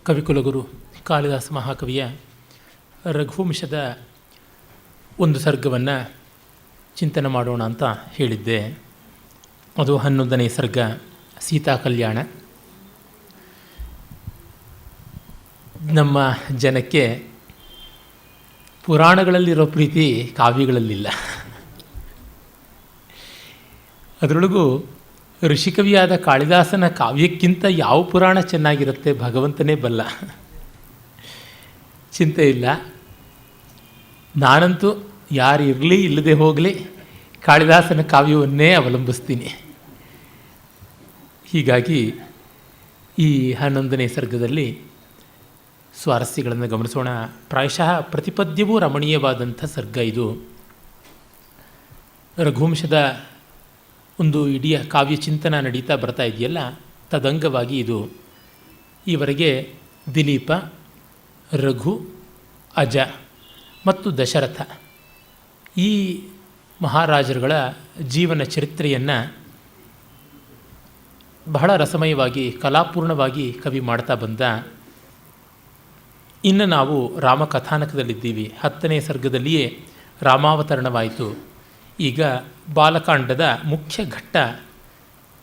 ಕವಿಕುಲಗುರು ಕಾಳಿದಾಸ ಮಹಾಕವಿಯ ರಘುವಂಶದ ಒಂದು ಸರ್ಗವನ್ನು ಚಿಂತನೆ ಮಾಡೋಣ ಅಂತ ಹೇಳಿದ್ದೆ. ಅದು 11ನೇ ಸರ್ಗ, ಸೀತಾ ಕಲ್ಯಾಣ. ನಮ್ಮ ಜನಕ್ಕೆ ಪುರಾಣಗಳಲ್ಲಿರೋ ಪ್ರೀತಿ ಕಾವ್ಯಗಳಲ್ಲಿಲ್ಲ. ಅದರೊಳಗೂ ಋಷಿಕವಿಯಾದ ಕಾಳಿದಾಸನ ಕಾವ್ಯಕ್ಕಿಂತ ಯಾವ ಪುರಾಣ ಚೆನ್ನಾಗಿರುತ್ತೆ ಭಗವಂತನೇ ಬಲ್ಲ. ಚಿಂತೆ ಇಲ್ಲ, ನಾನಂತೂ ಯಾರು ಇರಲಿ ಇಲ್ಲದೆ ಹೋಗಲಿ ಕಾಳಿದಾಸನ ಕಾವ್ಯವನ್ನೇ ಅವಲಂಬಿಸ್ತೀನಿ. ಹೀಗಾಗಿ ಈ 11ನೇ ಸರ್ಗದಲ್ಲಿ ಸ್ವಾರಸ್ಯಗಳನ್ನು ಗಮನಿಸೋಣ. ಪ್ರಾಯಶಃ ಪ್ರತಿಪದ್ಯವೂ ರಮಣೀಯವಾದಂಥ ಸರ್ಗ ಇದು. ರಘುವಂಶದ ಒಂದು ಇಡೀ ಕಾವ್ಯ ಚಿಂತನ ನಡೀತಾ ಬರ್ತಾ ಇದೆಯಲ್ಲ, ತದಂಗವಾಗಿ ಇದು. ಈವರೆಗೆ ದಿಲೀಪ, ರಘು, ಅಜ ಮತ್ತು ದಶರಥ ಈ ಮಹಾರಾಜರುಗಳ ಜೀವನ ಚರಿತ್ರೆಯನ್ನು ಬಹಳ ರಸಮಯವಾಗಿ ಕಲಾಪೂರ್ಣವಾಗಿ ಕವಿ ಮಾಡ್ತಾ ಬಂದ. ಇನ್ನು ನಾವು ರಾಮಕಥಾನಕದಲ್ಲಿದ್ದೀವಿ. 10ನೇ ಸರ್ಗದಲ್ಲಿಯೇ ರಾಮಾವತರಣವಾಯಿತು. ಈಗ ಬಾಲಕಾಂಡದ ಮುಖ್ಯ ಘಟ್ಟ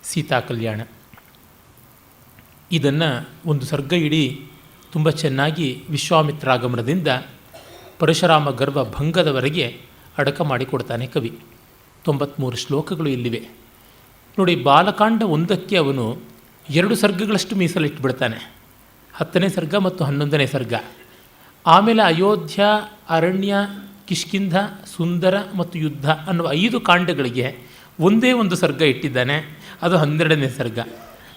ಸೀತಾ ಕಲ್ಯಾಣ. ಇದನ್ನು ಒಂದು ಸರ್ಗ ಇಡೀ ತುಂಬ ಚೆನ್ನಾಗಿ ವಿಶ್ವಾಮಿತ್ರಾಗಮನದಿಂದ ಪರಶುರಾಮ ಗರ್ಭ ಭಂಗದವರೆಗೆ ಅಡಕ ಮಾಡಿಕೊಡ್ತಾನೆ ಕವಿ. 93 ಶ್ಲೋಕಗಳು ಇಲ್ಲಿವೆ ನೋಡಿ. ಬಾಲಕಾಂಡ ಒಂದಕ್ಕೆ ಅವನು 2 ಸರ್ಗಗಳಷ್ಟು ಮೀಸಲಿಟ್ಟುಬಿಡ್ತಾನೆ, 10ನೇ ಸರ್ಗ ಮತ್ತು 11ನೇ ಸರ್ಗ. ಆಮೇಲೆ ಅಯೋಧ್ಯ, ಅರಣ್ಯ, ಕಿಷ್ಕಿಂಧ, ಸುಂದರ ಮತ್ತು ಯುದ್ಧ ಅನ್ನುವ 5 ಕಾಂಡಗಳಿಗೆ ಒಂದೇ ಒಂದು ಸರ್ಗ ಇಟ್ಟಿದ್ದಾನೆ. ಅದು 12ನೇ ಸರ್ಗ.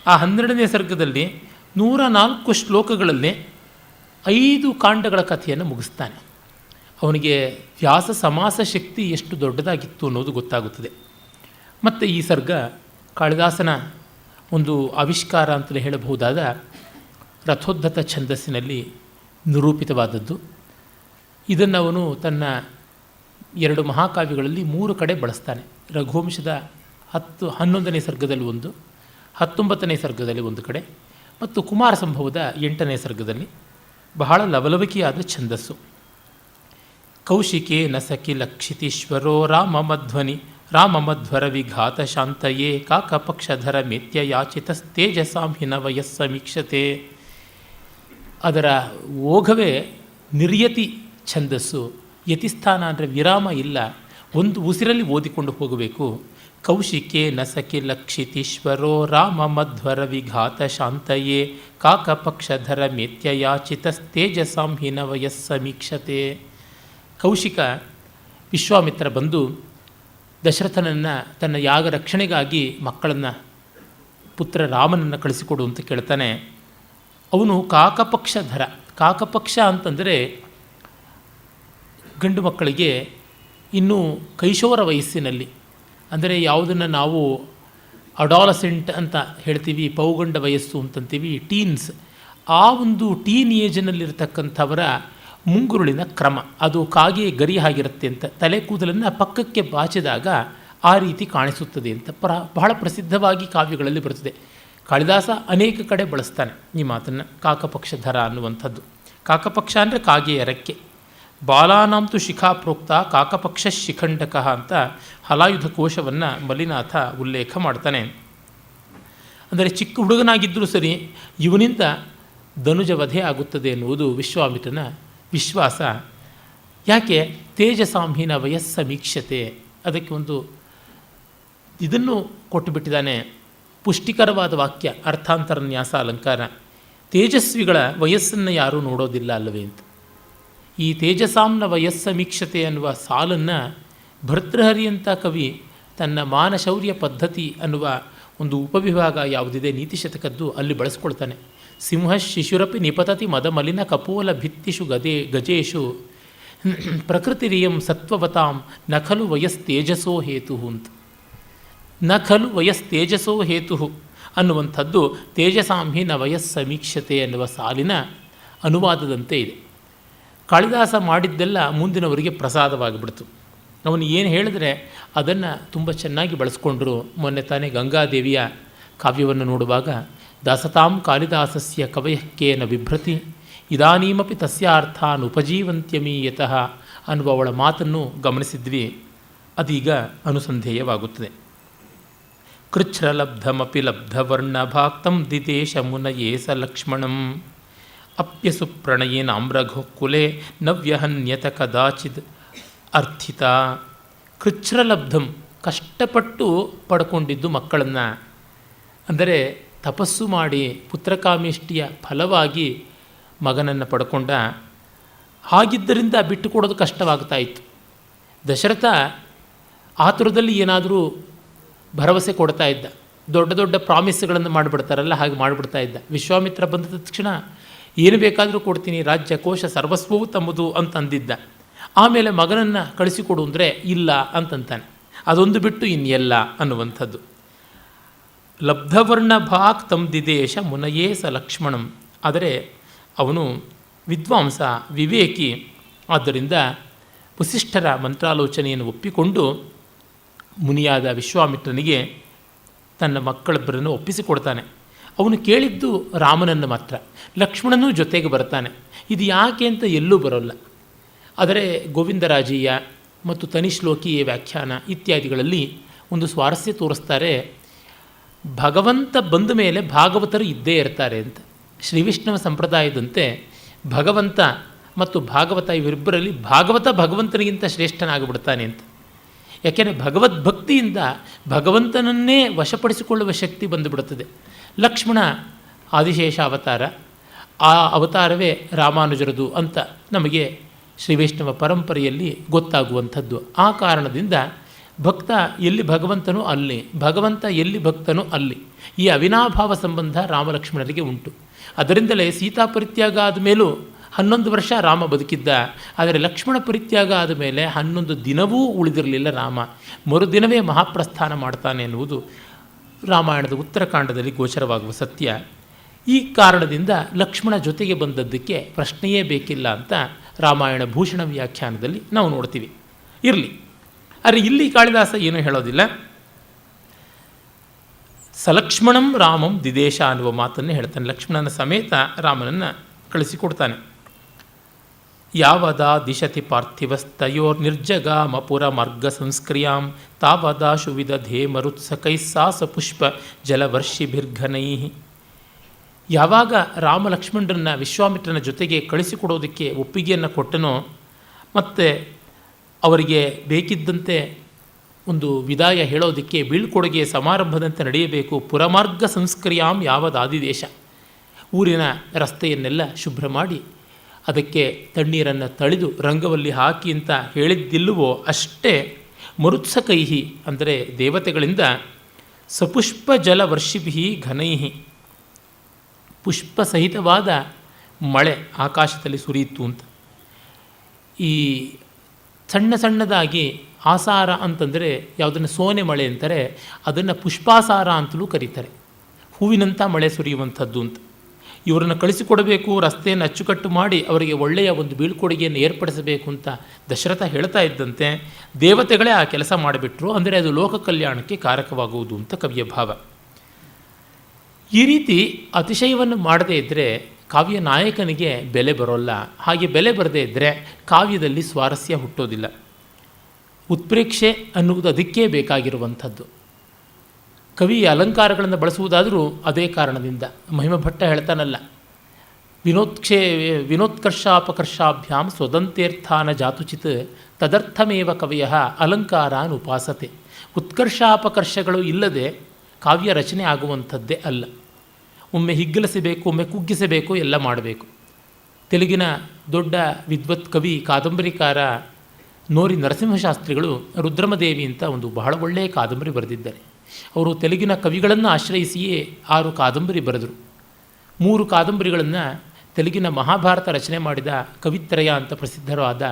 ಆ 12ನೇ ಸರ್ಗದಲ್ಲಿ 104 ಶ್ಲೋಕಗಳಲ್ಲಿ 5 ಕಾಂಡಗಳ ಕಥೆಯನ್ನು ಮುಗಿಸ್ತಾನೆ. ಅವನಿಗೆ ವ್ಯಾಸ ಸಮಾಸ ಶಕ್ತಿ ಎಷ್ಟು ದೊಡ್ಡದಾಗಿತ್ತು ಅನ್ನೋದು ಗೊತ್ತಾಗುತ್ತದೆ. ಮತ್ತು ಈ ಸರ್ಗ ಕಾಳಿದಾಸನ ಒಂದು ಆವಿಷ್ಕಾರ ಅಂತಲೇ ಹೇಳಬಹುದಾದ ರಥೋದ್ಧತ ಛಂದಸ್ಸಿನಲ್ಲಿ ನಿರೂಪಿತವಾದದ್ದು. ಇದನ್ನು ಅವನು ತನ್ನ 2 ಮಹಾಕಾವ್ಯಗಳಲ್ಲಿ 3 ಕಡೆ ಬಳಸ್ತಾನೆ. ರಘುವಂಶದ 11ನೇ ಸರ್ಗದಲ್ಲಿ ಒಂದು, 19ನೇ ಸರ್ಗದಲ್ಲಿ ಒಂದು ಕಡೆ, ಮತ್ತು ಕುಮಾರ ಸಂಭವದ 8ನೇ ಸರ್ಗದಲ್ಲಿ. ಬಹಳ ಲವಲವಿಕೆಯಾದ ಛಂದಸ್ಸು. ಕೌಶಿಕೆ ನಸಕಿ ಲಕ್ಷಿತೀಶ್ವರೋ ರಾಮಮಧ್ವರ ವಿಘಾತ ಶಾಂತಯೇ ಕಾಕಪಕ್ಷಧರ ಮೆತ್ಯ ಯಾಚಿತಸ್ತೇಜಸಾಂ ಹಿನ ವಯಸ್ಸಮೀಕ್ಷತೆ. ಅದರ ಓಘವೇ ನಿರ್ಯತಿ ಛಂದಸ್ಸು. ಯತಿಸ್ಥಾನ ಅಂದರೆ ವಿರಾಮ ಇಲ್ಲ, ಒಂದು ಉಸಿರಲ್ಲಿ ಓದಿಕೊಂಡು ಹೋಗಬೇಕು. ಕೌಶಿಕೆ ನಸಕಿ ಲಕ್ಷಿತೀಶ್ವರೋ ರಾಮಮಧ್ವರ ವಿಘಾತ ಶಾಂತಯೇ ಕಾಕಪಕ್ಷಧರ ಮೆತ್ಯ ಯಾಚಿತಸ್ತೇಜಸಾಂ ಹಿನ ವಯಸ್ಸಮೀಕ್ಷತೆ. ಕೌಶಿಕ ವಿಶ್ವಾಮಿತ್ರ ಬಂದು ದಶರಥನನ್ನು ತನ್ನ ಯಾಗ ರಕ್ಷಣೆಗಾಗಿ ಮಕ್ಕಳನ್ನು, ಪುತ್ರ ರಾಮನನ್ನು ಕಳಿಸಿಕೊಡು ಅಂತ ಕೇಳ್ತಾನೆ. ಅವನು ಕಾಕಪಕ್ಷಧರ. ಕಾಕಪಕ್ಷ ಅಂತಂದರೆ ಗಂಡು ಮಕ್ಕಳಿಗೆ ಇನ್ನೂ ಕೈಶೋರ ವಯಸ್ಸಿನಲ್ಲಿ, ಅಂದರೆ ಯಾವುದನ್ನು ನಾವು ಅಡಾಲಸೆಂಟ್ ಅಂತ ಹೇಳ್ತೀವಿ, ಪೌಗಂಡ ವಯಸ್ಸು ಅಂತಂತೀವಿ, ಟೀನ್ಸ್, ಆ ಒಂದು ಟೀನ್ ಏಜ್ನಲ್ಲಿರ್ತಕ್ಕಂಥವರ ಮುಂಗುರುಳಿನ ಕ್ರಮ ಅದು ಕಾಗೆ ಗರಿ ಆಗಿರುತ್ತೆ ಅಂತ. ತಲೆ ಕೂದಲನ್ನು ಪಕ್ಕಕ್ಕೆ ಬಾಚಿದಾಗ ಆ ರೀತಿ ಕಾಣಿಸುತ್ತದೆ ಅಂತ ಬಹಳ ಪ್ರಸಿದ್ಧವಾಗಿ ಕಾವ್ಯಗಳಲ್ಲಿ ಬರುತ್ತದೆ. ಕಾಳಿದಾಸ ಅನೇಕ ಕಡೆ ಬಳಸ್ತಾನೆ ಈ ಮಾತನ್ನು, ಕಾಕಪಕ್ಷಧರ ಅನ್ನುವಂಥದ್ದು. ಕಾಕಪಕ್ಷ ಅಂದರೆ ಕಾಗೆಯ ರೆಕ್ಕೆ. ಬಾಲಾನಾಂತು ಶಿಖಾ ಪ್ರೋಕ್ತ ಕಾಕಪಕ್ಷ ಶಿಖಂಡಕ ಅಂತ ಹಲಾಯುಧ ಕೋಶವನ್ನು ಮಲ್ಲಿನಾಥ ಉಲ್ಲೇಖ ಮಾಡ್ತಾನೆ. ಅಂದರೆ ಚಿಕ್ಕ ಹುಡುಗನಾಗಿದ್ದರೂ ಸರಿ ಇವನಿಂದ ಧನುಜ ವಧೆ ಆಗುತ್ತದೆ ಎನ್ನುವುದು ವಿಶ್ವಾಮಿತ್ರನ ವಿಶ್ವಾಸ. ಯಾಕೆ? ತೇಜಸಾಂಹಿನ ವಯಸ್ಸಮೀಕ್ಷತೆ. ಅದಕ್ಕೆ ಒಂದು ಇದನ್ನು ಕೊಟ್ಟುಬಿಟ್ಟಿದ್ದಾನೆ, ಪುಷ್ಟಿಕರವಾದ ವಾಕ್ಯ, ಅರ್ಥಾಂತರನ್ಯಾಸ ಅಲಂಕಾರ. ತೇಜಸ್ವಿಗಳ ವಯಸ್ಸನ್ನು ಯಾರೂ ನೋಡೋದಿಲ್ಲ ಅಲ್ಲವೇ ಅಂತ. ಈ ತೇಜಸಾಂನ ವಯಸ್ಸಮೀಕ್ಷತೆ ಅನ್ನುವ ಸಾಲನ್ನು ಭರ್ತೃಹರಿ ಅಂತ ಕವಿ ತನ್ನ ಮಾನಶೌರ್ಯ ಪದ್ಧತಿ ಅನ್ನುವ ಒಂದು ಉಪವಿಭಾಗ ಯಾವುದಿದೆ ನೀತಿಶತಕದ್ದು ಅಲ್ಲಿ ಬಳಸ್ಕೊಳ್ತಾನೆ. ಸಿಂಹ ಶಿಶುರಪಿ ನಿಪತತಿ ಮದಮಲಿನ ಕಪೋಲ ಭಿತ್ತಿಷು ಗಜೇಶು ಪ್ರಕೃತಿರಿಯಂ ಸತ್ವವತಾಂ ನಖಲು ವಯಸ್ತೇಜಸೋ ಹೇತು ಅಂತ. ನಖಲು ವಯಸ್ತೇಜಸೋ ಹೇತು ಅನ್ನುವಂಥದ್ದು ತೇಜಸಾಂಹಿ ನ ವಯಸ್ಸಮೀಕ್ಷತೆ ಎನ್ನುವ ಸಾಲಿನ ಅನುವಾದದಂತೆ ಇದೆ. ಕಾಳಿದಾಸ ಮಾಡಿದ್ದೆಲ್ಲ ಮುಂದಿನವರಿಗೆ ಪ್ರಸಾದವಾಗಿಬಿಡ್ತು. ಅವನು ಏನು ಹೇಳಿದ್ರೆ ಅದನ್ನು ತುಂಬ ಚೆನ್ನಾಗಿ ಬಳಸ್ಕೊಂಡ್ರು. ಮೊನ್ನೆ ತಾನೇ ಗಂಗಾದೇವಿಯ ಕಾವ್ಯವನ್ನು ನೋಡುವಾಗ ದಾಸತಾಂ ಕಾಳಿದಾಸಸ್ಯ ಕವಯಃ ಕೇನ ಬಿಭ್ರತಿ ಇದಾನೀಮಪಿ ತಸ್ಯಾರ್ಥಾನ್ ಉಪಜೀವಂತ್ಯಮೀಯತಃ ಅನ್ನುವ ಅವಳ ಮಾತನ್ನು ಗಮನಿಸಿದ್ವಿ. ಅದೀಗ ಅನುಸಂಧೇಯವಾಗುತ್ತದೆ. ಕೃಚ್ಛ್ರಲಬ್ಧಮಪಿ ಲಬ್ಧವರ್ಣಭಾಕ್ತಂ ದಿದೇಶ ಮುನಯೇ ಸ ಲಕ್ಷ್ಮಣಂ ಅಪ್ಯಸು ಪ್ರಣಯೇನಾಮ್ರಘೋಕುಲೆ ನವ್ಯಹನ್ಯತ ಕದಾಚಿದ್ ಅರ್ಥಿತ. ಕೃಚ್ಛ್ರಲಬ್ಧಂ, ಕಷ್ಟಪಟ್ಟು ಪಡ್ಕೊಂಡಿದ್ದು ಮಕ್ಕಳನ್ನು, ಅಂದರೆ ತಪಸ್ಸು ಮಾಡಿ ಪುತ್ರಕಾಮೇಷ್ಟಿಯ ಫಲವಾಗಿ ಮಗನನ್ನು ಪಡ್ಕೊಂಡ. ಹಾಗಿದ್ದರಿಂದ ಬಿಟ್ಟು ಕೊಡೋದು ಕಷ್ಟವಾಗ್ತಾ ಇತ್ತು. ದಶರಥ ಆತುರದಲ್ಲಿ ಏನಾದರೂ ಭರವಸೆ ಕೊಡ್ತಾ ಇದ್ದ, ದೊಡ್ಡ ದೊಡ್ಡ ಪ್ರಾಮಿಸ್ಗಳನ್ನು ಮಾಡಿಬಿಡ್ತಾರಲ್ಲ ಹಾಗೆ ಮಾಡಿಬಿಡ್ತಾ ಇದ್ದ. ವಿಶ್ವಾಮಿತ್ರ ಬಂದ ತಕ್ಷಣ ಏನು ಬೇಕಾದರೂ ಕೊಡ್ತೀನಿ, ರಾಜ್ಯ ಕೋಶ ಸರ್ವಸ್ವವೂ ತಮ್ಮದು ಅಂತಂದಿದ್ದ. ಆಮೇಲೆ ಮಗನನ್ನು ಕಳಿಸಿಕೊಡು ಅಂದರೆ ಇಲ್ಲ ಅಂತಂತಾನೆ. ಅದೊಂದು ಬಿಟ್ಟು ಇನ್ನೆಲ್ಲ ಅನ್ನುವಂಥದ್ದು. ಲಬ್ಧವರ್ಣ ಭಾಕ್ ತಮ್ ದಿದೇಶ ಮುನಯೇ ಸ ಲಕ್ಷ್ಮಣಂ. ಆದರೆ ಅವನು ವಿದ್ವಾಂಸ, ವಿವೇಕಿ. ಆದ್ದರಿಂದ ವಸಿಷ್ಠರ ಮಂತ್ರಾಲೋಚನೆಯನ್ನು ಒಪ್ಪಿಕೊಂಡು ಮುನಿಯಾದ ವಿಶ್ವಾಮಿತ್ರನಿಗೆ ತನ್ನ ಮಕ್ಕಳೊಬ್ಬರನ್ನು ಒಪ್ಪಿಸಿಕೊಡ್ತಾನೆ. ಅವನು ಕೇಳಿದ್ದು ರಾಮನನ್ನು ಮಾತ್ರ. ಲಕ್ಷ್ಮಣನೂ ಜೊತೆಗೆ ಬರ್ತಾನೆ. ಇದು ಯಾಕೆ ಅಂತ ಎಲ್ಲೂ ಬರೋಲ್ಲ. ಆದರೆ ಗೋವಿಂದರಾಜೀಯ ಮತ್ತು ತನಿಶ್ಲೋಕಿಯ ವ್ಯಾಖ್ಯಾನ ಇತ್ಯಾದಿಗಳಲ್ಲಿ ಒಂದು ಸ್ವಾರಸ್ಯ ತೋರಿಸ್ತಾರೆ. ಭಗವಂತ ಬಂದ ಮೇಲೆ ಭಾಗವತರು ಇದ್ದೇ ಇರ್ತಾರೆ ಅಂತ. ಶ್ರೀ ವಿಷ್ಣುವ ಸಂಪ್ರದಾಯದಂತೆ ಭಗವಂತ ಮತ್ತು ಭಾಗವತ ಇವರಿಬ್ಬರಲ್ಲಿ ಭಾಗವತ ಭಗವಂತನಿಗಿಂತ ಶ್ರೇಷ್ಠನಾಗಿಬಿಡ್ತಾನೆ ಅಂತ. ಯಾಕೆಂದರೆ ಭಗವದ್ಭಕ್ತಿಯಿಂದ ಭಗವಂತನನ್ನೇ ವಶಪಡಿಸಿಕೊಳ್ಳುವ ಶಕ್ತಿ ಬಂದುಬಿಡುತ್ತದೆ. ಲಕ್ಷ್ಮಣ ಆದಿಶೇಷ ಅವತಾರ, ಆ ಅವತಾರವೇ ರಾಮಾನುಜರದು ಅಂತ ನಮಗೆ ಶ್ರೀ ವೈಷ್ಣವ ಪರಂಪರೆಯಲ್ಲಿ ಗೊತ್ತಾಗುವಂಥದ್ದು. ಆ ಕಾರಣದಿಂದ ಭಕ್ತ ಎಲ್ಲಿ ಭಗವಂತನೂ ಅಲ್ಲಿ, ಭಗವಂತ ಎಲ್ಲಿ ಭಕ್ತನೂ ಅಲ್ಲಿ. ಈ ಅವಿನಾಭಾವ ಸಂಬಂಧ ರಾಮಲಕ್ಷ್ಮಣರಿಗೆ ಉಂಟು. ಅದರಿಂದಲೇ ಸೀತಾ ಪರಿತ್ಯಾಗ ಆದ ಮೇಲೂ 11 ವರ್ಷ ರಾಮ ಬದುಕಿದ್ದ. ಆದರೆ ಲಕ್ಷ್ಮಣ ಪರಿತ್ಯಾಗ ಆದ ಮೇಲೆ 11 ದಿನವೂ ಉಳಿದಿರಲಿಲ್ಲ ರಾಮ. ಮರುದಿನವೇ ಮಹಾಪ್ರಸ್ಥಾನ ಮಾಡ್ತಾನೆ ಎನ್ನುವುದು ರಾಮಾಯಣದ ಉತ್ತರಕಾಂಡದಲ್ಲಿ ಗೋಚರವಾಗುವ ಸತ್ಯ. ಈ ಕಾರಣದಿಂದ ಲಕ್ಷ್ಮಣ ಜೊತೆಗೆ ಬಂದದ್ದಕ್ಕೆ ಪ್ರಶ್ನೆಯೇ ಬೇಕಿಲ್ಲ ಅಂತ ರಾಮಾಯಣ ಭೂಷಣ ವ್ಯಾಖ್ಯಾನದಲ್ಲಿ ನಾವು ನೋಡ್ತೀವಿ. ಇರಲಿ, ಆದರೆ ಇಲ್ಲಿ ಕಾಳಿದಾಸ ಏನೂ ಹೇಳೋದಿಲ್ಲ. ಸಲಕ್ಷ್ಮಣಂ ರಾಮಂ ದಿದೇಶ ಅನ್ನುವ ಮಾತನ್ನೇ ಹೇಳ್ತಾನೆ. ಲಕ್ಷ್ಮಣನ ಸಮೇತ ರಾಮನನ್ನು ಕಳಿಸಿಕೊಡ್ತಾನೆ. ಯಾವದಾ ದಿಶತಿ ಪಾರ್ಥಿವಸ್ತಯೋರ್ ನಿರ್ಜಗಾಮಪುರ ಮಾರ್ಗ ಸಂಸ್ಕ್ರಿಯಾಂ ತಾವದಾಶು ವಿದಧೇ ಮರುತ್ಸಕೈಸ್ಸಾಸ ಪುಷ್ಪ ಜಲವರ್ಷಿಭಿರ್ಘನೈ. ಯಾವಾಗ ರಾಮ ಲಕ್ಷ್ಮಣರನ್ನು ವಿಶ್ವಾಮಿತ್ರನ ಜೊತೆಗೆ ಕಳಿಸಿಕೊಡೋದಕ್ಕೆ ಒಪ್ಪಿಗೆಯನ್ನು ಕೊಟ್ಟನೋ, ಮತ್ತು ಅವರಿಗೆ ಬೇಕಿದ್ದಂತೆ ಒಂದು ವಿದಾಯ ಹೇಳೋದಕ್ಕೆ ಬೀಳ್ಕೊಡುಗೆ ಸಮಾರಂಭದಂತೆ ನಡೆಯಬೇಕು. ಪುರಮಾರ್ಗ ಸಂಸ್ಕ್ರಿಯಾಂ ಯಾವದಾದಿದೇಶ, ಊರಿನ ರಸ್ತೆಯನ್ನೆಲ್ಲ ಶುಭ್ರ ಮಾಡಿ ಅದಕ್ಕೆ ತಣ್ಣೀರನ್ನು ತಳೆದು ರಂಗವಲ್ಲಿ ಹಾಕಿ ಅಂತ ಹೇಳಿದ್ದಿಲ್ಲವೋ ಅಷ್ಟೇ ಮರುತ್ಸಕೈಹಿ, ಅಂದರೆ ದೇವತೆಗಳಿಂದ ಸಪುಷ್ಪ ಜಲ ವರ್ಷಿಭಿ ಘನೈಹಿ, ಪುಷ್ಪ ಸಹಿತವಾದ ಮಳೆ ಆಕಾಶದಲ್ಲಿ ಸುರಿಯಿತು ಅಂತ. ಈ ಸಣ್ಣ ಸಣ್ಣದಾಗಿ ಆಸಾರ ಅಂತಂದರೆ ಯಾವುದನ್ನು ಸೋನೆ ಮಳೆ ಅಂತಾರೆ, ಅದನ್ನು ಪುಷ್ಪಾಸಾರ ಅಂತಲೂ ಕರೀತಾರೆ. ಹೂವಿನಂಥ ಮಳೆ ಸುರಿಯುವಂಥದ್ದು ಅಂತ. ಇವರನ್ನು ಕಳಿಸಿಕೊಡಬೇಕು, ರಸ್ತೆಯನ್ನು ಅಚ್ಚುಕಟ್ಟು ಮಾಡಿ ಅವರಿಗೆ ಒಳ್ಳೆಯ ಒಂದು ಬೀಳ್ಕೊಡುಗೆಯನ್ನು ಏರ್ಪಡಿಸಬೇಕು ಅಂತ ದಶರಥ ಹೇಳ್ತಾ ಇದ್ದಂತೆ ದೇವತೆಗಳೇ ಆ ಕೆಲಸ ಮಾಡಿಬಿಟ್ರು. ಅಂದರೆ ಅದು ಲೋಕ ಕಲ್ಯಾಣಕ್ಕೆ ಕಾರಕವಾಗುವುದು ಅಂತ ಕವಿಯ ಭಾವ. ಈ ರೀತಿ ಅತಿಶಯವನ್ನು ಮಾಡದೇ ಇದ್ದರೆ ಕಾವ್ಯ ನಾಯಕನಿಗೆ ಬೆಲೆ ಬರೋಲ್ಲ. ಹಾಗೆ ಬೆಲೆ ಬರದೇ ಇದ್ದರೆ ಕಾವ್ಯದಲ್ಲಿ ಸ್ವಾರಸ್ಯ ಹುಟ್ಟೋದಿಲ್ಲ. ಉತ್ಪ್ರೇಕ್ಷೆ ಅನ್ನುವುದು ಅದಕ್ಕೇ ಬೇಕಾಗಿರುವಂಥದ್ದು. ಕವಿ ಅಲಂಕಾರಗಳನ್ನು ಬಳಸುವುದಾದರೂ ಅದೇ ಕಾರಣದಿಂದ. ಮಹಿಮಭಟ್ಟ ಹೇಳ್ತಾನಲ್ಲ, ವಿನೋತ್ಕರ್ಷಾಪಕರ್ಷಾಭ್ಯಾಂ ಸ್ವದಂತೇರ್ಥಾನ ಜಾತುಚಿತ್ ತದರ್ಥಮೇವ ಕವಿಯ ಅಲಂಕಾರಾನ್ ಉಪಾಸತೆ. ಉತ್ಕರ್ಷಾಪಕರ್ಷಗಳು ಇಲ್ಲದೆ ಕಾವ್ಯ ರಚನೆ ಆಗುವಂಥದ್ದೇ ಅಲ್ಲ. ಒಮ್ಮೆ ಹಿಗ್ಗಲಿಸಬೇಕು, ಒಮ್ಮೆ ಕುಗ್ಗಿಸಬೇಕು, ಎಲ್ಲ ಮಾಡಬೇಕು. ತೆಲುಗಿನ ದೊಡ್ಡ ವಿದ್ವತ್ ಕವಿ ಕಾದಂಬರಿಕಾರ ನೋರಿ ನರಸಿಂಹಶಾಸ್ತ್ರಿಗಳು ರುದ್ರಮದೇವಿ ಅಂತ ಒಂದು ಬಹಳ ಒಳ್ಳೆಯ ಕಾದಂಬರಿ ಬರೆದಿದ್ದಾರೆ. ಅವರು ತೆಲುಗಿನ ಕವಿಗಳನ್ನು ಆಶ್ರಯಿಸಿಯೇ 6 ಕಾದಂಬರಿ ಬರೆದರು. 3 ಕಾದಂಬರಿಗಳನ್ನು ತೆಲುಗಿನ ಮಹಾಭಾರತ ರಚನೆ ಮಾಡಿದ ಕವಿತ್ರಯ ಅಂತ ಪ್ರಸಿದ್ಧರಾದ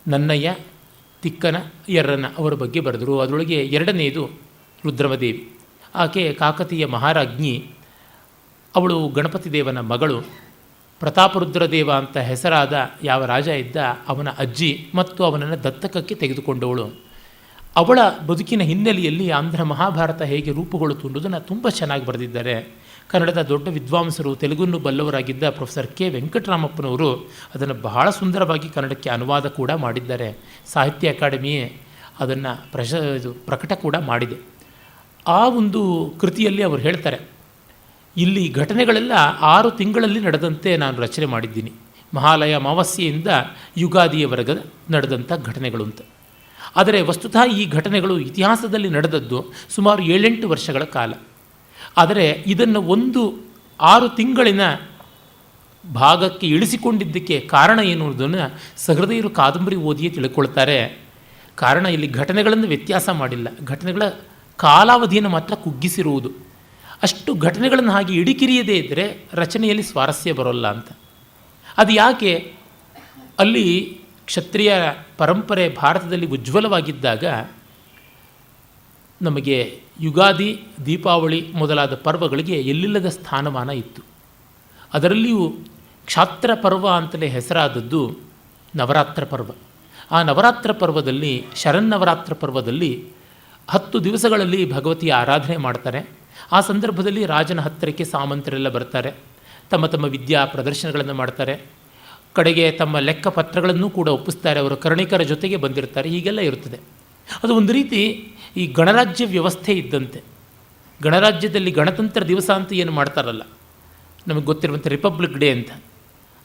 ನನ್ನಯ್ಯ, ತಿಕ್ಕನ, ಎರ್ರನ ಅವರ ಬಗ್ಗೆ ಬರೆದರು. ಅದರೊಳಗೆ 2ನೇದು ರುದ್ರಮದೇವಿ. ಆಕೆ ಕಾಕತೀಯ ಮಹಾರಾಜ್ಞಿ. ಅವಳು ಗಣಪತಿ ದೇವನ ಮಗಳು. ಪ್ರತಾಪರುದ್ರದೇವ ಅಂತ ಹೆಸರಾದ ಯಾವ ರಾಜ ಇದ್ದ ಅವನ ಅಜ್ಜಿ ಮತ್ತು ಅವನನ್ನು ದತ್ತಕಕ್ಕೆ ತೆಗೆದುಕೊಂಡವಳು. ಅವಳ ಬದುಕಿನ ಹಿನ್ನೆಲೆಯಲ್ಲಿ ಆಂಧ್ರ ಮಹಾಭಾರತ ಹೇಗೆ ರೂಪುಗೊಳ್ಳುತ್ತುಂಬುದನ್ನು ತುಂಬ ಚೆನ್ನಾಗಿ ಬರೆದಿದ್ದಾರೆ. ಕನ್ನಡದ ದೊಡ್ಡ ವಿದ್ವಾಂಸರು, ತೆಲುಗನ್ನು ಬಲ್ಲವರಾಗಿದ್ದ ಪ್ರೊಫೆಸರ್ ಕೆ ವೆಂಕಟರಾಮಪ್ಪನವರು ಅದನ್ನು ಬಹಳ ಸುಂದರವಾಗಿ ಕನ್ನಡಕ್ಕೆ ಅನುವಾದ ಕೂಡ ಮಾಡಿದ್ದಾರೆ. ಸಾಹಿತ್ಯ ಅಕಾಡೆಮಿಯೇ ಅದನ್ನು ಪ್ರಕಟ ಕೂಡ ಮಾಡಿದೆ. ಆ ಒಂದು ಕೃತಿಯಲ್ಲಿ ಅವರು ಹೇಳ್ತಾರೆ, ಇಲ್ಲಿ ಘಟನೆಗಳೆಲ್ಲ 6 ತಿಂಗಳಲ್ಲಿ ನಡೆದಂತೆ ನಾನು ರಚನೆ ಮಾಡಿದ್ದೀನಿ. ಮಹಾಲಯ ಅಮಾವಾಸ್ಯೆಯಿಂದ ಯುಗಾದಿಯವರೆಗೆ ನಡೆದಂಥ ಘಟನೆಗಳು ಅಂತ. ಆದರೆ ವಸ್ತುತಃ ಈ ಘಟನೆಗಳು ಇತಿಹಾಸದಲ್ಲಿ ನಡೆದದ್ದು ಸುಮಾರು 7-8 ವರ್ಷಗಳ ಕಾಲ. ಆದರೆ ಇದನ್ನು 6 ತಿಂಗಳಿನ ಭಾಗಕ್ಕೆ ಇಳಿಸಿಕೊಂಡಿದ್ದಕ್ಕೆ ಕಾರಣ ಏನು ಅನ್ನೋದನ್ನು ಸಹೃದಯರು ಕಾದಂಬರಿ ಓದಿಯೇ ತಿಳ್ಕೊಳ್ತಾರೆ. ಕಾರಣ ಇಲ್ಲಿ ಘಟನೆಗಳನ್ನು ವ್ಯತ್ಯಾಸ ಮಾಡಿಲ್ಲ, ಘಟನೆಗಳ ಕಾಲಾವಧಿಯನ್ನು ಮಾತ್ರ ಕುಗ್ಗಿಸಿರುವುದು. ಅಷ್ಟು ಘಟನೆಗಳನ್ನು ಹಾಗೆ ಇಡಿಕಿರಿಯದೇ ಇದ್ದರೆ ರಚನೆಯಲ್ಲಿ ಸ್ವಾರಸ್ಯ ಬರೋಲ್ಲ ಅಂತ. ಅದು ಯಾಕೆ? ಅಲ್ಲಿ ಕ್ಷತ್ರಿಯ ಪರಂಪರೆ ಭಾರತದಲ್ಲಿ ಉಜ್ವಲವಾಗಿದ್ದಾಗ ನಮಗೆ ಯುಗಾದಿ, ದೀಪಾವಳಿ ಮೊದಲಾದ ಪರ್ವಗಳಿಗೆ ಎಲ್ಲಿಲ್ಲದ ಸ್ಥಾನಮಾನ ಇತ್ತು. ಅದರಲ್ಲಿಯೂ ಕ್ಷಾತ್ರ ಪರ್ವ ಅಂತಲೇ ಹೆಸರಾದದ್ದು ನವರಾತ್ರ ಪರ್ವ. ಆ ನವರಾತ್ರ ಪರ್ವದಲ್ಲಿ, ಶರನ್ನವರಾತ್ರ ಪರ್ವದಲ್ಲಿ 10 ದಿವಸಗಳಲ್ಲಿ ಭಗವತಿಯ ಆರಾಧನೆ ಮಾಡ್ತಾರೆ. ಆ ಸಂದರ್ಭದಲ್ಲಿ ರಾಜನ ಹತ್ತಿರಕ್ಕೆ ಸಾಮಂತರೆಲ್ಲ ಬರ್ತಾರೆ, ತಮ್ಮ ತಮ್ಮ ವಿದ್ಯಾ ಪ್ರದರ್ಶನಗಳನ್ನು ಮಾಡ್ತಾರೆ, ಕಡೆಗೆ ತಮ್ಮ ಲೆಕ್ಕ ಪತ್ರಗಳನ್ನು ಕೂಡ ಒಪ್ಪಿಸ್ತಾರೆ, ಅವರು ಕರ್ಣಿಕರ ಜೊತೆಗೆ ಬಂದಿರ್ತಾರೆ. ಹೀಗೆಲ್ಲ ಇರುತ್ತದೆ. ಅದು ಒಂದು ರೀತಿ ಈ ಗಣರಾಜ್ಯ ವ್ಯವಸ್ಥೆ ಇದ್ದಂತೆ. ಗಣರಾಜ್ಯದಲ್ಲಿ ಗಣತಂತ್ರ ದಿವಸ ಅಂತ ಏನು ಮಾಡ್ತಾರಲ್ಲ, ನಮಗೆ ಗೊತ್ತಿರುವಂಥ ರಿಪಬ್ಲಿಕ್ ಡೇ ಅಂತ,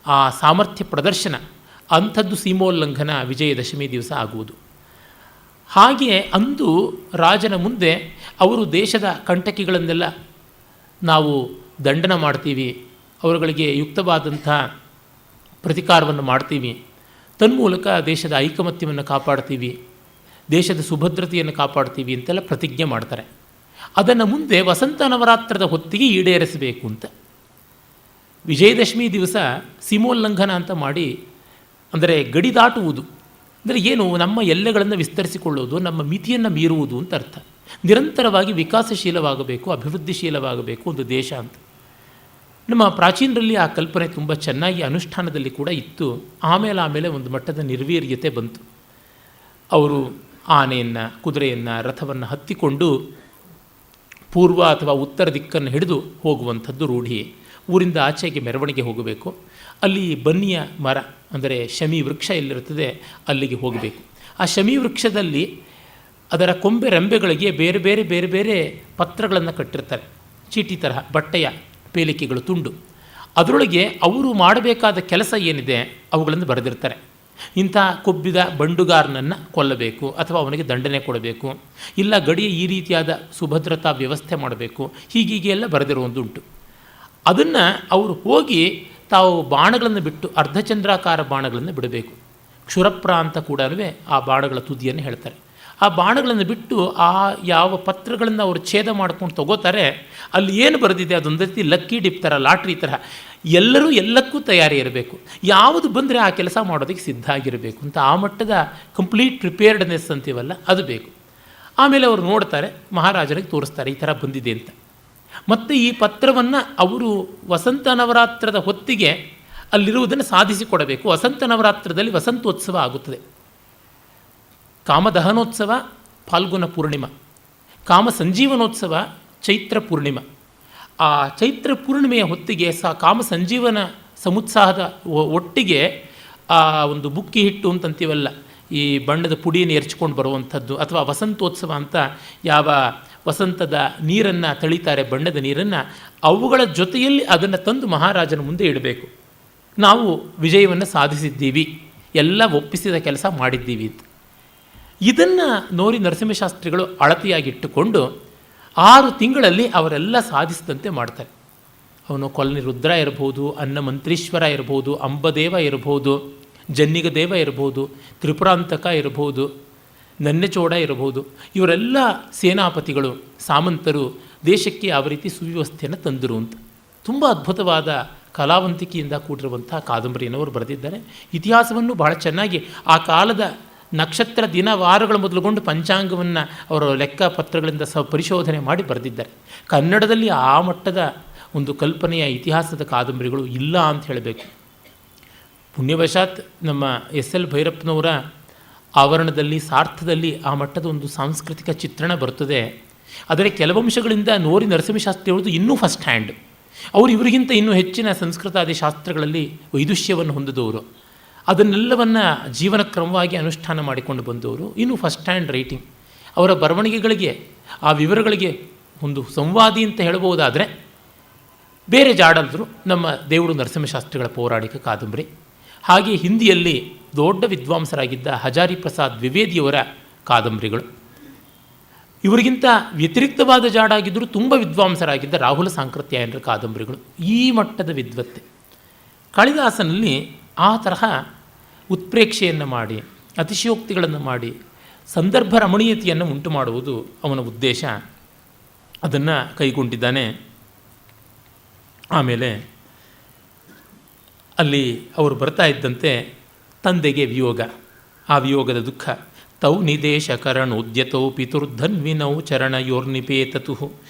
ಆ ಸಾಮರ್ಥ್ಯ ಪ್ರದರ್ಶನ ಅಂಥದ್ದು ಸೀಮೋಲ್ಲಂಘನ ವಿಜಯದಶಮಿ ದಿವಸ ಆಗುವುದು. ಹಾಗೆ ಅಂದು ರಾಜನ ಮುಂದೆ ಅವರು ದೇಶದ ಕಂಟಕಿಗಳನ್ನೆಲ್ಲ ನಾವು ದಂಡನ ಮಾಡ್ತೀವಿ, ಅವರುಗಳಿಗೆ ಯುಕ್ತವಾದಂಥ ಪ್ರತಿಕಾರವನ್ನು ಮಾಡ್ತೀವಿ, ತನ್ಮೂಲಕ ದೇಶದ ಐಕಮತ್ಯವನ್ನು ಕಾಪಾಡ್ತೀವಿ, ದೇಶದ ಸುಭದ್ರತೆಯನ್ನು ಕಾಪಾಡ್ತೀವಿ ಅಂತೆಲ್ಲ ಪ್ರತಿಜ್ಞೆ ಮಾಡ್ತಾರೆ. ಅದನ್ನು ಮುಂದೆ ವಸಂತ ನವರಾತ್ರದ ಹೊತ್ತಿಗೆ ಈಡೇರಿಸಬೇಕು ಅಂತ ವಿಜಯದಶಮಿ ದಿವಸ ಸೀಮೋಲ್ಲಂಘನ ಅಂತ ಮಾಡಿ, ಅಂದರೆ ಗಡಿ ದಾಟುವುದು ಅಂದರೆ ಏನು, ನಮ್ಮ ಎಲ್ಲೆಗಳನ್ನು ವಿಸ್ತರಿಸಿಕೊಳ್ಳುವುದು, ನಮ್ಮ ಮಿತಿಯನ್ನು ಮೀರುವುದು ಅಂತ ಅರ್ಥ. ನಿರಂತರವಾಗಿ ವಿಕಾಸಶೀಲವಾಗಬೇಕು, ಅಭಿವೃದ್ಧಿಶೀಲವಾಗಬೇಕು ಒಂದು ದೇಶ ಅಂತ. ನಮ್ಮ ಪ್ರಾಚೀನರಲ್ಲಿ ಆ ಕಲ್ಪನೆ ತುಂಬ ಚೆನ್ನಾಗಿ ಅನುಷ್ಠಾನದಲ್ಲಿ ಕೂಡ ಇತ್ತು. ಆಮೇಲೆ ಒಂದು ಮಟ್ಟದ ನಿರ್ವೀರ್ಯತೆ ಬಂತು. ಅವರು ಆನೆಯನ್ನು, ಕುದುರೆಯನ್ನು, ರಥವನ್ನು ಹತ್ತಿಕೊಂಡು ಪೂರ್ವ ಅಥವಾ ಉತ್ತರ ದಿಕ್ಕನ್ನು ಹಿಡಿದು ಹೋಗುವಂಥದ್ದು ರೂಢಿ. ಊರಿಂದ ಆಚೆಗೆ ಮೆರವಣಿಗೆ ಹೋಗಬೇಕು. ಅಲ್ಲಿ ಬನ್ನಿಯ ಮರ ಅಂದರೆ ಶಮಿ ವೃಕ್ಷ ಎಲ್ಲಿರುತ್ತದೆ ಅಲ್ಲಿಗೆ ಹೋಗಬೇಕು. ಆ ಶಮಿ ವೃಕ್ಷದಲ್ಲಿ ಅದರ ಕೊಂಬೆ ರೆಂಬೆಗಳಿಗೆ ಬೇರೆ ಬೇರೆ ಬೇರೆ ಬೇರೆ ಪತ್ರಗಳನ್ನು ಕಟ್ಟಿರ್ತಾರೆ, ಚೀಟಿ ತರಹ, ಬಟ್ಟೆಯ ಪೇಲಿಕೆಗಳು, ತುಂಡು. ಅದರೊಳಗೆ ಅವರು ಮಾಡಬೇಕಾದ ಕೆಲಸ ಏನಿದೆ ಅವುಗಳನ್ನು ಬರೆದಿರ್ತಾರೆ. ಇಂಥ ಕೊಬ್ಬಿದ ಬಂಡುಗಾರನನ್ನು ಕೊಲ್ಲಬೇಕು ಅಥವಾ ಅವನಿಗೆ ದಂಡನೆ ಕೊಡಬೇಕು, ಇಲ್ಲ ಗಡಿಯ ಈ ರೀತಿಯಾದ ಸುಭದ್ರತಾ ವ್ಯವಸ್ಥೆ ಮಾಡಬೇಕು, ಹೀಗೀಗೆ ಎಲ್ಲ ಬರೆದಿರುವುದುಂಟು. ಅದನ್ನು ಅವರು ಹೋಗಿ ತಾವು ಬಾಣಗಳನ್ನು ಬಿಟ್ಟು ಅರ್ಧಚಂದ್ರಾಕಾರ ಬಾಣಗಳನ್ನು ಬಿಡಬೇಕು. ಕ್ಷುರಪ್ರ ಅಂತ ಕೂಡ ಆ ಬಾಣಗಳ ತುದಿಯನ್ನು ಹೇಳ್ತಾರೆ. ಆ ಬಾಣಗಳನ್ನು ಬಿಟ್ಟು ಆ ಯಾವ ಪತ್ರಗಳನ್ನು ಅವರು ಛೇದ ಮಾಡ್ಕೊಂಡು ತಗೋತಾರೆ, ಅಲ್ಲಿ ಏನು ಬರೆದಿದೆ ಅದೊಂದು ರೀತಿ ಲಕ್ಕಿ ಡಿಪ್ ಥರ, ಲಾಟ್ರಿ ಥರ, ಎಲ್ಲರೂ ಎಲ್ಲಕ್ಕೂ ತಯಾರಿ ಇರಬೇಕು, ಯಾವುದು ಬಂದರೆ ಆ ಕೆಲಸ ಮಾಡೋದಕ್ಕೆ ಸಿದ್ಧ ಆಗಿರಬೇಕು ಅಂತ. ಆ ಮಟ್ಟದ ಕಂಪ್ಲೀಟ್ ಪ್ರಿಪೇರ್ಡ್ನೆಸ್ ಅಂತೀವಲ್ಲ ಅದು ಬೇಕು. ಆಮೇಲೆ ಅವರು ನೋಡ್ತಾರೆ, ಮಹಾರಾಜರಿಗೆ ತೋರಿಸ್ತಾರೆ ಈ ಥರ ಬಂದಿದೆ ಅಂತ. ಮತ್ತು ಈ ಪತ್ರವನ್ನು ಅವರು ವಸಂತ ನವರಾತ್ರದ ಹೊತ್ತಿಗೆ ಅಲ್ಲಿರುವುದನ್ನು ಸಾಧಿಸಿಕೊಡಬೇಕು. ವಸಂತ ನವರಾತ್ರದಲ್ಲಿ ವಸಂತೋತ್ಸವ ಆಗುತ್ತದೆ. ಕಾಮದಹನೋತ್ಸವ ಫಾಲ್ಗುಣ ಪೂರ್ಣಿಮಾ, ಕಾಮ ಸಂಜೀವನೋತ್ಸವ ಚೈತ್ರ ಪೂರ್ಣಿಮಾ. ಆ ಚೈತ್ರ ಪೂರ್ಣಿಮೆಯ ಹೊತ್ತಿಗೆ ಕಾಮ ಸಂಜೀವನ ಸಮುತ್ಸಾಹದ ಒಟ್ಟಿಗೆ ಆ ಒಂದು ಬುಕ್ಕಿ ಹಿಟ್ಟು ಅಂತಂತೀವಲ್ಲ, ಈ ಬಣ್ಣದ ಪುಡಿಯನ್ನು ಎರಚಿಕೊಂಡು ಬರುವಂಥದ್ದು, ಅಥವಾ ವಸಂತೋತ್ಸವ ಅಂತ ಯಾವ ವಸಂತದ ನೀರನ್ನು ತಳಿತಾರೆ, ಬಣ್ಣದ ನೀರನ್ನು, ಅವುಗಳ ಜೊತೆಯಲ್ಲಿ ಅದನ್ನು ತಂದು ಮಹಾರಾಜನ ಮುಂದೆ ಇಡಬೇಕು. ನಾವು ವಿಜಯವನ್ನು ಸಾಧಿಸಿದ್ದೀವಿ, ಎಲ್ಲ ಒಪ್ಪಿಸಿದ ಕೆಲಸ ಮಾಡಿದ್ದೀವಿ ಅಂತ. ಇದನ್ನು ನೋಡಿ ನರಸಿಂಹಶಾಸ್ತ್ರಿಗಳು ಅಳತೆಯಾಗಿಟ್ಟುಕೊಂಡು 6 ತಿಂಗಳಲ್ಲಿ ಅವರೆಲ್ಲ ಸಾಧಿಸಿದಂತೆ ಮಾಡ್ತಾರೆ. ಅವನು ಕೊಲ್ಲನಿ ರುದ್ರ ಇರ್ಬೋದು, ಅನ್ನಮಂತ್ರೀಶ್ವರ ಇರ್ಬೋದು, ಅಂಬದೇವ ಇರ್ಬೋದು, ಜನ್ನಿಗದೇವ ಇರ್ಬೋದು, ತ್ರಿಪುರಾಂತಕ ಇರ್ಬೋದು, ನನ್ನೆಚೋಡ ಇರಬಹುದು, ಇವರೆಲ್ಲ ಸೇನಾಪತಿಗಳು, ಸಾಮಂತರು ದೇಶಕ್ಕೆ ಯಾವ ರೀತಿ ಸುವ್ಯವಸ್ಥೆಯನ್ನು ತಂದರು ಅಂತ ತುಂಬ ಅದ್ಭುತವಾದ ಕಲಾವಂತಿಕೆಯಿಂದ ಕೂಡಿರುವಂಥ ಕಾದಂಬರಿಯನ್ನು ಅವರು ಬರೆದಿದ್ದಾರೆ. ಇತಿಹಾಸವನ್ನು ಬಹಳ ಚೆನ್ನಾಗಿ ಆ ಕಾಲದ ನಕ್ಷತ್ರ ದಿನ ವಾರಗಳ ಮೊದಲುಗೊಂಡು ಪಂಚಾಂಗವನ್ನು ಅವರ ಲೆಕ್ಕ ಪತ್ರಗಳಿಂದ ಪರಿಶೋಧನೆ ಮಾಡಿ ಬರೆದಿದ್ದಾರೆ. ಕನ್ನಡದಲ್ಲಿ ಆ ಮಟ್ಟದ ಒಂದು ಕಲ್ಪನೆಯ ಇತಿಹಾಸದ ಕಾದಂಬರಿಗಳು ಇಲ್ಲ ಅಂತ ಹೇಳಬೇಕು. ಪುಣ್ಯವಶಾತ್ ನಮ್ಮ ಎಸ್.ಎಲ್. ಭೈರಪ್ಪನವರ ಆವರಣದಲ್ಲಿ, ಸಾರ್ಥದಲ್ಲಿ ಆ ಮಟ್ಟದ ಒಂದು ಸಾಂಸ್ಕೃತಿಕ ಚಿತ್ರಣ ಬರ್ತದೆ. ಆದರೆ ಕೆಲವಂಶಗಳಿಂದ ನೋರಿ ನರಸಿಂಹಶಾಸ್ತ್ರಿ ಅವ್ರದ್ದು ಇನ್ನೂ ಫಸ್ಟ್ ಹ್ಯಾಂಡ್. ಅವರು ಇವರಿಗಿಂತ ಇನ್ನೂ ಹೆಚ್ಚಿನ ಸಂಸ್ಕೃತಾದಿ ಶಾಸ್ತ್ರಗಳಲ್ಲಿ ವೈದುಷ್ಯವನ್ನು ಹೊಂದಿದವರು, ಅದನ್ನೆಲ್ಲವನ್ನು ಜೀವನ ಕ್ರಮವಾಗಿ ಅನುಷ್ಠಾನ ಮಾಡಿಕೊಂಡು ಬಂದವರು, ಇನ್ನೂ ಫಸ್ಟ್ ಹ್ಯಾಂಡ್ ರೈಟಿಂಗ್. ಅವರ ಬರವಣಿಗೆಗಳಿಗೆ, ಆ ವಿವರಗಳಿಗೆ ಒಂದು ಸಂವಾದಿ ಅಂತ ಹೇಳಬಹುದಾದರೆ ಬೇರೆ ಜಾಡಲ್ದರು ನಮ್ಮ ದೇವರು ನರಸಿಂಹಶಾಸ್ತ್ರಿಗಳ ಪೌರಾಣಿಕ ಕಾದಂಬರಿ. ಹಾಗೆ ಹಿಂದಿಯಲ್ಲಿ ದೊಡ್ಡ ವಿದ್ವಾಂಸರಾಗಿದ್ದ ಹಜಾರಿ ಪ್ರಸಾದ್ ದ್ವಿವೇದಿಯವರ ಕಾದಂಬರಿಗಳು. ಇವರಿಗಿಂತ ವ್ಯತಿರಿಕ್ತವಾದ ಜಾಡಾಗಿದ್ದರೂ ತುಂಬ ವಿದ್ವಾಂಸರಾಗಿದ್ದ ರಾಹುಲ ಸಾಂಕೃತ್ಯಾಯನರ ಕಾದಂಬರಿಗಳು. ಈ ಮಟ್ಟದ ವಿದ್ವತ್ತೆ ಕಾಳಿದಾಸನಲ್ಲಿ ಆ ತರಹ ಉತ್ಪ್ರೇಕ್ಷೆಯನ್ನು ಮಾಡಿ, ಅತಿಶಯೋಕ್ತಿಗಳನ್ನು ಮಾಡಿ, ಸಂದರ್ಭ ರಮಣೀಯತೆಯನ್ನು ಉಂಟು ಮಾಡುವುದು ಅವನ ಉದ್ದೇಶ. ಅದನ್ನು ಕೈಗೊಂಡಿದ್ದಾನೆ. ಆಮೇಲೆ ಅಲ್ಲಿ ಅವರು ಬರ್ತಾ ಇದ್ದಂತೆ ತಂದೆಗೆ ವಿಯೋಗ, ಆ ವಿಯೋಗದ ದುಃಖ. ತೌ ನಿದೇಶಕರಣೋದ್ಯತೌ ಪಿತುರ್ಧನ್ವಿನೌ ಚರಣಯೋರ್ನಿಪೇತತು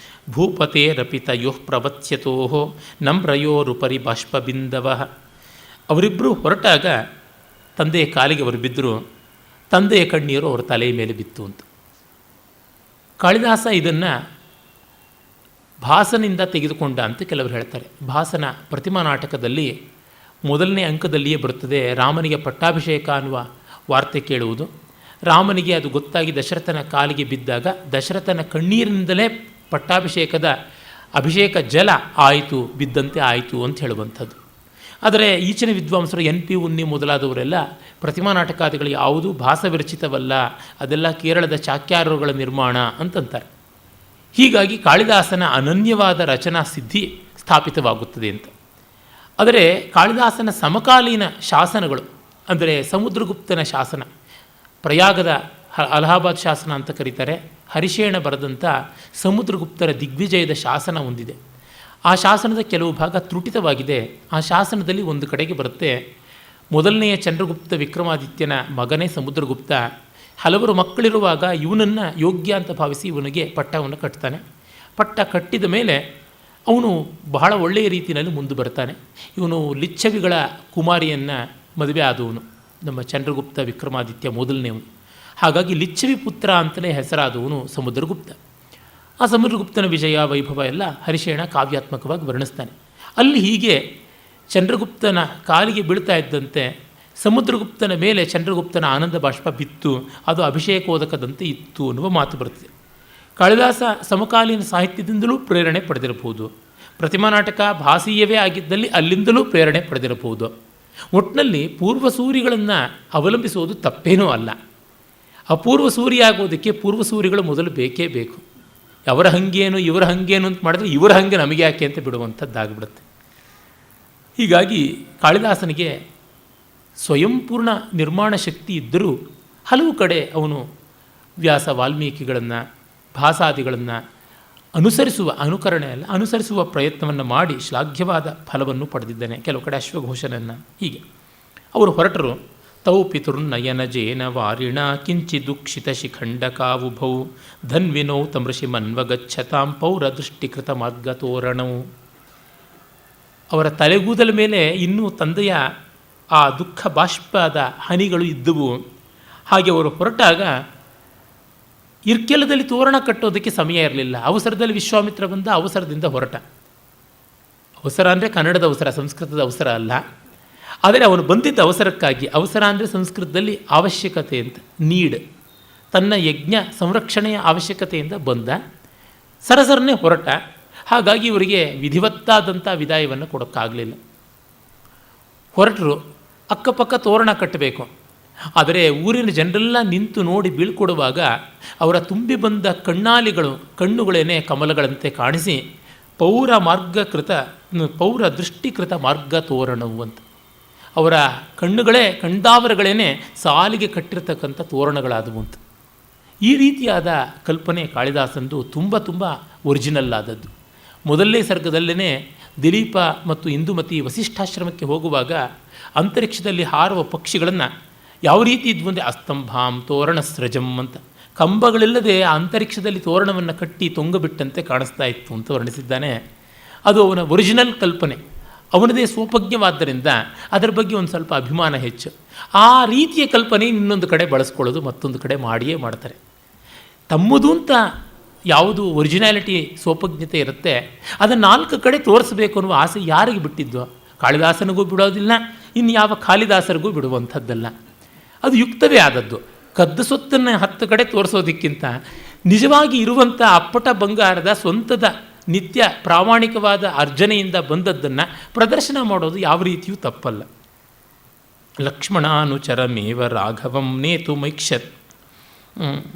ಭೂಪತೇರಪಿತಯೋ ಪ್ರವತ್ಸ್ಯತೋ ನಮ್ರಯೋರುಪರಿ ಬಾಷ್ಪಬಿಂದವ. ಅವರಿಬ್ಬರು ಹೊರಟಾಗ ತಂದೆಯ ಕಾಲಿಗೆ ಅವರು ಬಿದ್ದರು. ತಂದೆಯ ಕಣ್ಣೀರು ಅವರ ತಲೆಯ ಮೇಲೆ ಬಿತ್ತು ಅಂತ. ಕಾಳಿದಾಸ ಇದನ್ನು ಭಾಸನಿಂದ ತೆಗೆದುಕೊಂಡ ಅಂತ ಕೆಲವರು ಹೇಳ್ತಾರೆ. ಭಾಸನ ಪ್ರತಿಮಾ ನಾಟಕದಲ್ಲಿ ಮೊದಲನೇ ಅಂಕದಲ್ಲಿಯೇ ಬರುತ್ತದೆ ರಾಮನಿಗೆ ಪಟ್ಟಾಭಿಷೇಕ ಅನ್ನುವ ವಾರ್ತೆ ಕೇಳುವುದು. ರಾಮನಿಗೆ ಅದು ಗೊತ್ತಾಗಿ ದಶರಥನ ಕಾಲಿಗೆ ಬಿದ್ದಾಗ ದಶರಥನ ಕಣ್ಣೀರಿನಿಂದಲೇ ಪಟ್ಟಾಭಿಷೇಕದ ಅಭಿಷೇಕ ಜಲ ಆಯಿತು, ಬಿದ್ದಂತೆ ಆಯಿತು ಅಂತ ಹೇಳುವಂಥದ್ದು. ಆದರೆ ಈಚಿನ ವಿದ್ವಾಂಸರು NP ಉನ್ನಿ ಮೊದಲಾದವರೆಲ್ಲ ಪ್ರತಿಮಾ ನಾಟಕಾದಿಗಳು ಯಾವುದೂ ಭಾಸವಿರಚಿತವಲ್ಲ, ಅದೆಲ್ಲ ಕೇರಳದ ಚಾಕ್ಯಾರರುಗಳ ನಿರ್ಮಾಣ ಅಂತಂತಾರೆ. ಹೀಗಾಗಿ ಕಾಳಿದಾಸನ ಅನನ್ಯವಾದ ರಚನಾ ಸಿದ್ಧಿ ಸ್ಥಾಪಿತವಾಗುತ್ತದೆ ಅಂತ. ಆದರೆ ಕಾಳಿದಾಸನ ಸಮಕಾಲೀನ ಶಾಸನಗಳು, ಅಂದರೆ ಸಮುದ್ರಗುಪ್ತನ ಶಾಸನ, ಪ್ರಯಾಗದ ಅಲಹಾಬಾದ್ ಶಾಸನ ಅಂತ ಕರೀತಾರೆ, ಹರಿಶೇಣ ಬರೆದಂಥ ಸಮುದ್ರಗುಪ್ತರ ದಿಗ್ವಿಜಯದ ಶಾಸನ ಹೊಂದಿದೆ. ಆ ಶಾಸನದ ಕೆಲವು ಭಾಗ ತ್ರುಟಿತವಾಗಿದೆ. ಆ ಶಾಸನದಲ್ಲಿ ಒಂದು ಕಡೆಗೆ ಬರುತ್ತೆ, ಮೊದಲನೆಯ ಚಂದ್ರಗುಪ್ತ ವಿಕ್ರಮಾದಿತ್ಯನ ಮಗನೇ ಸಮುದ್ರಗುಪ್ತ ಹಲವರು ಮಕ್ಕಳಿರುವಾಗ ಇವನನ್ನು ಯೋಗ್ಯ ಅಂತ ಭಾವಿಸಿ ಇವನಿಗೆ ಪಟ್ಟವನ್ನು ಕಟ್ತಾನೆ. ಪಟ್ಟ ಕಟ್ಟಿದ ಮೇಲೆ ಅವನು ಬಹಳ ಒಳ್ಳೆಯ ರೀತಿಯಲ್ಲಿ ಮುಂದೆ ಬರ್ತಾನೆ. ಇವನು ಲಿಚ್ಛವಿಗಳ ಕುಮಾರಿಯನ್ನು ಮದುವೆ ಆದವನು, ನಮ್ಮ ಚಂದ್ರಗುಪ್ತ ವಿಕ್ರಮಾದಿತ್ಯ ಮೊದಲನೇವನು. ಹಾಗಾಗಿ ಲಿಚ್ಛವಿ ಪುತ್ರ ಅಂತಲೇ ಹೆಸರಾದವನು ಸಮುದ್ರಗುಪ್ತ. ಆ ಸಮುದ್ರಗುಪ್ತನ ವಿಜಯ ವೈಭವ ಎಲ್ಲ ಹರಿಶೇಣ ಕಾವ್ಯಾತ್ಮಕವಾಗಿ ವರ್ಣಿಸ್ತಾನೆ. ಅಲ್ಲಿ ಹೀಗೆ ಚಂದ್ರಗುಪ್ತನ ಕಾಲಿಗೆ ಬೀಳ್ತಾ ಇದ್ದಂತೆ ಸಮುದ್ರಗುಪ್ತನ ಮೇಲೆ ಚಂದ್ರಗುಪ್ತನ ಆನಂದ ಬಾಷ್ಪ ಬಿತ್ತು, ಅದು ಅಭಿಷೇಕೋದಕದಂತೆ ಇತ್ತು ಅನ್ನುವ ಮಾತು ಬರುತ್ತದೆ. ಕಾಳಿದಾಸ ಸಮಕಾಲೀನ ಸಾಹಿತ್ಯದಿಂದಲೂ ಪ್ರೇರಣೆ ಪಡೆದಿರಬಹುದು, ಪ್ರತಿಮಾ ನಾಟಕ ಭಾಸೀಯವೇ ಆಗಿದ್ದಲ್ಲಿ ಅಲ್ಲಿಂದಲೂ ಪ್ರೇರಣೆ ಪಡೆದಿರಬಹುದು. ಒಟ್ಟಿನಲ್ಲಿ ಪೂರ್ವಸೂರಿಗಳನ್ನು ಅವಲಂಬಿಸುವುದು ತಪ್ಪೇನೂ ಅಲ್ಲ. ಅಪೂರ್ವ ಸೂರಿಯಾಗೋದಕ್ಕೆ ಪೂರ್ವಸೂರಿಗಳು ಮೊದಲು ಬೇಕೇ ಬೇಕು. ಅವರ ಹಂಗೇನು ಇವರ ಹಂಗೇನು ಅಂತ ಮಾಡಿದ್ರೆ ಇವರ ಹಂಗೆ ನಮಗೆ ಯಾಕೆ ಅಂತ ಬಿಡುವಂಥದ್ದಾಗ್ಬಿಡುತ್ತೆ. ಹೀಗಾಗಿ ಕಾಳಿದಾಸನಿಗೆ ಸ್ವಯಂಪೂರ್ಣ ನಿರ್ಮಾಣ ಶಕ್ತಿ ಇದ್ದರೂ ಹಲವು ಕಡೆ ಅವನು ವ್ಯಾಸ ವಾಲ್ಮೀಕಿಗಳನ್ನು ಭಾಸಾದಿಗಳನ್ನು ಅನುಸರಿಸುವ ಪ್ರಯತ್ನವನ್ನು ಮಾಡಿ ಶ್ಲಾಘ್ಯವಾದ ಫಲವನ್ನು ಪಡೆದಿದ್ದಾನೆ. ಕೆಲವು ಕಡೆ ಅಶ್ವಘೋಷನನ್ನು. ಹೀಗೆ ಅವರು ಹೊರಟರು. ತೌ ಪಿತುರ್ನಯನ ಜೇನ ವಾರಿಣ ಕಿಂಚಿದುಕ್ಷಿತ ಶಿಖಂಡಕಾವುಭೌ ಧನ್ವಿನೌ ತಮೃಷಿ ಮನ್ವಗಚ್ಚತಾಂ ಪೌರ ದೃಷ್ಟಿಕೃತ ಮಾರ್ಗತೋರಣವು. ಅವರ ತಲೆಗೂದಲ ಮೇಲೆ ಇನ್ನೂ ತಂದೆಯ ಆ ದುಃಖ ಬಾಷ್ಪದ ಹನಿಗಳು ಇದ್ದವು. ಹಾಗೆ ಅವರು ಹೊರಟಾಗ ಇರ್ಕೆಲದಲ್ಲಿ ತೋರಣ ಕಟ್ಟೋದಕ್ಕೆ ಸಮಯ ಇರಲಿಲ್ಲ. ಅವಸರದಲ್ಲಿ ವಿಶ್ವಾಮಿತ್ರ ಬಂದ, ಅವಸರದಿಂದ ಹೊರಟ. ಅವಸರ ಅಂದರೆ ಕನ್ನಡದ ಅವಸರ, ಸಂಸ್ಕೃತದ ಅವಸರ ಅಲ್ಲ. ಆದರೆ ಅವನು ಬಂದಿದ್ದ ಅವಸರಕ್ಕಾಗಿ. ಅವಸರ ಅಂದರೆ ಸಂಸ್ಕೃತದಲ್ಲಿ ಅವಶ್ಯಕತೆ ಅಂತ, ನೀಡ್. ತನ್ನ ಯಜ್ಞ ಸಂರಕ್ಷಣೆಯ ಅವಶ್ಯಕತೆಯಿಂದ ಬಂದ, ಸರಸರನೇ ಹೊರಟ. ಹಾಗಾಗಿ ಇವರಿಗೆ ವಿಧಿವತ್ತಾದಂಥ ವಿದಾಯವನ್ನು ಕೊಡೋಕ್ಕಾಗಲಿಲ್ಲ. ಹೊರಟರು. ಅಕ್ಕಪಕ್ಕ ತೋರಣ ಕಟ್ಟಬೇಕು. ಆದರೆ ಊರಿನ ಜನರೆಲ್ಲ ನಿಂತು ನೋಡಿ ಬೀಳ್ಕೊಡುವಾಗ ಅವರ ತುಂಬಿ ಬಂದ ಕಣ್ಣುಗಳೇನೆ ಕಮಲಗಳಂತೆ ಕಾಣಿಸಿ ಪೌರ ದೃಷ್ಟಿಕೃತ ಮಾರ್ಗ ತೋರಣವು ಅಂತ. ಅವರ ಕಣ್ಣಾವರಗಳೇನೆ ಸಾಲಿಗೆ ಕಟ್ಟಿರ್ತಕ್ಕಂಥ ತೋರಣಗಳಾದವು ಅಂತ. ಈ ರೀತಿಯಾದ ಕಲ್ಪನೆ ಕಾಳಿದಾಸಂದು ತುಂಬ ತುಂಬ ಒರಿಜಿನಲ್ ಆದದ್ದು. ಮೊದಲನೇ ಸರ್ಗದಲ್ಲೇ ದಿಲೀಪ ಮತ್ತು ಇಂದುಮತಿ ವಸಿಷ್ಠಾಶ್ರಮಕ್ಕೆ ಹೋಗುವಾಗ ಅಂತರಿಕ್ಷದಲ್ಲಿ ಹಾರುವ ಪಕ್ಷಿಗಳನ್ನು ಯಾವ ರೀತಿ ಇದ್ವು ಅಂದರೆ ಅಸ್ತಂಭಾಂ ತೋರಣ ಸ್ರಜಂ ಅಂತ, ಕಂಬಗಳಿಲ್ಲದೆ ಆ ಅಂತರಿಕ್ಷದಲ್ಲಿ ತೋರಣವನ್ನು ಕಟ್ಟಿ ತೊಂಗಬಿಟ್ಟಂತೆ ಕಾಣಿಸ್ತಾ ಇತ್ತು ಅಂತ ವರ್ಣಿಸಿದ್ದಾನೆ. ಅದು ಅವನ ಒರಿಜಿನಲ್ ಕಲ್ಪನೆ, ಅವನದೇ ಸ್ವೋಪಜ್ಞವಾದ್ದರಿಂದ ಅದರ ಬಗ್ಗೆ ಒಂದು ಸ್ವಲ್ಪ ಅಭಿಮಾನ ಹೆಚ್ಚು. ಆ ರೀತಿಯ ಕಲ್ಪನೆ ಇನ್ನೊಂದು ಕಡೆ ಬಳಸ್ಕೊಳ್ಳೋದು, ಮತ್ತೊಂದು ಕಡೆ ಮಾಡಿಯೇ ಮಾಡ್ತಾರೆ. ತಮ್ಮದು ಅಂತ ಯಾವುದು ಒರಿಜಿನಾಲಿಟಿ ಸ್ವೋಪಜ್ಞತೆ ಇರುತ್ತೆ ಅದನ್ನು 4 ಕಡೆ ತೋರಿಸಬೇಕು ಅನ್ನುವ ಆಸೆ ಯಾರಿಗೆ ಬಿಟ್ಟಿದ್ದು? ಕಾಳಿದಾಸನಿಗೂ ಬಿಡೋದಿಲ್ಲ, ಇನ್ನು ಯಾವ ಕಾಳಿದಾಸರಿಗೂ ಬಿಡುವಂಥದ್ದಲ್ಲ. ಅದು ಯುಕ್ತವೇ ಆದದ್ದು. ಕದ್ದು ಸೊತ್ತನ್ನು 10 ಕಡೆ ತೋರಿಸೋದಕ್ಕಿಂತ ನಿಜವಾಗಿ ಇರುವಂಥ ಅಪ್ಪಟ ಬಂಗಾರದ ಸ್ವಂತದ ನಿತ್ಯ ಪ್ರಾಮಾಣಿಕವಾದ ಅರ್ಜನೆಯಿಂದ ಬಂದದ್ದನ್ನು ಪ್ರದರ್ಶನ ಮಾಡೋದು ಯಾವ ರೀತಿಯೂ ತಪ್ಪಲ್ಲ. ಲಕ್ಷ್ಮಣಾನುಚರಮೇವ ರಾಘವಂ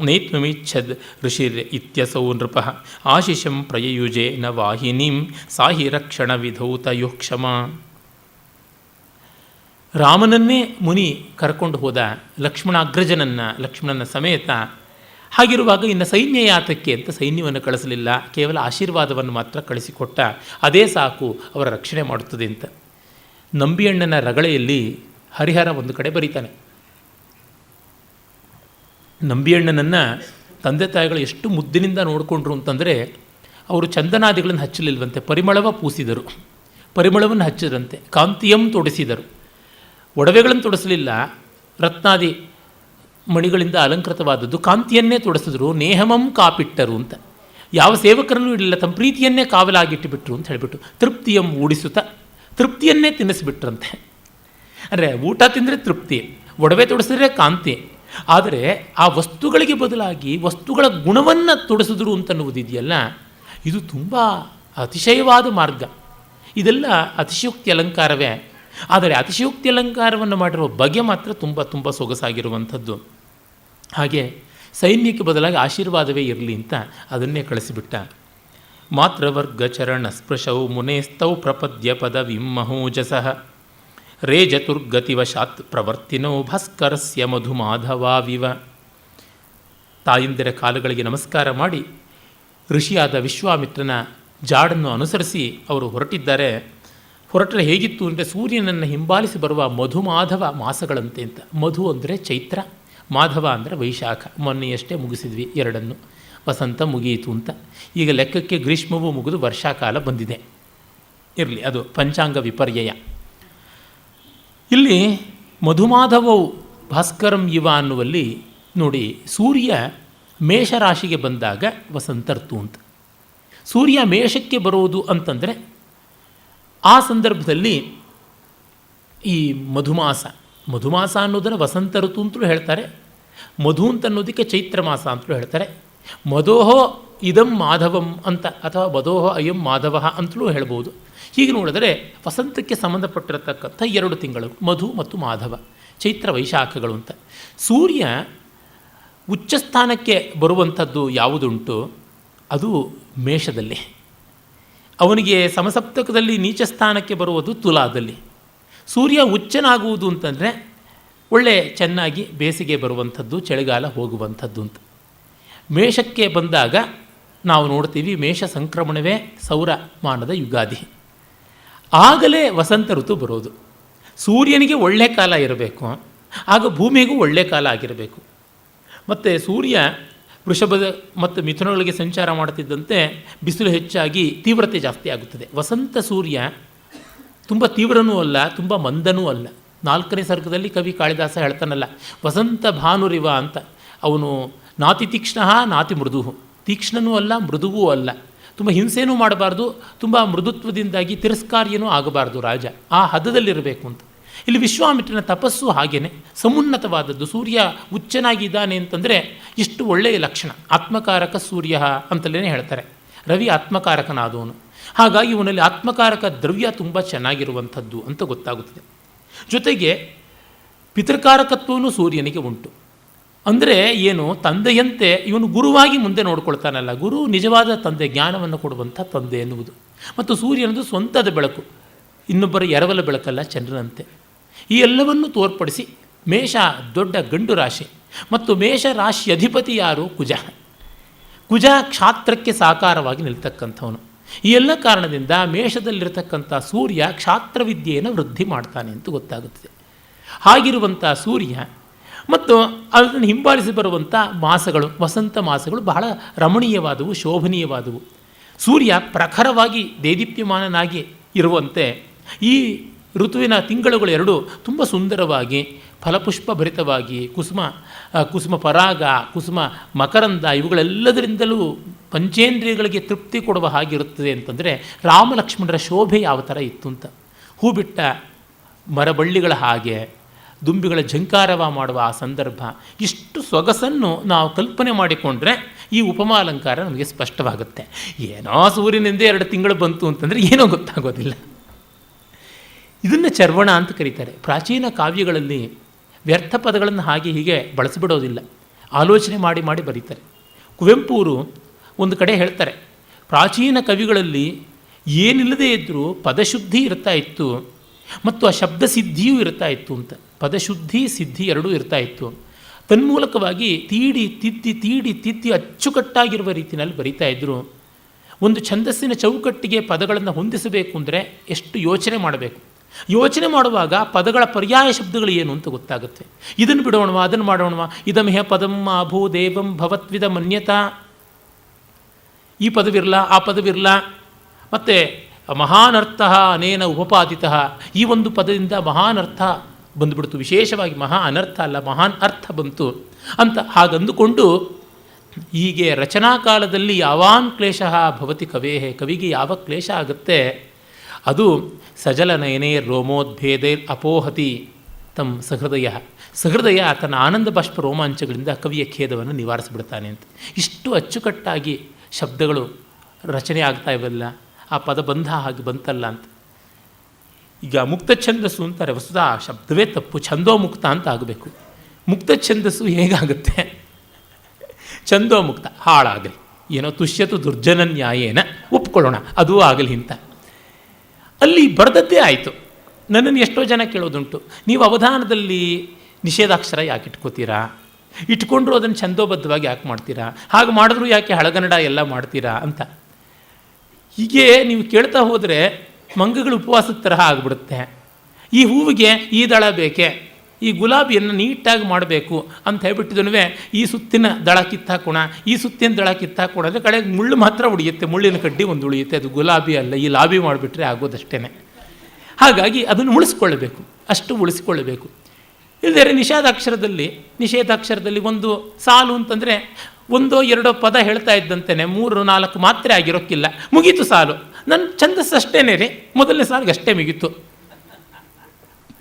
ನೇತುಮಿಚ್ಛದ್ ಋಷಿರ್ ಇತ್ಯಸೌ ನೃಪಃ ಆಶಿಷಂ ಪ್ರಯಯುಜೆ ನ ವಾಹಿನೀಂ ಸಾಹಿ ರಕ್ಷಣ ವಿಧೌತಯೋ ಕ್ಷಮ. ರಾಮನನ್ನೇ ಮುನಿ ಕರ್ಕೊಂಡು ಹೋದ, ಲಕ್ಷ್ಮಣನ ಸಮೇತ. ಹಾಗಿರುವಾಗ ಇನ್ನು ಸೈನ್ಯ ಯಾತಕ್ಕೆ ಅಂತ ಸೈನ್ಯವನ್ನು ಕಳಿಸಲಿಲ್ಲ, ಕೇವಲ ಆಶೀರ್ವಾದವನ್ನು ಮಾತ್ರ ಕಳಿಸಿಕೊಟ್ಟ. ಅದೇ ಸಾಕು ಅವರ ರಕ್ಷಣೆ ಮಾಡುತ್ತದೆ ಅಂತ. ನಂಬಿಯಣ್ಣನ ರಗಳೆಯಲ್ಲಿ ಹರಿಹರ ಒಂದು ಕಡೆ ಬರೀತಾನೆ. ನಂಬಿಯಣ್ಣನನ್ನು ತಂದೆ ತಾಯಿಗಳು ಎಷ್ಟು ಮುದ್ದಿನಿಂದ ನೋಡಿಕೊಂಡ್ರು ಅಂತಂದರೆ, ಅವರು ಚಂದನಾದಿಗಳನ್ನು ಹಚ್ಚಲಿಲ್ವಂತೆ, ಪರಿಮಳವ ಪೂಸಿದರು, ಪರಿಮಳವನ್ನು ಹಚ್ಚಿದ್ರಂತೆ, ಕಾಂತಿಯಂ ತೊಡಿಸಿದರು. ಒಡವೆಗಳನ್ನು ತೊಡಿಸಲಿಲ್ಲ, ರತ್ನಾದಿ ಮಣಿಗಳಿಂದ ಅಲಂಕೃತವಾದದ್ದು, ಕಾಂತಿಯನ್ನೇ ತೊಡಿಸಿದ್ರು. ನೇಹಮಂ ಕಾಪಿಟ್ಟರು ಅಂತ. ಯಾವ ಸೇವಕರನ್ನೂ ಇಡಲಿಲ್ಲ, ತಮ್ಮ ಪ್ರೀತಿಯನ್ನೇ ಕಾವಲಾಗಿಟ್ಟುಬಿಟ್ರು ಅಂತ ಹೇಳಿಬಿಟ್ಟು ತೃಪ್ತಿಯಂ ಊಡಿಸುತ್ತಾ ತೃಪ್ತಿಯನ್ನೇ ತಿನ್ನಿಸ್ಬಿಟ್ರಂತೆ. ಅಂದರೆ ಊಟ ತಿಂದರೆ ತೃಪ್ತಿ, ಒಡವೆ ತೊಡಿಸಿದ್ರೆ ಕಾಂತಿ. ಆದರೆ ಆ ವಸ್ತುಗಳಿಗೆ ಬದಲಾಗಿ ವಸ್ತುಗಳ ಗುಣವನ್ನು ತೊಡಿಸಿದ್ರು ಅಂತನ್ನುವುದಿದೆಯಲ್ಲ, ಇದು ತುಂಬ ಅತಿಶಯವಾದ ಮಾರ್ಗ. ಇದೆಲ್ಲ ಅತಿಶಯೋಕ್ತಿ ಅಲಂಕಾರವೇ. ಆದರೆ ಅತಿಶಯೋಕ್ತಿ ಅಲಂಕಾರವನ್ನು ಮಾಡಿರುವ ಬಗೆ ಮಾತ್ರ ತುಂಬ ತುಂಬ ಸೊಗಸಾಗಿರುವಂಥದ್ದು. ಹಾಗೆ ಸೈನ್ಯಕ್ಕೆ ಬದಲಾಗಿ ಆಶೀರ್ವಾದವೇ ಇರಲಿ ಅಂತ ಅದನ್ನೇ ಕಳಿಸಿಬಿಟ್ಟ. ಮಾತೃವರ್ಗ ಚರಣ ಸ್ಪೃಶೌ ಮುನೇಸ್ತೌ ಪ್ರಪದ್ಯ ಪದವಿಂ ಮಹೋಜಸಃ ರೇ ಚತುರ್ಗತಿವಶಾತ್ ಪ್ರವರ್ತಿನೋ ಭಾಸ್ಕರಸ್ಯ ಮಧುಮಾಧವಾವಿವ. ತಾಯಂದಿರ ಕಾಲುಗಳಿಗೆ ನಮಸ್ಕಾರ ಮಾಡಿ ಋಷಿಯಾದ ವಿಶ್ವಾಮಿತ್ರನ ಜಾಡನ್ನು ಅನುಸರಿಸಿ ಅವರು ಹೊರಟಿದ್ದಾರೆ. ಹೊರಟರೆ ಹೇಗಿತ್ತು ಅಂದರೆ ಸೂರ್ಯನನ್ನು ಹಿಂಬಾಲಿಸಿ ಬರುವ ಮಧುಮಾಧವ ಮಾಸಗಳಂತೆ ಅಂತ. ಮಧು ಅಂದರೆ ಚೈತ್ರ, ಮಾಧವ ಅಂದರೆ ವೈಶಾಖ. ಮೊನ್ನೆಯಷ್ಟೇ ಮುಗಿಸಿದ್ವಿ ಎರಡನ್ನು, ವಸಂತ ಮುಗಿಯಿತು ಅಂತ. ಈಗ ಲೆಕ್ಕಕ್ಕೆ ಗ್ರೀಷ್ಮವೂ ಮುಗಿದು ವರ್ಷಾಕಾಲ ಬಂದಿದೆ. ಇರಲಿ, ಅದು ಪಂಚಾಂಗ ವಿಪರ್ಯಯ. ಇಲ್ಲಿ ಮಧುಮಾಧವವು ಭಾಸ್ಕರಂ ಇವ ಅನ್ನುವಲ್ಲಿ ನೋಡಿ, ಸೂರ್ಯ ಮೇಷರಾಶಿಗೆ ಬಂದಾಗ ವಸಂತ ಋತು ಅಂತ. ಸೂರ್ಯ ಮೇಷಕ್ಕೆ ಬರೋದು ಅಂತಂದರೆ ಆ ಸಂದರ್ಭದಲ್ಲಿ ಈ ಮಧುಮಾಸ ಅನ್ನೋದನ್ನು ವಸಂತ ಋತು ಅಂತಲೂ ಹೇಳ್ತಾರೆ. ಮಧು ಅಂತ ಅನ್ನೋದಕ್ಕೆ ಚೈತ್ರ ಮಾಸ ಅಂತಲೂ ಹೇಳ್ತಾರೆ. ಮಧೋಹೋ ಇದಂ ಮಾಧವಂ ಅಂತ, ಅಥವಾ ಮಧೋಹೋ ಅಯಂ ಮಾಧವ ಅಂತಲೂ ಹೇಳ್ಬೋದು. ಹೀಗೆ ನೋಡಿದರೆ ವಸಂತಕ್ಕೆ ಸಂಬಂಧಪಟ್ಟಿರತಕ್ಕಂಥ 2 ತಿಂಗಳು ಮಧು ಮತ್ತು ಮಾಧವ, ಚೈತ್ರ ವೈಶಾಖಗಳು ಅಂತ. ಸೂರ್ಯ ಉಚ್ಚಸ್ಥಾನಕ್ಕೆ ಬರುವಂಥದ್ದು ಯಾವುದುಂಟು ಅದು ಮೇಷದಲ್ಲಿ. ಅವನಿಗೆ ಸಮಸಪ್ತಕದಲ್ಲಿ ನೀಚ ಸ್ಥಾನಕ್ಕೆ ಬರುವುದು ತುಲಾದಲ್ಲಿ. ಸೂರ್ಯ ಉಚ್ಚನಾಗುವುದು ಅಂತಂದರೆ ಒಳ್ಳೆ ಚೆನ್ನಾಗಿ ಬೇಸಿಗೆ ಬರುವಂಥದ್ದು, ಚಳಿಗಾಲ ಹೋಗುವಂಥದ್ದು ಅಂತ. ಮೇಷಕ್ಕೆ ಬಂದಾಗ ನಾವು ನೋಡ್ತೀವಿ ಮೇಷ ಸಂಕ್ರಮಣವೇ ಸೌರಮಾನದ ಯುಗಾದಿ. ಆಗಲೇ ವಸಂತ ಋತು ಬರೋದು. ಸೂರ್ಯನಿಗೆ ಒಳ್ಳೆ ಕಾಲ ಇರಬೇಕು, ಆಗ ಭೂಮಿಗೂ ಒಳ್ಳೆ ಕಾಲ ಆಗಿರಬೇಕು. ಮತ್ತು ಸೂರ್ಯ ವೃಷಭದ ಮತ್ತು ಮಿಥುನಗಳಿಗೆ ಸಂಚಾರ ಮಾಡುತ್ತಿದ್ದಂತೆ ಬಿಸಿಲು ಹೆಚ್ಚಾಗಿ ತೀವ್ರತೆ ಜಾಸ್ತಿ ಆಗುತ್ತದೆ. ವಸಂತ ಸೂರ್ಯ ತುಂಬ ತೀವ್ರನೂ ಅಲ್ಲ, ತುಂಬ ಮಂದನೂ ಅಲ್ಲ. 4ನೇ ಸರ್ಗದಲ್ಲಿ ಕವಿ ಕಾಳಿದಾಸ ಹೇಳ್ತಾನಲ್ಲ, ವಸಂತ ಭಾನುರಿವ ಅಂತ. ಅವನು ನಾತಿ ತೀಕ್ಷ್ಣ ನಾತಿ ಮೃದು, ತೀಕ್ಷ್ಣನೂ ಅಲ್ಲ ಮೃದುವೂ ಅಲ್ಲ. ತುಂಬ ಹಿಂಸೆನೂ ಮಾಡಬಾರ್ದು, ತುಂಬ ಮೃದುತ್ವದಿಂದಾಗಿ ತಿರಸ್ಕಾರ್ಯನೂ ಆಗಬಾರ್ದು ರಾಜ. ಆ ಹದದಲ್ಲಿರಬೇಕು ಅಂತ. ಇಲ್ಲಿ ವಿಶ್ವಾಮಿತ್ರನ ತಪಸ್ಸು ಹಾಗೇನೆ ಸಮುನ್ನತವಾದದ್ದು. ಸೂರ್ಯ ಉಚ್ಚನಾಗಿದ್ದಾನೆ ಅಂತಂದರೆ ಎಷ್ಟು ಒಳ್ಳೆಯ ಲಕ್ಷಣ. ಆತ್ಮಕಾರಕ ಸೂರ್ಯ ಅಂತಲೇ ಹೇಳ್ತಾರೆ. ರವಿ ಆತ್ಮಕಾರಕನಾದವನು. ಹಾಗಾಗಿ ಇವನಲ್ಲಿ ಆತ್ಮಕಾರಕ ದ್ರವ್ಯ ತುಂಬ ಚೆನ್ನಾಗಿರುವಂಥದ್ದು ಅಂತ ಗೊತ್ತಾಗುತ್ತದೆ. ಜೊತೆಗೆ ಪಿತೃಕಾರಕತ್ವವೂ ಸೂರ್ಯನಿಗೆ ಉಂಟು. ಅಂದರೆ ಏನು, ತಂದೆಯಂತೆ ಇವನು ಗುರುವಾಗಿ ಮುಂದೆ ನೋಡ್ಕೊಳ್ತಾನಲ್ಲ. ಗುರು ನಿಜವಾದ ತಂದೆ, ಜ್ಞಾನವನ್ನು ಕೊಡುವಂಥ ತಂದೆ ಎನ್ನುವುದು. ಮತ್ತು ಸೂರ್ಯನದು ಸ್ವಂತದ ಬೆಳಕು, ಇನ್ನೊಬ್ಬರ ಎರವಲ ಬೆಳಕಲ್ಲ, ಚಂದ್ರನಂತೆ. ಈ ಎಲ್ಲವನ್ನು ತೋರ್ಪಡಿಸಿ ಮೇಷ ದೊಡ್ಡ ಗಂಡು ರಾಶಿ. ಮತ್ತು ಮೇಷ ರಾಶಿ ಅಧಿಪತಿ ಯಾರು? ಕುಜ. ಕುಜ ಕ್ಷಾತ್ರಕ್ಕೆ ಸಾಕಾರವಾಗಿ ನಿಲ್ತಕ್ಕಂಥವನು. ಈ ಎಲ್ಲ ಕಾರಣದಿಂದ ಮೇಷದಲ್ಲಿರ್ತಕ್ಕಂಥ ಸೂರ್ಯ ಕ್ಷಾತ್ರವಿದ್ಯೆಯನ್ನು ವೃದ್ಧಿ ಮಾಡ್ತಾನೆ ಅಂತ ಗೊತ್ತಾಗುತ್ತದೆ. ಹಾಗಿರುವಂಥ ಸೂರ್ಯ ಮತ್ತು ಅದನ್ನು ಹಿಂಬಾಲಿಸಿ ಬರುವಂಥ ಮಾಸಗಳು, ವಸಂತ ಮಾಸಗಳು ಬಹಳ ರಮಣೀಯವಾದವು, ಶೋಭನೀಯವಾದವು. ಸೂರ್ಯ ಪ್ರಖರವಾಗಿ ದೇದೀಪ್ಯಮಾನನಾಗಿ ಇರುವಂತೆ ಈ ಋತುವಿನ ತಿಂಗಳುಗಳು 2 ತುಂಬ ಸುಂದರವಾಗಿ ಫಲಪುಷ್ಪ ಭರಿತವಾಗಿ ಕುಸುಮ ಪರಾಗ, ಕುಸುಮ ಮಕರಂದ ಇವುಗಳೆಲ್ಲದರಿಂದಲೂ ಪಂಚೇಂದ್ರಿಯಗಳಿಗೆ ತೃಪ್ತಿ ಕೊಡುವ ಹಾಗಿರುತ್ತದೆ ಅಂತಂದರೆ ರಾಮಲಕ್ಷ್ಮಣರ ಶೋಭೆ ಯಾವ ಥರ ಇತ್ತು ಅಂತ. ಹೂ ಬಿಟ್ಟ ಮರಬಳ್ಳಿಗಳ ಹಾಗೆ ದುಂಬಿಗಳ ಝಂಕಾರವ ಮಾಡುವ ಆ ಸಂದರ್ಭ, ಇಷ್ಟು ಸೊಗಸನ್ನು ನಾವು ಕಲ್ಪನೆ ಮಾಡಿಕೊಂಡ್ರೆ ಈ ಉಪಮಾಲಂಕಾರ ನಮಗೆ ಸ್ಪಷ್ಟವಾಗುತ್ತೆ. ಏನೋ ಸೂರ್ಯನಿಂದ 2 ತಿಂಗಳು ಬಂತು ಅಂತಂದರೆ ಏನೋ ಗೊತ್ತಾಗೋದಿಲ್ಲ. ಇದನ್ನು ಚರ್ವಣ ಅಂತ ಕರೀತಾರೆ. ಪ್ರಾಚೀನ ಕಾವ್ಯಗಳಲ್ಲಿ ವ್ಯರ್ಥ ಪದಗಳನ್ನು ಹಾಗೆ ಹೀಗೆ ಬಳಸಿಬಿಡೋದಿಲ್ಲ, ಆಲೋಚನೆ ಮಾಡಿ ಮಾಡಿ ಬರೀತಾರೆ. ಕುವೆಂಪುರು ಒಂದು ಕಡೆ ಹೇಳ್ತಾರೆ, ಪ್ರಾಚೀನ ಕವಿಗಳಲ್ಲಿ ಏನಿಲ್ಲದೇ ಇದ್ದರೂ ಪದಶುದ್ಧಿ ಇರ್ತಾ ಇತ್ತು ಮತ್ತು ಆ ಶಬ್ದ ಸಿದ್ಧಿಯೂ ಇರ್ತಾ ಇತ್ತು ಅಂತ. ಪದಶುದ್ಧಿ ಸಿದ್ಧಿ ಎರಡೂ ಇರ್ತಾ ಇತ್ತು. ತನ್ಮೂಲಕವಾಗಿ ತೀಡಿ ತಿದ್ದಿ ಅಚ್ಚುಕಟ್ಟಾಗಿರುವ ರೀತಿಯಲ್ಲಿ ಬರೀತಾ ಇದ್ದರು. ಒಂದು ಛಂದಸ್ಸಿನ ಚೌಕಟ್ಟಿಗೆ ಪದಗಳನ್ನು ಹೊಂದಿಸಬೇಕು ಅಂದರೆ ಎಷ್ಟು ಯೋಚನೆ ಮಾಡಬೇಕು. ಯೋಚನೆ ಮಾಡುವಾಗ ಪದಗಳ ಪರ್ಯಾಯ ಶಬ್ದಗಳು ಏನು ಅಂತ ಗೊತ್ತಾಗುತ್ತೆ. ಇದನ್ನು ಬಿಡೋಣವಾ, ಅದನ್ನು ಮಾಡೋಣವಾ, ಇದಮಿಹ ಪದಂ ಅಭೂ ದೇವಂ ಭವತ್ವಿದ ಮನ್ಯತಾ, ಈ ಪದವಿರಲ್ಲ ಆ ಪದವಿರಲ್ಲ, ಮತ್ತು ಮಹಾನರ್ಥ ಅನೇನ ಉಪಪಾದಿತ, ಈ ಒಂದು ಪದದಿಂದ ಮಹಾನರ್ಥ ಬಂದುಬಿಡ್ತು, ವಿಶೇಷವಾಗಿ ಮಹಾ ಅನರ್ಥ ಅಲ್ಲ ಮಹಾನ್ ಅರ್ಥ ಬಂತು ಅಂತ ಹಾಗಂದುಕೊಂಡು, ಹೀಗೆ ರಚನಾ ಕಾಲದಲ್ಲಿ ಯಾವಾನ್ ಕ್ಲೇಶ ಭವತಿ ಕವೇಹೆ, ಕವಿಗೆ ಯಾವ ಕ್ಲೇಶ ಆಗುತ್ತೆ ಅದು ಸಜಲನಯನೇ ರೋಮೋದ್ಭೇದೈರ್ ಅಪೋಹತಿ ತಮ್ಮ ಸಹೃದಯ ತನ್ನ ಆನಂದ ಬಾಷ್ಪ ರೋಮಾಂಚಗಳಿಂದ ಕವಿಯ ಖೇದವನ್ನು ನಿವಾರಿಸಿಬಿಡ್ತಾನೆ ಅಂತ. ಇಷ್ಟು ಅಚ್ಚುಕಟ್ಟಾಗಿ ಶಬ್ದಗಳು ರಚನೆ ಆಗ್ತಾ ಇವಲ್ಲ, ಆ ಪದಬಂಧ ಹಾಗೆ ಬಂತಲ್ಲ ಅಂತ. ಈಗ ಮುಕ್ತ ಛಂದಸ್ಸು ಅಂತಾರೆ, ವಸ್ತುತ ಆ ಶಬ್ದವೇ ತಪ್ಪು, ಛಂದೋ ಮುಕ್ತ ಅಂತ ಆಗಬೇಕು. ಮುಕ್ತ ಛಂದಸ್ಸು ಹೇಗಾಗುತ್ತೆ, ಛಂದೋ ಮುಕ್ತ ಹಾಳಾಗಲಿ, ಏನೋ ತುಷ್ಯತು ದುರ್ಜನ ನ್ಯಾಯೇನ ಒಪ್ಕೊಳ್ಳೋಣ, ಅದೂ ಆಗಲಿ ಅಂತ. ಅಲ್ಲಿ ಬರೆದದ್ದೇ ಆಯಿತು. ನನ್ನನ್ನು ಎಷ್ಟೋ ಜನ ಕೇಳೋದುಂಟು, ನೀವು ಅವಧಾನದಲ್ಲಿ ನಿಷೇಧಾಕ್ಷರ ಯಾಕೆ ಇಟ್ಕೋತೀರಾ, ಇಟ್ಕೊಂಡ್ರು ಅದನ್ನು ಛಂದೋಬದ್ಧವಾಗಿ ಯಾಕೆ ಮಾಡ್ತೀರಾ, ಹಾಗೆ ಮಾಡಿದ್ರು ಯಾಕೆ ಹಳಗನ್ನಡ ಎಲ್ಲ ಮಾಡ್ತೀರಾ ಅಂತ. ಹೀಗೆ ನೀವು ಕೇಳ್ತಾ ಹೋದರೆ ಮಂಗಗಳು ಉಪವಾಸದ ತರಹ ಆಗಿಬಿಡುತ್ತೆ. ಈ ಹೂವಿಗೆ ಈ ದಳ ಬೇಕೆ, ಈ ಗುಲಾಬಿಯನ್ನು ನೀಟಾಗಿ ಮಾಡಬೇಕು ಅಂತ ಹೇಳ್ಬಿಟ್ಟಿದನುವೆ, ಈ ಸುತ್ತಿನ ದಳ ಕಿತ್ತಾಕೋಣ, ಈ ಸುತ್ತಿನ ದಳ ಕಿತ್ತಾಕೋಣ ಅಂದರೆ ಕಡೆಗೆ ಮುಳ್ಳು ಮಾತ್ರ ಉಳಿಯುತ್ತೆ, ಮುಳ್ಳಿನ ಕಡ್ಡಿ ಒಂದು ಉಳಿಯುತ್ತೆ, ಅದು ಗುಲಾಬಿ ಅಲ್ಲ, ಈ ಲಾಬಿ ಮಾಡಿಬಿಟ್ರೆ ಆಗೋದಷ್ಟೇ. ಹಾಗಾಗಿ ಅದನ್ನು ಉಳಿಸ್ಕೊಳ್ಬೇಕು, ಅಷ್ಟು ಉಳಿಸ್ಕೊಳ್ಬೇಕು. ಇಲ್ಲದೇ ನಿಷೇಧಾಕ್ಷರದಲ್ಲಿ ಒಂದು ಸಾಲು ಅಂತಂದರೆ 1-2 ಪದ ಹೇಳ್ತಾ ಇದ್ದಂತೆಯೇ 3-4 ಮಾತ್ರೆ ಆಗಿರೋಕ್ಕಿಲ್ಲ, ಮುಗೀತು ಸಾಲು. ನನ್ನ ಛಂದಸ್ಸು ಅಷ್ಟೇನೇ ರೀ, ಮೊದಲನೇ ಸಾಲಿಗೆ ಅಷ್ಟೇ ಮುಗೀತು.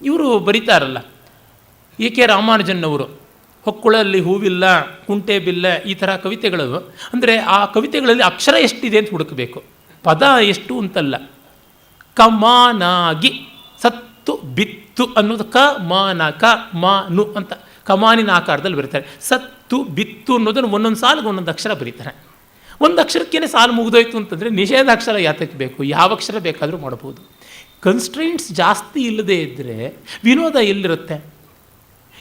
ಇವರು ಬರೀತಾರಲ್ಲ ಎ.ಕೆ. ರಾಮಾನುಜನ್ನವರು, ಹೊಕ್ಕುಳಲ್ಲಿ ಹೂವಿಲ್ಲ ಕುಂಟೆ ಬಿಲ್ಲ, ಈ ಥರ ಕವಿತೆಗಳು. ಅಂದರೆ ಆ ಕವಿತೆಗಳಲ್ಲಿ ಅಕ್ಷರ ಎಷ್ಟಿದೆ ಅಂತ ಹುಡುಕಬೇಕು, ಪದ ಎಷ್ಟು ಅಂತಲ್ಲ. ಕಮಾನಾಗಿ ಸತ್ತು ಬಿತ್ತು ಅನ್ನೋದು ಕ-ಮ-ನ ಅಂತ ಕಮಾನಿನ ಆಕಾರದಲ್ಲಿ ಬರೀತಾರೆ. ಸತ್ತು ಬಿತ್ತು ಅನ್ನೋದನ್ನು ಒಂದೊಂದು ಸಾಲಿಗೆ ಒಂದೊಂದು ಅಕ್ಷರ ಬರೀತಾರೆ. ಒಂದು ಅಕ್ಷರಕ್ಕೇ ಸಾಲು ಮುಗಿದೋಯ್ತು ಅಂತಂದರೆ ನಿಷೇಧಾಕ್ಷರ ಯಾತಕ್ಕೆ ಬೇಕು, ಯಾವ ಅಕ್ಷರ ಬೇಕಾದರೂ ಮಾಡ್ಬೋದು. ಕನ್ಸ್ಟ್ರೈಂಟ್ಸ್ ಜಾಸ್ತಿ ಇಲ್ಲದೇ ಇದ್ದರೆ ವಿನೋದ ಎಲ್ಲಿರುತ್ತೆ.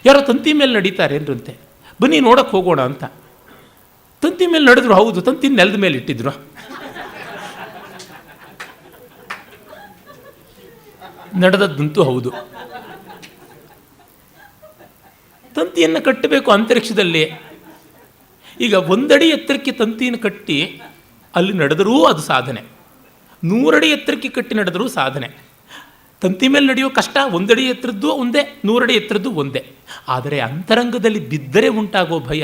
ಯಾರೋ ತಂತಿ ಮೇಲೆ ನಡೀತಾರೆ ಏನ್ರಂತೆ, ಬನ್ನಿ ನೋಡೋಕ್ಕೆ ಹೋಗೋಣ ಅಂತ. ತಂತಿ ಮೇಲೆ ನಡೆದ್ರು, ಹೌದು, ತಂತಿ ನೆಲದ ಮೇಲೆ ಇಟ್ಟಿದ್ರು. ನಡೆದದ್ದಂತೂ ಹೌದು. ತಂತಿಯನ್ನು ಕಟ್ಟಬೇಕು ಅಂತರಿಕ್ಷದಲ್ಲಿ. ಈಗ 1 ಅಡಿ ಎತ್ತರಕ್ಕೆ ತಂತಿಯನ್ನು ಕಟ್ಟಿ ಅಲ್ಲಿ ನಡೆದರೂ ಅದು ಸಾಧನೆ, 100 ಅಡಿ ಎತ್ತರಕ್ಕೆ ಕಟ್ಟಿ ನಡೆದರೂ ಸಾಧನೆ. ತಂತಿ ಮೇಲೆ ನಡೆಯೋ ಕಷ್ಟ 1 ಅಡಿ ಎತ್ತರದ್ದು ಒಂದೇ, 100 ಅಡಿ ಎತ್ತರದ್ದು ಒಂದೇ. ಆದರೆ ಅಂತರಂಗದಲ್ಲಿ ಬಿದ್ದರೆ ಉಂಟಾಗೋ ಭಯ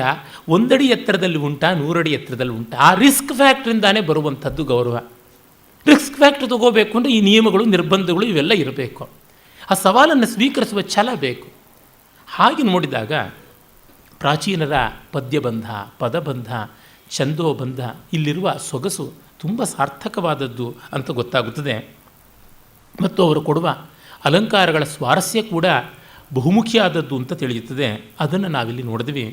1 ಅಡಿ ಎತ್ತರದಲ್ಲಿ ಉಂಟಾ, 100 ಅಡಿ ಎತ್ತರದಲ್ಲಿ ಉಂಟಾ. ಆ ರಿಸ್ಕ್ ಫ್ಯಾಕ್ಟ್ರಿಂದಾನೇ ಬರುವಂಥದ್ದು ಗೌರವ. ರಿಸ್ಕ್ ಫ್ಯಾಕ್ಟ್ರ್ ತಗೋಬೇಕು ಅಂದರೆ ಈ ನಿಯಮಗಳು ನಿರ್ಬಂಧಗಳು ಇವೆಲ್ಲ ಇರಬೇಕು, ಆ ಸವಾಲನ್ನು ಸ್ವೀಕರಿಸುವ ಛಲ ಬೇಕು. ಹಾಗೆ ನೋಡಿದಾಗ ಪ್ರಾಚೀನರ ಪದ್ಯಬಂಧ, ಪದಬಂಧ, ಛಂದೋಬಂಧ ಇಲ್ಲಿರುವ ಸೊಗಸು ತುಂಬ ಸಾರ್ಥಕವಾದದ್ದು ಅಂತ ಗೊತ್ತಾಗುತ್ತದೆ. ಮತ್ತು ಅವರು ಕೊಡುವ ಅಲಂಕಾರಗಳ ಸ್ವಾರಸ್ಯ ಕೂಡ ಬಹುಮುಖಿಯಾದದ್ದು ಅಂತ ತಿಳಿಯುತ್ತದೆ. ಅದನ್ನು ನಾವಿಲ್ಲಿ ನೋಡಿದ್ವಿ.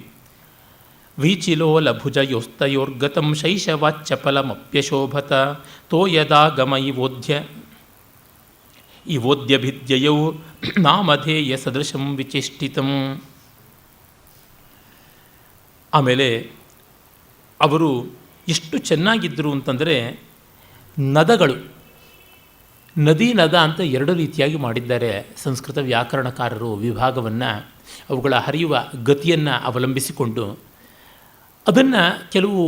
ವೀಚಿಲೋಲಭುಜ ಯೋಸ್ತಯೋರ್ಗತಂ ಶೈಶವಾಚ್ಚಫಲಮಪ್ಯಶೋಭತ ತೋಯದಾಗಮ ಇವೋದ್ಯಭಿದ್ಯಯೌ ನಾಮಧೇಯ ಸದೃಶಂ ವಿಚೇಷ್ಟಿತಂ. ಆಮೇಲೆ ಅವರು ಎಷ್ಟು ಚೆನ್ನಾಗಿದ್ದರು ಅಂತಂದರೆ, ನದಗಳು, ನದಿ ನದ ಅಂತ 2 ರೀತಿಯಾಗಿ ಮಾಡಿದ್ದಾರೆ ಸಂಸ್ಕೃತ ವ್ಯಾಕರಣಕಾರರು ವಿಭಾಗವನ್ನು. ಅವುಗಳ ಹರಿಯುವ ಗತಿಯನ್ನು ಅವಲಂಬಿಸಿಕೊಂಡು ಅದನ್ನು ಕೆಲವು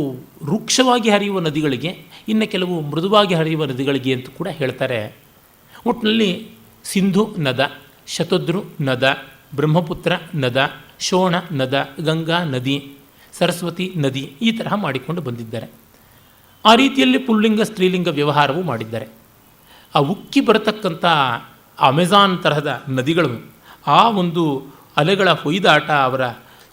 ವೃಕ್ಷವಾಗಿ ಹರಿಯುವ ನದಿಗಳಿಗೆ, ಇನ್ನು ಕೆಲವು ಮೃದುವಾಗಿ ಹರಿಯುವ ನದಿಗಳಿಗೆ ಅಂತ ಕೂಡ ಹೇಳ್ತಾರೆ. ಒಟ್ಟಿನಲ್ಲಿ ಸಿಂಧು ನದ, ಶತದ್ರು ನದ, ಬ್ರಹ್ಮಪುತ್ರ ನದ, ಶೋಣ ನದ, ಗಂಗಾ ನದಿ, ಸರಸ್ವತಿ ನದಿ, ಈ ತರಹ ಮಾಡಿಕೊಂಡು ಬಂದಿದ್ದಾರೆ. ಆ ರೀತಿಯಲ್ಲಿ ಪುಲ್ಲಿಂಗ ಸ್ತ್ರೀಲಿಂಗ ವ್ಯವಹಾರವೂ ಮಾಡಿದ್ದಾರೆ. ಆ ಉಕ್ಕಿ ಬರತಕ್ಕಂಥ ಅಮೆಜಾನ್ ತರಹದ ನದಿಗಳು, ಆ ಒಂದು ಅಲೆಗಳ ಹೊಯ್ದಾಟ, ಅವರ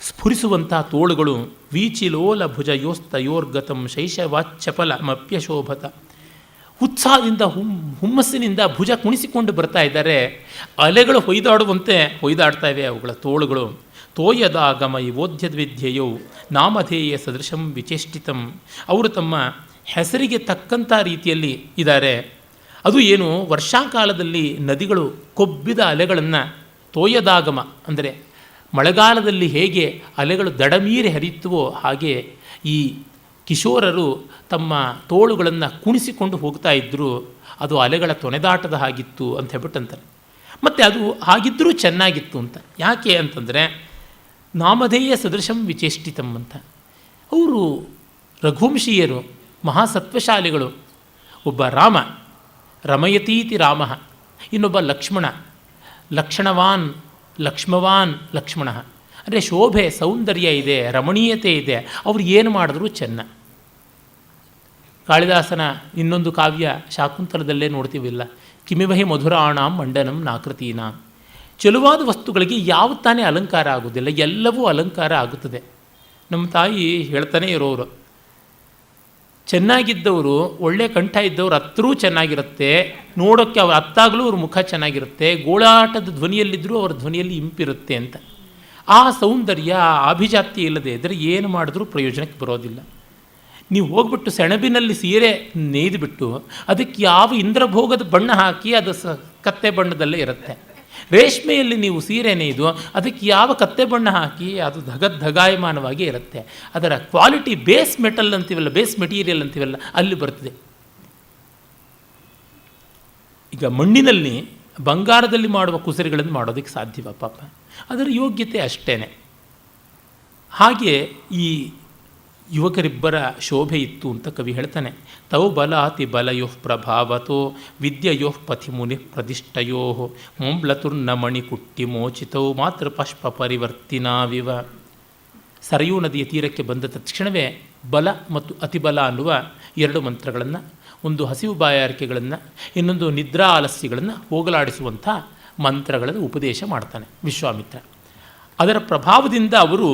ಸ್ಫುರಿಸುವಂಥ ತೋಳುಗಳು, ವೀಚಿಲೋಲ ಭುಜಯೋಸ್ತಯೋರ್ಗತಂ ಶೈಶವಾಚ್ಯಪಲ ಮಪ್ಯಶೋಭತ, ಉತ್ಸಾಹದಿಂದ ಹುಮ್ಮಸ್ಸಿನಿಂದ ಭುಜ ಕುಣಿಸಿಕೊಂಡು ಬರ್ತಾ ಇದ್ದಾರೆ. ಅಲೆಗಳು ಹೊಯ್ದಾಡ್ತಾ ಇವೆ ಅವುಗಳ ತೋಳುಗಳು. ತೋಯದಾಗಮ ಇವೋದ್ಯದ್ವಿದ್ಯೆಯೋ ನಾಮಧೇಯ ಸದೃಶಂ ವಿಚೇಷ್ಟಿತಂ, ಅವರು ತಮ್ಮ ಹೆಸರಿಗೆ ತಕ್ಕಂಥ ರೀತಿಯಲ್ಲಿ ಇದ್ದಾರೆ. ಅದು ಏನು, ವರ್ಷಾಕಾಲದಲ್ಲಿ ನದಿಗಳು ಕೊಬ್ಬಿದ ಅಲೆಗಳನ್ನು, ತೋಯದಾಗಮ ಅಂದರೆ ಮಳೆಗಾಲದಲ್ಲಿ ಹೇಗೆ ಅಲೆಗಳು ದಡಮೀರಿ ಹರಿಯುತ್ತವೋ ಹಾಗೆ ಈ ಕಿಶೋರರು ತಮ್ಮ ತೋಳುಗಳನ್ನು ಕುಣಿಸಿಕೊಂಡು ಹೋಗ್ತಾ ಇದ್ದರು. ಅದು ಅಲೆಗಳ ತೊನೆದಾಟದ ಹಾಗಿತ್ತು ಅಂತ ಹೇಳ್ಬಿಟ್ಟಂತಾರೆ. ಮತ್ತು ಅದು ಹಾಗಿದ್ದರೂ ಚೆನ್ನಾಗಿತ್ತು ಅಂತ. ಯಾಕೆ ಅಂತಂದರೆ ನಾಮಧೇಯ ಸದೃಶಂ ವಿಚೇಷ್ಟಿತಂ ಅಂತ. ಅವರು ರಘುವಂಶೀಯರು, ಮಹಾಸತ್ವಶಾಲಿಗಳು. ಒಬ್ಬ ರಾಮ, ರಮಯತೀತಿ ರಾಮ, ಇನ್ನೊಬ್ಬ ಲಕ್ಷ್ಮಣ, ಲಕ್ಷಣವಾನ್ ಲಕ್ಷ್ಮವಾನ್ ಲಕ್ಷ್ಮಣ. ಅಂದರೆ ಶೋಭೆ, ಸೌಂದರ್ಯ ಇದೆ, ರಮಣೀಯತೆ ಇದೆ. ಅವರು ಏನು ಮಾಡಿದ್ರೂ ಚೆನ್ನ. ಕಾಳಿದಾಸನ ಇನ್ನೊಂದು ಕಾವ್ಯ ಶಾಕುಂತಲದಲ್ಲೇ ನೋಡ್ತೀವಿಲ್ಲ, ಕಿಮಿವಹಿ ಮಧುರಾಣಾಂ ಮಂಡನಂ ನಾಕೃತೀನಾಂ. ಚೆಲುವಾದ ವಸ್ತುಗಳಿಗೆ ಯಾವ ತಾನೇ ಅಲಂಕಾರ ಆಗೋದಿಲ್ಲ, ಎಲ್ಲವೂ ಅಲಂಕಾರ ಆಗುತ್ತದೆ. ನಮ್ಮ ತಾಯಿ ಹೇಳ್ತಾನೆ ಇರೋರು, ಚೆನ್ನಾಗಿದ್ದವರು, ಒಳ್ಳೆ ಕಂಠ ಇದ್ದವರು ಹತ್ತರೂ ಚೆನ್ನಾಗಿರುತ್ತೆ, ನೋಡೋಕ್ಕೆ ಅವ್ರ ಹತ್ತಾಗಲೂ ಅವ್ರ ಮುಖ ಚೆನ್ನಾಗಿರುತ್ತೆ, ಗೋಳಾಟದ ಧ್ವನಿಯಲ್ಲಿದ್ದರೂ ಅವ್ರ ಧ್ವನಿಯಲ್ಲಿ ಇಂಪಿರುತ್ತೆ ಅಂತ. ಆ ಸೌಂದರ್ಯ, ಆಭಿಜಾತ್ಯ ಇಲ್ಲದೆ ಇದ್ದರೆ ಏನು ಮಾಡಿದ್ರೂ ಪ್ರಯೋಜನಕ್ಕೆ ಬರೋದಿಲ್ಲ. ನೀವು ಹೋಗ್ಬಿಟ್ಟು ಸೆಣಬಿನಲ್ಲಿ ಸೀರೆ ನೇಯ್ದುಬಿಟ್ಟು ಅದಕ್ಕೆ ಯಾವ ಇಂದ್ರಭೋಗದ ಬಣ್ಣ ಹಾಕಿ ಅದು ಕತ್ತೆ ಬಣ್ಣದಲ್ಲೇ ಇರುತ್ತೆ. ರೇಷ್ಮೆಯಲ್ಲಿ ನೀವು ಸೀರೆ ನೇಯ್ದು ಅದಕ್ಕೆ ಯಾವ ಕತ್ತೆ ಬಣ್ಣ ಹಾಕಿ ಅದು ಧಗಾಯಮಾನವಾಗಿ ಇರುತ್ತೆ. ಅದರ ಕ್ವಾಲಿಟಿ ಬೇಸ್ ಮೆಟಲ್ ಅಂತೀವಲ್ಲ, ಬೇಸ್ ಮೆಟೀರಿಯಲ್ ಅಂತೀವಲ್ಲ, ಅಲ್ಲಿ ಬರ್ತದೆ. ಈಗ ಮಣ್ಣಿನಲ್ಲಿ ಬಂಗಾರದಲ್ಲಿ ಮಾಡುವ ಕುಸರಿಗಳನ್ನು ಮಾಡೋದಕ್ಕೆ ಸಾಧ್ಯವ ಪಾಪ, ಅದರ ಯೋಗ್ಯತೆ ಅಷ್ಟೇ. ಹಾಗೆ ಈ ಯುವಕರಿಬ್ಬರ ಶೋಭೆ ಇತ್ತು ಅಂತ ಕವಿ ಹೇಳ್ತಾನೆ. ತೌ ಬಲಾತಿ ಬಲಯೋ ಪ್ರಭಾವತೋ ವಿದ್ಯೆಯೋ ಪಥಿಮುನಿ ಪ್ರದಿಷ್ಟಯೋ ಮೊಂಬ್ಲತುರ್ನ ಮಣಿಕುಟ್ಟಿ ಮೋಚಿತೌ ಮಾತೃ ಪುಷ್ಪ ಪರಿವರ್ತಿನಾವಿವ. ಸರಯೂ ನದಿಯ ತೀರಕ್ಕೆ ಬಂದ ತಕ್ಷಣವೇ ಬಲ ಮತ್ತು ಅತಿಬಲ ಅನ್ನುವ ಎರಡು ಮಂತ್ರಗಳನ್ನು, ಒಂದು ಹಸಿವು ಬಾಯಾರಿಕೆಗಳನ್ನು, ಇನ್ನೊಂದು ನಿದ್ರಾ ಆಲಸ್ಯಗಳನ್ನು ಹೋಗಲಾಡಿಸುವಂಥ ಮಂತ್ರಗಳನ್ನು ಉಪದೇಶ ಮಾಡ್ತಾನೆ ವಿಶ್ವಾಮಿತ್ರ. ಅದರ ಪ್ರಭಾವದಿಂದ ಅವರು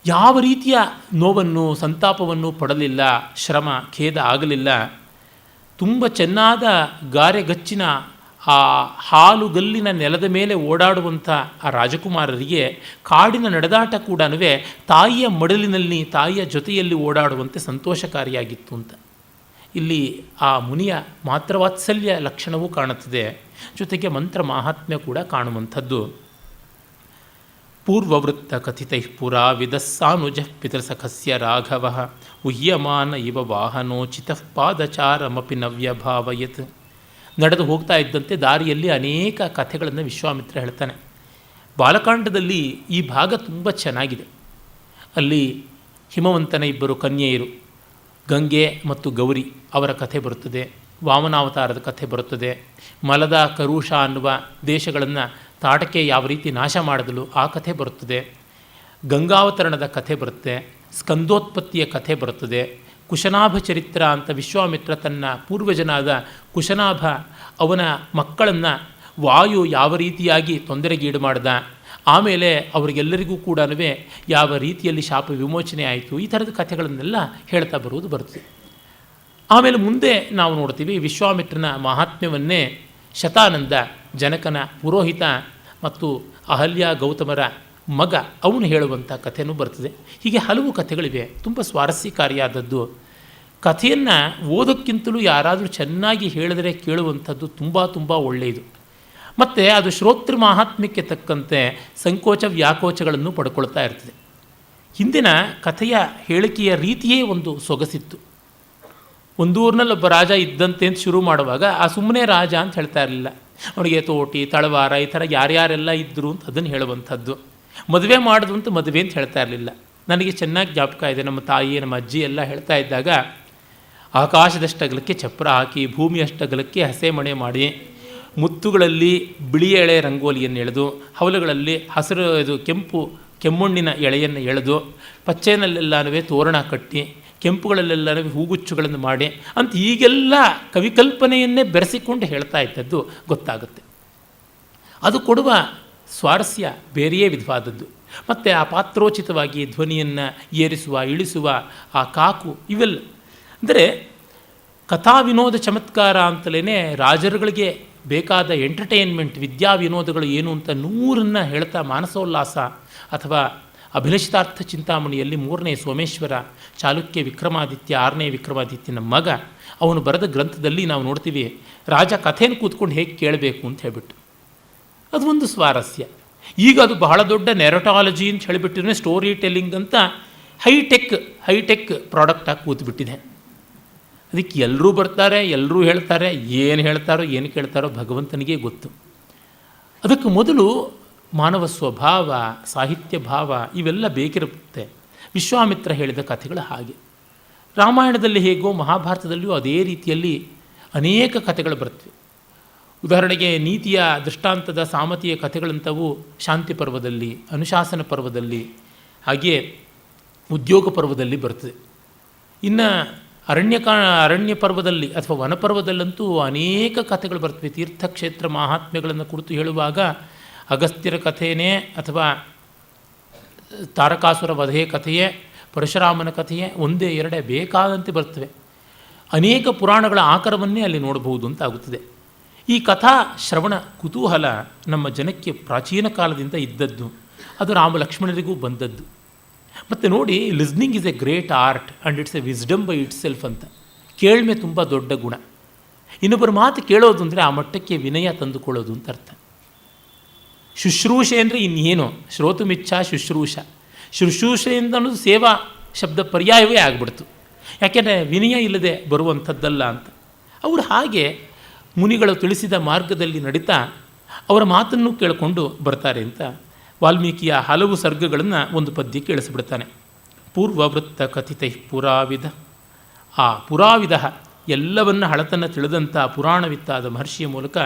ಯಾವ ರೀತಿಯ ನೋವನ್ನು ಸಂತಾಪವನ್ನು ಪಡಲಿಲ್ಲ, ಶ್ರಮ ಖೇದ ಆಗಲಿಲ್ಲ. ತುಂಬ ಚೆನ್ನಾದ ಗಾರೆಗಚ್ಚಿನ ಆ ಹಾಲುಗಲ್ಲಿನ ನೆಲದ ಮೇಲೆ ಓಡಾಡುವಂಥ ಆ ರಾಜಕುಮಾರರಿಗೆ ಕಾಡಿನ ನಡೆದಾಟ ಕೂಡ ತಾಯಿಯ ಮಡಲಿನಲ್ಲಿ, ತಾಯಿಯ ಜೊತೆಯಲ್ಲಿ ಓಡಾಡುವಂತೆ ಸಂತೋಷಕಾರಿಯಾಗಿತ್ತು ಅಂತ. ಇಲ್ಲಿ ಆ ಮುನಿಯ ಮಾತೃವಾತ್ಸಲ್ಯ ಲಕ್ಷಣವೂ ಕಾಣುತ್ತದೆ, ಜೊತೆಗೆ ಮಂತ್ರ ಮಾಹಾತ್ಮ್ಯ ಕೂಡ ಕಾಣುವಂಥದ್ದು. ಪೂರ್ವವೃತ್ತ ಕಥಿತೈ ಪುರಾ ವಿದಸ್ಸಾನುಜ ಪಿತೃಸಖಸ್ಯ ರಾಘವ ಉಹ್ಯಮಾನ ಇವ ವಾಹನೋಚಿತ ಪಾದಚಾರಮಪಿ ನವ್ಯಭಾವಯತ್. ನಡೆದು ಹೋಗ್ತಾ ಇದ್ದಂತೆ ದಾರಿಯಲ್ಲಿ ಅನೇಕ ಕಥೆಗಳನ್ನು ವಿಶ್ವಾಮಿತ್ರ ಹೇಳ್ತಾನೆ. ಬಾಲಕಾಂಡದಲ್ಲಿ ಈ ಭಾಗ ತುಂಬ ಚೆನ್ನಾಗಿದೆ. ಅಲ್ಲಿ ಹಿಮವಂತನ ಇಬ್ಬರು ಕನ್ಯೆಯರು, ಗಂಗೆ ಮತ್ತು ಗೌರಿ, ಅವರ ಕಥೆ ಬರುತ್ತದೆ. ವಾಮನಾವತಾರದ ಕಥೆ ಬರುತ್ತದೆ. ಮಲದ ಕರುಷ ಅನ್ನುವ ದೇಶಗಳನ್ನು ತಾಟಕೆ ಯಾವ ರೀತಿ ನಾಶ ಮಾಡಿದಲು ಆ ಕಥೆ ಬರುತ್ತದೆ. ಗಂಗಾವತರಣದ ಕಥೆ ಬರುತ್ತೆ. ಸ್ಕಂದೋತ್ಪತ್ತಿಯ ಕಥೆ ಬರುತ್ತದೆ. ಕುಶನಾಭ ಚರಿತ್ರ ಅಂತ ವಿಶ್ವಾಮಿತ್ರ ತನ್ನ ಪೂರ್ವಜನಾದ ಕುಶನಾಭ ಅವನ ಮಕ್ಕಳನ್ನು ವಾಯು ಯಾವ ರೀತಿಯಾಗಿ ತೊಂದರೆಗೀಡು ಮಾಡಿದ, ಆಮೇಲೆ ಅವರಿಗೆಲ್ಲರಿಗೂ ಕೂಡ ಯಾವ ರೀತಿಯಲ್ಲಿ ಶಾಪ ವಿಮೋಚನೆ ಆಯಿತು, ಈ ಥರದ ಕಥೆಗಳನ್ನೆಲ್ಲ ಹೇಳ್ತಾ ಬರುವುದು ಬರ್ತದೆ. ಆಮೇಲೆ ಮುಂದೆ ನಾವು ನೋಡ್ತೀವಿ ವಿಶ್ವಾಮಿತ್ರನ ಮಹಾತ್ಮ್ಯವನ್ನೇ ಶತಾನಂದ, ಜನಕನ ಪುರೋಹಿತ ಮತ್ತು ಅಹಲ್ಯ ಗೌತಮರ ಮಗ, ಅವನು ಹೇಳುವಂಥ ಕಥೆಯೂ ಬರ್ತದೆ. ಹೀಗೆ ಹಲವು ಕಥೆಗಳಿವೆ, ತುಂಬ ಸ್ವಾರಸ್ಯಕಾರಿಯಾದದ್ದು. ಕಥೆಯನ್ನು ಓದೋಕ್ಕಿಂತಲೂ ಯಾರಾದರೂ ಚೆನ್ನಾಗಿ ಹೇಳಿದರೆ ಕೇಳುವಂಥದ್ದು ತುಂಬ ಒಳ್ಳೆಯದು. ಮತ್ತು ಅದು ಶ್ರೋತೃ ಮಹಾತ್ಮ್ಯಕ್ಕೆ ತಕ್ಕಂತೆ ಸಂಕೋಚ ವ್ಯಾಕೋಚಗಳನ್ನು ಪಡ್ಕೊಳ್ತಾ ಇರ್ತದೆ. ಹಿಂದಿನ ಕಥೆಯ ಹೇಳಿಕೆಯ ರೀತಿಯೇ ಒಂದು ಸೊಗಸಿತ್ತು. ಒಂದೂರಿನಲ್ಲಿ ಒಬ್ಬ ರಾಜ ಇದ್ದಂತೆ ಅಂತ ಶುರು ಮಾಡುವಾಗ ಆ ಸುಮ್ಮನೆ ರಾಜ ಅಂತ ಹೇಳ್ತಾ ಇರಲಿಲ್ಲ, ಅವನಿಗೆ ತೋಟಿ ತಳವಾರ ಈ ಥರ ಯಾರ್ಯಾರೆಲ್ಲ ಇದ್ದರು ಅಂತ ಅದನ್ನು ಹೇಳುವಂಥದ್ದು. ಮದುವೆ ಮಾಡೋದು ಅಂತ ಮದುವೆ ಅಂತ ಹೇಳ್ತಾ ಇರಲಿಲ್ಲ. ನನಗೆ ಚೆನ್ನಾಗಿ ಜ್ಞಾಪಕ ಇದೆ, ನಮ್ಮ ತಾಯಿ ನಮ್ಮ ಅಜ್ಜಿ ಎಲ್ಲ ಹೇಳ್ತಾ ಇದ್ದಾಗ ಆಕಾಶದಷ್ಟಗಲಕ್ಕೆ ಚಪ್ರ ಹಾಕಿ, ಭೂಮಿಯಷ್ಟಗಲಕ್ಕೆ ಹಸೆ ಮಣೆ ಮಾಡಿ, ಮುತ್ತುಗಳಲ್ಲಿ ಬಿಳಿ ಎಳೆ ರಂಗೋಲಿಯನ್ನು ಎಳೆದು, ಹವಲುಗಳಲ್ಲಿ ಹಸಿರು ಕೆಂಪುಣ್ಣಿನ ಎಳೆಯನ್ನು ಎಳೆದು, ಪಚ್ಚೆನಲ್ಲೆಲ್ಲನೂ ತೋರಣ ಕಟ್ಟಿ, ಕೆಂಪುಗಳಲ್ಲೆಲ್ಲ ಹೂಗುಚ್ಚುಗಳನ್ನು ಮಾಡಿ ಅಂತ ಈಗೆಲ್ಲ ಕವಿಕಲ್ಪನೆಯನ್ನೇ ಬೆರೆಸಿಕೊಂಡು ಹೇಳ್ತಾ ಇದ್ದದ್ದು ಗೊತ್ತಾಗುತ್ತೆ. ಅದು ಕೊಡುವ ಸ್ವಾರಸ್ಯ ಬೇರೆಯೇ ವಿಧವಾದದ್ದು. ಮತ್ತು ಆ ಪಾತ್ರೋಚಿತವಾಗಿ ಧ್ವನಿಯನ್ನು ಏರಿಸುವ ಇಳಿಸುವ ಆ ಕಾಕು ಇವೆಲ್ಲ ಅಂದರೆ ಕಥಾ ವಿನೋದ ಚಮತ್ಕಾರ ಅಂತಲೇ ರಾಜರುಗಳಿಗೆ ಬೇಕಾದ ಎಂಟರ್ಟೈನ್ಮೆಂಟ್ ವಿದ್ಯಾ ವಿನೋದಗಳು ಏನು ಅಂತ 100 ಹೇಳ್ತಾ ಮಾನಸೋಲ್ಲಾಸ ಅಥವಾ ಅಭಿಲಷಿತಾರ್ಥ ಚಿಂತಾಮಣಿಯಲ್ಲಿ 3ನೇ ಸೋಮೇಶ್ವರ ಚಾಲುಕ್ಯ ವಿಕ್ರಮಾದಿತ್ಯ 6ನೇ ವಿಕ್ರಮಾದಿತ್ಯನ ಮಗ ಅವನು ಬರೆದ ಗ್ರಂಥದಲ್ಲಿ ನಾವು ನೋಡ್ತೀವಿ ರಾಜ ಕಥೆಯನ್ನು ಕೂತ್ಕೊಂಡು ಹೇಗೆ ಕೇಳಬೇಕು ಅಂತ ಹೇಳ್ಬಿಟ್ಟು. ಅದು ಒಂದು ಸ್ವಾರಸ್ಯ. ಈಗ ಅದು ಬಹಳ ದೊಡ್ಡ ನೆರಟಾಲಜಿ ಅಂತ ಹೇಳಿಬಿಟ್ಟಿದ್ರೆ ಸ್ಟೋರಿ ಟೆಲ್ಲಿಂಗ್ ಅಂತ ಹೈಟೆಕ್ ಪ್ರಾಡಕ್ಟಾಗಿ ಕೂತ್ಬಿಟ್ಟಿದೆ. ಅದಕ್ಕೆ ಎಲ್ಲರೂ ಬರ್ತಾರೆ, ಎಲ್ಲರೂ ಹೇಳ್ತಾರೆ, ಏನು ಹೇಳ್ತಾರೋ ಏನು ಕೇಳ್ತಾರೋ ಭಗವಂತನಿಗೆ ಗೊತ್ತು. ಅದಕ್ಕೆ ಮೊದಲು ಮಾನವ ಸ್ವಭಾವ, ಸಾಹಿತ್ಯ ಭಾವ ಇವೆಲ್ಲ ಬೇಕಿರುತ್ತೆ. ವಿಶ್ವಾಮಿತ್ರ ಹೇಳಿದ ಕಥೆಗಳು ಹಾಗೆ. ರಾಮಾಯಣದಲ್ಲಿ ಹೇಗೋ ಮಹಾಭಾರತದಲ್ಲಿಯೂ ಅದೇ ರೀತಿಯಲ್ಲಿ ಅನೇಕ ಕಥೆಗಳು ಬರ್ತವೆ. ಉದಾಹರಣೆಗೆ ನೀತಿಯ ದೃಷ್ಟಾಂತದ ಸಾಮತಿಯ ಕಥೆಗಳಂಥವು ಶಾಂತಿ ಪರ್ವದಲ್ಲಿ, ಅನುಶಾಸನ ಪರ್ವದಲ್ಲಿ, ಹಾಗೆಯೇ ಉದ್ಯೋಗ ಪರ್ವದಲ್ಲಿ ಬರ್ತದೆ. ಇನ್ನು ಅರಣ್ಯ ಪರ್ವದಲ್ಲಿ ಅಥವಾ ವನಪರ್ವದಲ್ಲಂತೂ ಅನೇಕ ಕಥೆಗಳು ಬರ್ತವೆ. ತೀರ್ಥಕ್ಷೇತ್ರ ಮಹಾತ್ಮ್ಯಗಳನ್ನು ಕುರಿತು ಹೇಳುವಾಗ ಅಗಸ್ತ್ಯರ ಕಥೆಯೇ ಅಥವಾ ತಾರಕಾಸುರ ವಧೆಯ ಕಥೆಯೇ, ಪರಶುರಾಮನ ಕಥೆಯೇ ಒಂದೇ ಎರಡೇ ಬೇಕಾದಂತೆ ಬರ್ತವೆ. ಅನೇಕ ಪುರಾಣಗಳ ಆಕರವನ್ನೇ ಅಲ್ಲಿ ನೋಡಬಹುದು ಅಂತಾಗುತ್ತದೆ. ಈ ಕಥಾ ಶ್ರವಣ ಕುತೂಹಲ ನಮ್ಮ ಜನಕ್ಕೆ ಪ್ರಾಚೀನ ಕಾಲದಿಂದ ಇದ್ದದ್ದು. ಅದು ರಾಮ ಲಕ್ಷ್ಮಣರಿಗೂ ಬಂದದ್ದು. ಮತ್ತು ನೋಡಿ, listening is A great art and it's A wisdom by it self ಅಂತ. ಕೇಳ್ಮೆ ತುಂಬ ದೊಡ್ಡ ಗುಣ. ಇನ್ನೊಬ್ಬರ ಮಾತು ಕೇಳೋದು ಅಂದರೆ ಆ ಮಟ್ಟಕ್ಕೆ ವಿನಯ ತಂದುಕೊಳ್ಳೋದು ಅಂತ ಅರ್ಥ. ಶುಶ್ರೂಷೆ ಅಂದರೆ ಇನ್ನೇನು, ಶ್ರೋತುಮಿಚ್ಛ ಶುಶ್ರೂಷೆಯಿಂದ ಅನ್ನೋದು ಸೇವಾ ಶಬ್ದ ಪರ್ಯಾಯವೇ ಆಗಿಬಿಡ್ತು. ಯಾಕೆಂದರೆ ವಿನಯ ಇಲ್ಲದೆ ಬರುವಂಥದ್ದಲ್ಲ ಅಂತ. ಅವರು ಹಾಗೆ ಮುನಿಗಳು ತಿಳಿಸಿದ ಮಾರ್ಗದಲ್ಲಿ ನಡೀತಾ ಅವರ ಮಾತನ್ನು ಕೇಳಿಕೊಂಡು ಬರ್ತಾರೆ ಅಂತ ವಾಲ್ಮೀಕಿಯ ಹಲವು ಸರ್ಗಗಳನ್ನು ಒಂದು ಪದ್ಯ ಕೇಳಿಸಿಬಿಡ್ತಾನೆ. ಪೂರ್ವವೃತ್ತ ಕಥಿತೈ ಪುರಾವಿಧ. ಆ ಪುರಾವಿಧ ಎಲ್ಲವನ್ನ ಹಳತನ್ನು ತಿಳಿದಂಥ ಪುರಾಣವಿತ್ತಾದ ಮಹರ್ಷಿಯ ಮೂಲಕ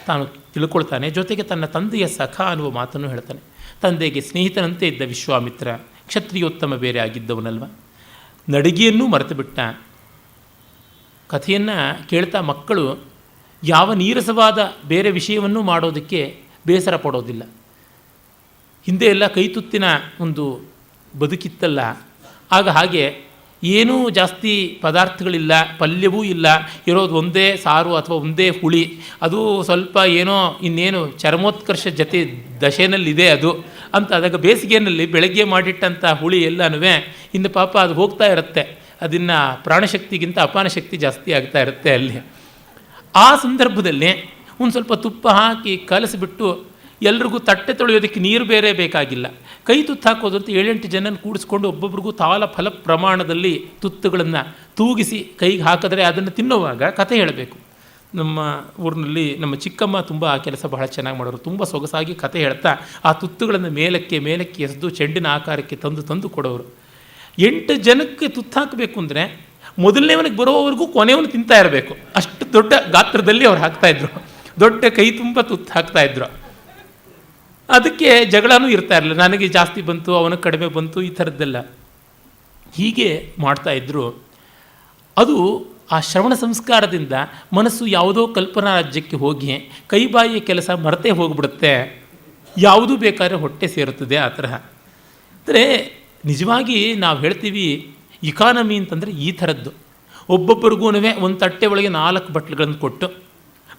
ತಾನು ತಿಳ್ಕೊಳ್ತಾನೆ. ಜೊತೆಗೆ ತನ್ನ ತಂದೆಯ ಸಖ ಅನ್ನುವ ಮಾತನ್ನು ಹೇಳ್ತಾನೆ. ತಂದೆಗೆ ಸ್ನೇಹಿತನಂತೆ ಇದ್ದ ವಿಶ್ವಾಮಿತ್ರ ಕ್ಷತ್ರಿಯೋತ್ತಮ ಬೇರೆ ಆಗಿದ್ದವನಲ್ವ. ನಡಿಗೆಯನ್ನೂ ಮರೆತು ಬಿಟ್ಟ. ಕಥೆಯನ್ನು ಕೇಳ್ತಾ ಮಕ್ಕಳು ಯಾವ ನೀರಸವಾದ ಬೇರೆ ವಿಷಯವನ್ನು ಮಾಡೋದಕ್ಕೆ ಬೇಸರ ಪಡೋದಿಲ್ಲ. ಹಿಂದೆ ಎಲ್ಲ ಕೈತುತ್ತಿನ ಒಂದು ಬದುಕಿತ್ತಲ್ಲ, ಆಗ ಹಾಗೆ ಏನೂ ಜಾಸ್ತಿ ಪದಾರ್ಥಗಳಿಲ್ಲ, ಪಲ್ಯವೂ ಇಲ್ಲ, ಇರೋದು ಒಂದೇ ಸಾರು ಅಥವಾ ಒಂದೇ ಹುಳಿ, ಅದು ಸ್ವಲ್ಪ ಏನೋ ಇನ್ನೇನು ಚರ್ಮೋತ್ಕರ್ಷ ಜೊತೆ ದಶೆನಲ್ಲಿದೆ ಅದು ಅಂತ. ಆದಾಗ ಬೇಸಿಗೆಯಲ್ಲಿ ಬೆಳಗ್ಗೆ ಮಾಡಿಟ್ಟಂಥ ಹುಳಿ ಎಲ್ಲನೂ ಇನ್ನು ಪಾಪ ಅದು ಹೋಗ್ತಾ ಇರುತ್ತೆ. ಅದನ್ನು ಪ್ರಾಣಶಕ್ತಿಗಿಂತ ಅಪಾನ ಶಕ್ತಿ ಜಾಸ್ತಿ ಆಗ್ತಾ ಇರುತ್ತೆ ಅಲ್ಲಿ. ಆ ಸಂದರ್ಭದಲ್ಲಿ ಒಂದು ಸ್ವಲ್ಪ ತುಪ್ಪ ಹಾಕಿ ಕಲಸಿಬಿಟ್ಟು ಎಲ್ರಿಗೂ ತಟ್ಟೆ ತೊಳೆಯೋದಕ್ಕೆ ನೀರು ಬೇರೆ ಬೇಕಾಗಿಲ್ಲ, ಕೈ ತುತ್ತು ಹಾಕೋದು ಅಂತ 7-8 ಜನನ ಕೂಡಿಸ್ಕೊಂಡು ಒಬ್ಬೊಬ್ರಿಗೂ ತಾಲ ಫಲ ಪ್ರಮಾಣದಲ್ಲಿ ತುತ್ತುಗಳನ್ನು ತೂಗಿಸಿ ಕೈಗೆ ಹಾಕಿದ್ರೆ ಅದನ್ನು ತಿನ್ನುವಾಗ ಕಥೆ ಹೇಳಬೇಕು. ನಮ್ಮ ಊರಿನಲ್ಲಿ ನಮ್ಮ ಚಿಕ್ಕಮ್ಮ ತುಂಬ ಆ ಕೆಲಸ ಬಹಳ ಚೆನ್ನಾಗಿ ಮಾಡೋರು. ತುಂಬ ಸೊಗಸಾಗಿ ಕಥೆ ಹೇಳ್ತಾ ಆ ತುತ್ತುಗಳನ್ನು ಮೇಲಕ್ಕೆ ಎಸೆದು ಚೆಂಡಿನ ಆಕಾರಕ್ಕೆ ತಂದು ಕೊಡೋರು. 8 ಜನಕ್ಕೆ ತುತ್ತು ಹಾಕಬೇಕು ಅಂದರೆ ಮೊದಲನೇವನಿಗೆ ಬರೋವರೆಗೂ ಕೊನೆಯವನು ತಿಂತಾ ಇರಬೇಕು. ಅಷ್ಟು ದೊಡ್ಡ ಗಾತ್ರದಲ್ಲಿ ಅವ್ರು ಹಾಕ್ತಾಯಿದ್ರು. ದೊಡ್ಡ ಕೈ ತುಂಬ ತುತ್ತು ಹಾಕ್ತಾಯಿದ್ರು. ಅದಕ್ಕೆ ಜಗಳನೂ ಇರ್ತಾ ಇರಲಿಲ್ಲ. ನನಗೆ ಜಾಸ್ತಿ ಬಂತು, ಅವನಿಗೆ ಕಡಿಮೆ ಬಂತು, ಈ ಥರದ್ದೆಲ್ಲ ಹೀಗೆ ಮಾಡ್ತಾಯಿದ್ರು. ಅದು ಆ ಶ್ರವಣ ಸಂಸ್ಕಾರದಿಂದ ಮನಸ್ಸು ಯಾವುದೋ ಕಲ್ಪನಾ ರಾಜ್ಯಕ್ಕೆ ಹೋಗಿ ಕೈಬಾಯಿಯ ಕೆಲಸ ಮರೆತೇ ಹೋಗಿಬಿಡುತ್ತೆ. ಯಾವುದೂ ಬೇಕಾದ್ರೆ ಹೊಟ್ಟೆ ಸೇರುತ್ತದೆ. ಆ ತರಹ ಅಂದರೆ ನಿಜವಾಗಿ ನಾವು ಹೇಳ್ತೀವಿ ಇಕಾನಮಿ ಅಂತಂದರೆ ಈ ಥರದ್ದು. ಒಬ್ಬೊಬ್ಬರಿಗೂ ಒಂದು ತಟ್ಟೆ ಒಳಗೆ 4 ಬಟ್ಲುಗಳನ್ನು ಕೊಟ್ಟು,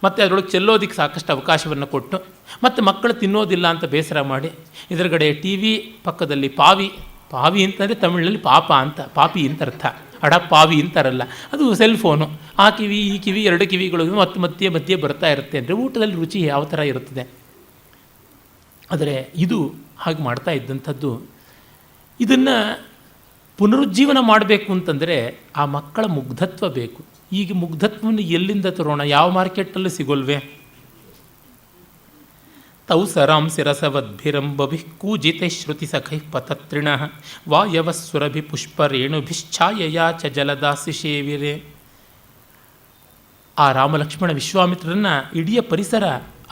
ಮತ್ತು ಅದರೊಳಗೆ ಚೆಲ್ಲೋದಕ್ಕೆ ಸಾಕಷ್ಟು ಅವಕಾಶವನ್ನು ಕೊಟ್ಟು, ಮತ್ತು ಮಕ್ಕಳು ತಿನ್ನೋದಿಲ್ಲ ಅಂತ ಬೇಸರ ಮಾಡಿ, ಎದುರುಗಡೆ ಟಿ ವಿ ಪಕ್ಕದಲ್ಲಿ ಪಾವಿ ಅಂತಂದರೆ ತಮಿಳಿನಲ್ಲಿ ಪಾಪ ಅಂತ, ಪಾಪಿ ಅಂತ ಅರ್ಥ, ಪಾವಿ ಅಂತಾರಲ್ಲ, ಅದು ಸೆಲ್ ಫೋನು. ಆ ಕಿವಿ ಈ ಕಿವಿ 2 ಕಿವಿಗಳು ಮತ್ತು ಮಧ್ಯೆ ಬರ್ತಾ ಇರುತ್ತೆ. ಅಂದರೆ ಊಟದಲ್ಲಿ ರುಚಿ ಯಾವ ಥರ ಇರುತ್ತದೆ. ಆದರೆ ಇದು ಹಾಗೆ ಮಾಡ್ತಾ ಇದ್ದಂಥದ್ದು. ಇದನ್ನು ಪುನರುಜ್ಜೀವನ ಮಾಡಬೇಕು ಅಂತಂದರೆ ಆ ಮಕ್ಕಳ ಮುಗ್ಧತ್ವ ಬೇಕು. ಈಗ ಮುಗ್ಧತ್ವವನ್ನು ಎಲ್ಲಿಂದ ತರೋಣ? ಯಾವ ಮಾರ್ಕೆಟಲ್ಲೂ ಸಿಗೋಲ್ವೇ? ತೌ ಸರಾಂ ಶಿರಸವದ್ಭಿರಂಬಭಿ ಕೂಜಿತೆ ಶ್ರುತಿ ಸಖೈ ಪತತ್ರಿಣ ವಾಯವಸ್ಸುರಭಿ ಪುಷ್ಪರೇಣುಭಿಶ್ಚಾಯಯ ಚ ಜಲದಾಸಿ ಶೇವಿರೆ. ಆ ರಾಮಲಕ್ಷ್ಮಣ ವಿಶ್ವಾಮಿತ್ರರನ್ನು ಇಡೀ ಪರಿಸರ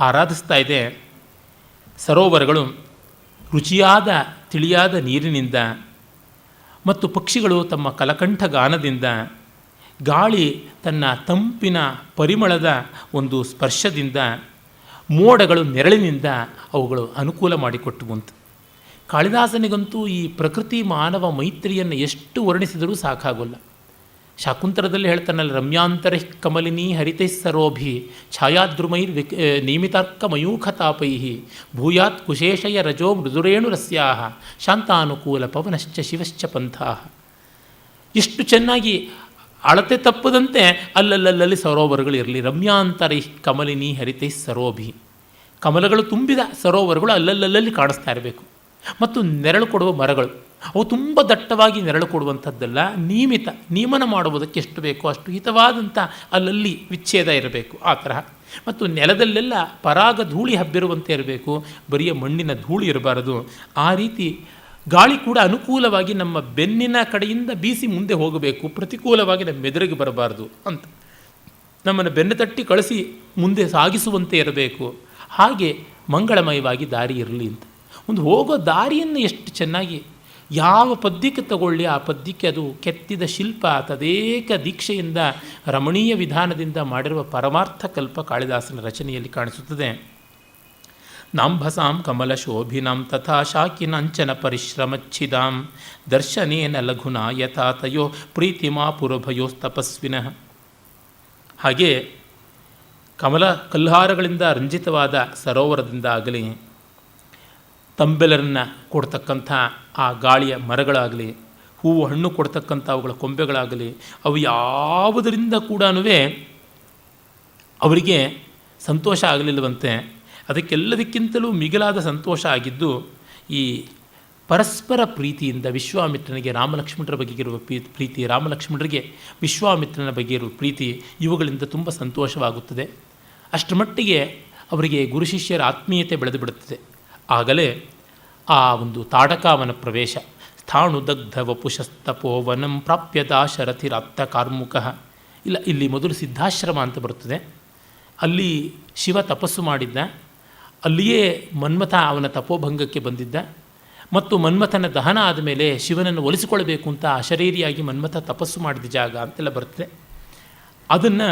ಆರಾಧಿಸ್ತಾ ಇದೆ. ಸರೋವರಗಳು ರುಚಿಯಾದ ತಿಳಿಯಾದ ನೀರಿನಿಂದ, ಮತ್ತು ಪಕ್ಷಿಗಳು ತಮ್ಮ ಕಲಕಂಠ ಗಾನದಿಂದ, ಗಾಳಿ ತನ್ನ ತಂಪಿನ ಪರಿಮಳದ ಒಂದು ಸ್ಪರ್ಶದಿಂದ, ಮೋಡಗಳು ನೆರಳಿನಿಂದ ಅವುಗಳು ಅನುಕೂಲ ಮಾಡಿಕೊಟ್ಟುವಂತು. ಕಾಳಿದಾಸನಿಗಂತೂ ಈ ಪ್ರಕೃತಿ ಮಾನವ ಮೈತ್ರಿಯನ್ನು ಎಷ್ಟು ವರ್ಣಿಸಿದರೂ ಸಾಕಾಗೋಲ್ಲ. ಶಾಕುಂತಲದಲ್ಲಿ ಹೇಳ್ತಾನಲ್ಲ, ರಮ್ಯಾಂತರೈ ಕಮಲಿನಿ ಹರಿತೈ ಸರೋಭಿ ಛಾಯಾದ್ರುಮೈರ್ ನಿಯಮಿತಾರ್ಕ ಮಯೂಖತಾಪೈ ಭೂಯಾತ್ ಕುಶೇಷಯ ರಜೋ ಮೃದುರೇಣು ರಸ್ಯಾ ಶಾಂತಾನುಕೂಲ ಪವನಶ್ಚ ಶಿವಶ್ಚ ಪಂಥಾ. ಎಷ್ಟು ಚೆನ್ನಾಗಿ ಅಳತೆ ತಪ್ಪದಂತೆ ಅಲ್ಲಲ್ಲಲ್ಲಿ ಸರೋವರಗಳಿರಲಿ. ರಮ್ಯಾಂತರೈ ಕಮಲಿನಿ ಹರಿತೈ ಸರೋಭಿ, ಕಮಲಗಳು ತುಂಬಿದ ಸರೋವರಗಳು ಅಲ್ಲಲ್ಲಲ್ಲಿ ಕಾಣಿಸ್ತಾ ಇರಬೇಕು. ಮತ್ತು ನೆರಳು ಕೊಡುವ ಮರಗಳು, ಅವು ತುಂಬ ದಟ್ಟವಾಗಿ ನೆರಳು ಕೊಡುವಂಥದ್ದಲ್ಲ, ನಿಯಮನ ಮಾಡುವುದಕ್ಕೆ ಎಷ್ಟು ಬೇಕೋ ಅಷ್ಟು ಹಿತವಾದಂಥ ಅಲ್ಲಲ್ಲಿ ವಿಚ್ಛೇದ ಇರಬೇಕು ಆ ತರಹ. ಮತ್ತು ನೆಲದಲ್ಲೆಲ್ಲ ಪರಾಗ ಧೂಳಿ ಹಬ್ಬಿರುವಂತೆ ಇರಬೇಕು, ಬರಿಯ ಮಣ್ಣಿನ ಧೂಳಿ ಇರಬಾರದು. ಆ ರೀತಿ ಗಾಳಿ ಕೂಡ ಅನುಕೂಲವಾಗಿ ನಮ್ಮ ಬೆನ್ನಿನ ಕಡೆಯಿಂದ ಬೀಸಿ ಮುಂದೆ ಹೋಗಬೇಕು, ಪ್ರತಿಕೂಲವಾಗಿ ನಮ್ಮ ಎದುರಿಗೆ ಬರಬಾರ್ದು ಅಂತ. ನಮ್ಮನ್ನು ಬೆನ್ನು ತಟ್ಟಿ ಕಳಿಸಿ ಮುಂದೆ ಸಾಗಿಸುವಂತೆ ಇರಬೇಕು. ಹಾಗೆ ಮಂಗಳಮಯವಾಗಿ ದಾರಿ ಇರಲಿ ಅಂತ. ಒಂದು ಹೋಗೋ ದಾರಿಯನ್ನು ಎಷ್ಟು ಚೆನ್ನಾಗಿ ಯಾವ ಪದ್ಯಕ್ಕೆ ತಗೊಳ್ಳಿ ಆ ಪದ್ಯಕ್ಕೆ ಅದು ಕೆತ್ತಿದ ಶಿಲ್ಪ, ತದೇಕ ದೀಕ್ಷೆಯಿಂದ ರಮಣೀಯ ವಿಧಾನದಿಂದ ಮಾಡಿರುವ ಪರಮಾರ್ಥ ಕಲ್ಪ ಕಾಳಿದಾಸನ ರಚನೆಯಲ್ಲಿ ಕಾಣಿಸುತ್ತದೆ. ನಾಂಭಸಾಂ ಕಮಲ ಶೋಭಿನಾಂ ತಥಾ ಶಾಕಿನಾಂಚನ ಪರಿಶ್ರಮಚ್ಛಿದಾಂ ದರ್ಶನೇನ ಲಘುನಾ ಯಥಾ ತಯೋ ಪ್ರೀತಿಮಾ ಪುರಭಯೋಸ್ತಪಸ್ವಿನಃ. ಹಾಗೆ ಕಮಲ ಕಲ್ಹಾರಗಳಿಂದ ರಂಜಿತವಾದ ಸರೋವರದಿಂದ ಆಗಲಿ, ತಂಬೆಲರನ್ನು ಕೊಡ್ತಕ್ಕಂಥ ಆ ಗಾಳಿಯ ಮರಗಳಾಗಲಿ, ಹೂವು ಹಣ್ಣು ಕೊಡ್ತಕ್ಕಂಥ ಅವುಗಳ ಕೊಂಬೆಗಳಾಗಲಿ, ಅವು ಯಾವುದರಿಂದ ಕೂಡ ಅವರಿಗೆ ಸಂತೋಷ ಆಗಲಿಲ್ಲವಂತೆ. ಅದಕ್ಕೆಲ್ಲದಕ್ಕಿಂತಲೂ ಮಿಗಿಲಾದ ಸಂತೋಷ ಆಗಿದ್ದು ಈ ಪರಸ್ಪರ ಪ್ರೀತಿಯಿಂದ ವಿಶ್ವಾಮಿತ್ರನಿಗೆ ರಾಮಲಕ್ಷ್ಮಣರ ಬಗ್ಗೆ ಇರುವ ಪ್ರೀತಿ, ರಾಮಲಕ್ಷ್ಮಣರಿಗೆ ವಿಶ್ವಾಮಿತ್ರನ ಬಗ್ಗೆ ಇರುವ ಪ್ರೀತಿ, ಇವುಗಳಿಂದ ತುಂಬ ಸಂತೋಷವಾಗುತ್ತದೆ. ಅಷ್ಟರ ಮಟ್ಟಿಗೆ ಅವರಿಗೆ ಗುರು ಶಿಷ್ಯರ ಆತ್ಮೀಯತೆ ಬೆಳೆದು ಬಿಡುತ್ತದೆ. ಆಗಲೇ ಆ ಒಂದು ತಾಡಕಾವನ ಪ್ರವೇಶ. ಸ್ಥಾಣುದಗ್ಧ ವಪುಷಸ್ತಪೋವನಂ ಪ್ರಾಪ್ಯ ದಾಶರಥಿರಾತ್ತ ಕಾರ್ಮುಕ. ಇಲ್ಲ, ಇಲ್ಲಿ ಮೊದಲು ಸಿದ್ಧಾಶ್ರಮ ಅಂತ ಬರುತ್ತದೆ. ಅಲ್ಲಿ ಶಿವ ತಪಸ್ಸು ಮಾಡಿದ್ದ, ಅಲ್ಲಿಯೇ ಮನ್ಮಥ ಅವನ ತಪೋಭಂಗಕ್ಕೆ ಬಂದಿದ್ದ. ಮತ್ತು ಮನ್ಮಥನ ದಹನ ಆದಮೇಲೆ ಶಿವನನ್ನು ಒಲಿಸಿಕೊಳ್ಳಬೇಕು ಅಂತ ಅಶರೀರಿಯಾಗಿ ಮನ್ಮಥ ತಪಸ್ಸು ಮಾಡಿದ ಜಾಗ ಅಂತೆಲ್ಲ ಬರ್ತದೆ. ಅದನ್ನು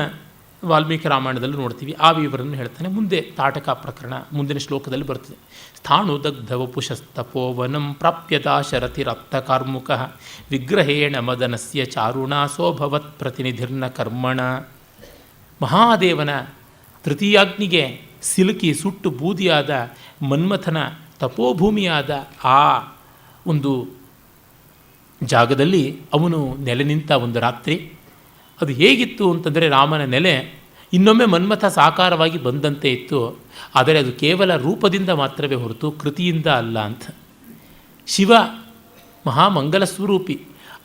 ವಾಲ್ಮೀಕಿ ರಾಮಾಯಣದಲ್ಲೂ ನೋಡ್ತೀವಿ. ಆ ವಿವರನ್ನು ಹೇಳ್ತಾನೆ. ಮುಂದೆ ತಾಟಕ ಪ್ರಕರಣ ಮುಂದಿನ ಶ್ಲೋಕದಲ್ಲಿ ಬರ್ತದೆ. ಸ್ಥಾಣು ದಗ್ಧವ ಪುಷಸ್ತಪೋವನಂ ಪ್ರಾಪ್ಯ ದಾಶರಥಿರತ್ತ ಕಾರ್ಮುಕ ವಿಗ್ರಹೇಣ ಮದನಸ್ಯ ಚಾರುಣಾಸೋಭವತ್ ಪ್ರತಿನಿಧಿರ್ನ ಕರ್ಮಣ. ಮಹಾದೇವನ ತೃತೀಯಾಗ್ನಿಗೆ ಸಿಲುಕಿ ಸುಟ್ಟು ಬೂದಿಯಾದ ಮನ್ಮಥನ ತಪೋಭೂಮಿಯಾದ ಆ ಒಂದು ಜಾಗದಲ್ಲಿ ಅವನು ನೆಲೆ ನಿಂತ ಒಂದು ರಾತ್ರಿ. ಅದು ಹೇಗಿತ್ತು ಅಂತಂದರೆ, ರಾಮನ ನೆಲೆ ಇನ್ನೊಮ್ಮೆ ಮನ್ಮಥ ಸಾಕಾರವಾಗಿ ಬಂದಂತೆ ಇತ್ತು. ಆದರೆ ಅದು ಕೇವಲ ರೂಪದಿಂದ ಮಾತ್ರವೇ ಹೊರತು ಕೃತಿಯಿಂದ ಅಲ್ಲ ಅಂತ. ಶಿವ ಮಹಾಮಂಗಲ ಸ್ವರೂಪಿ,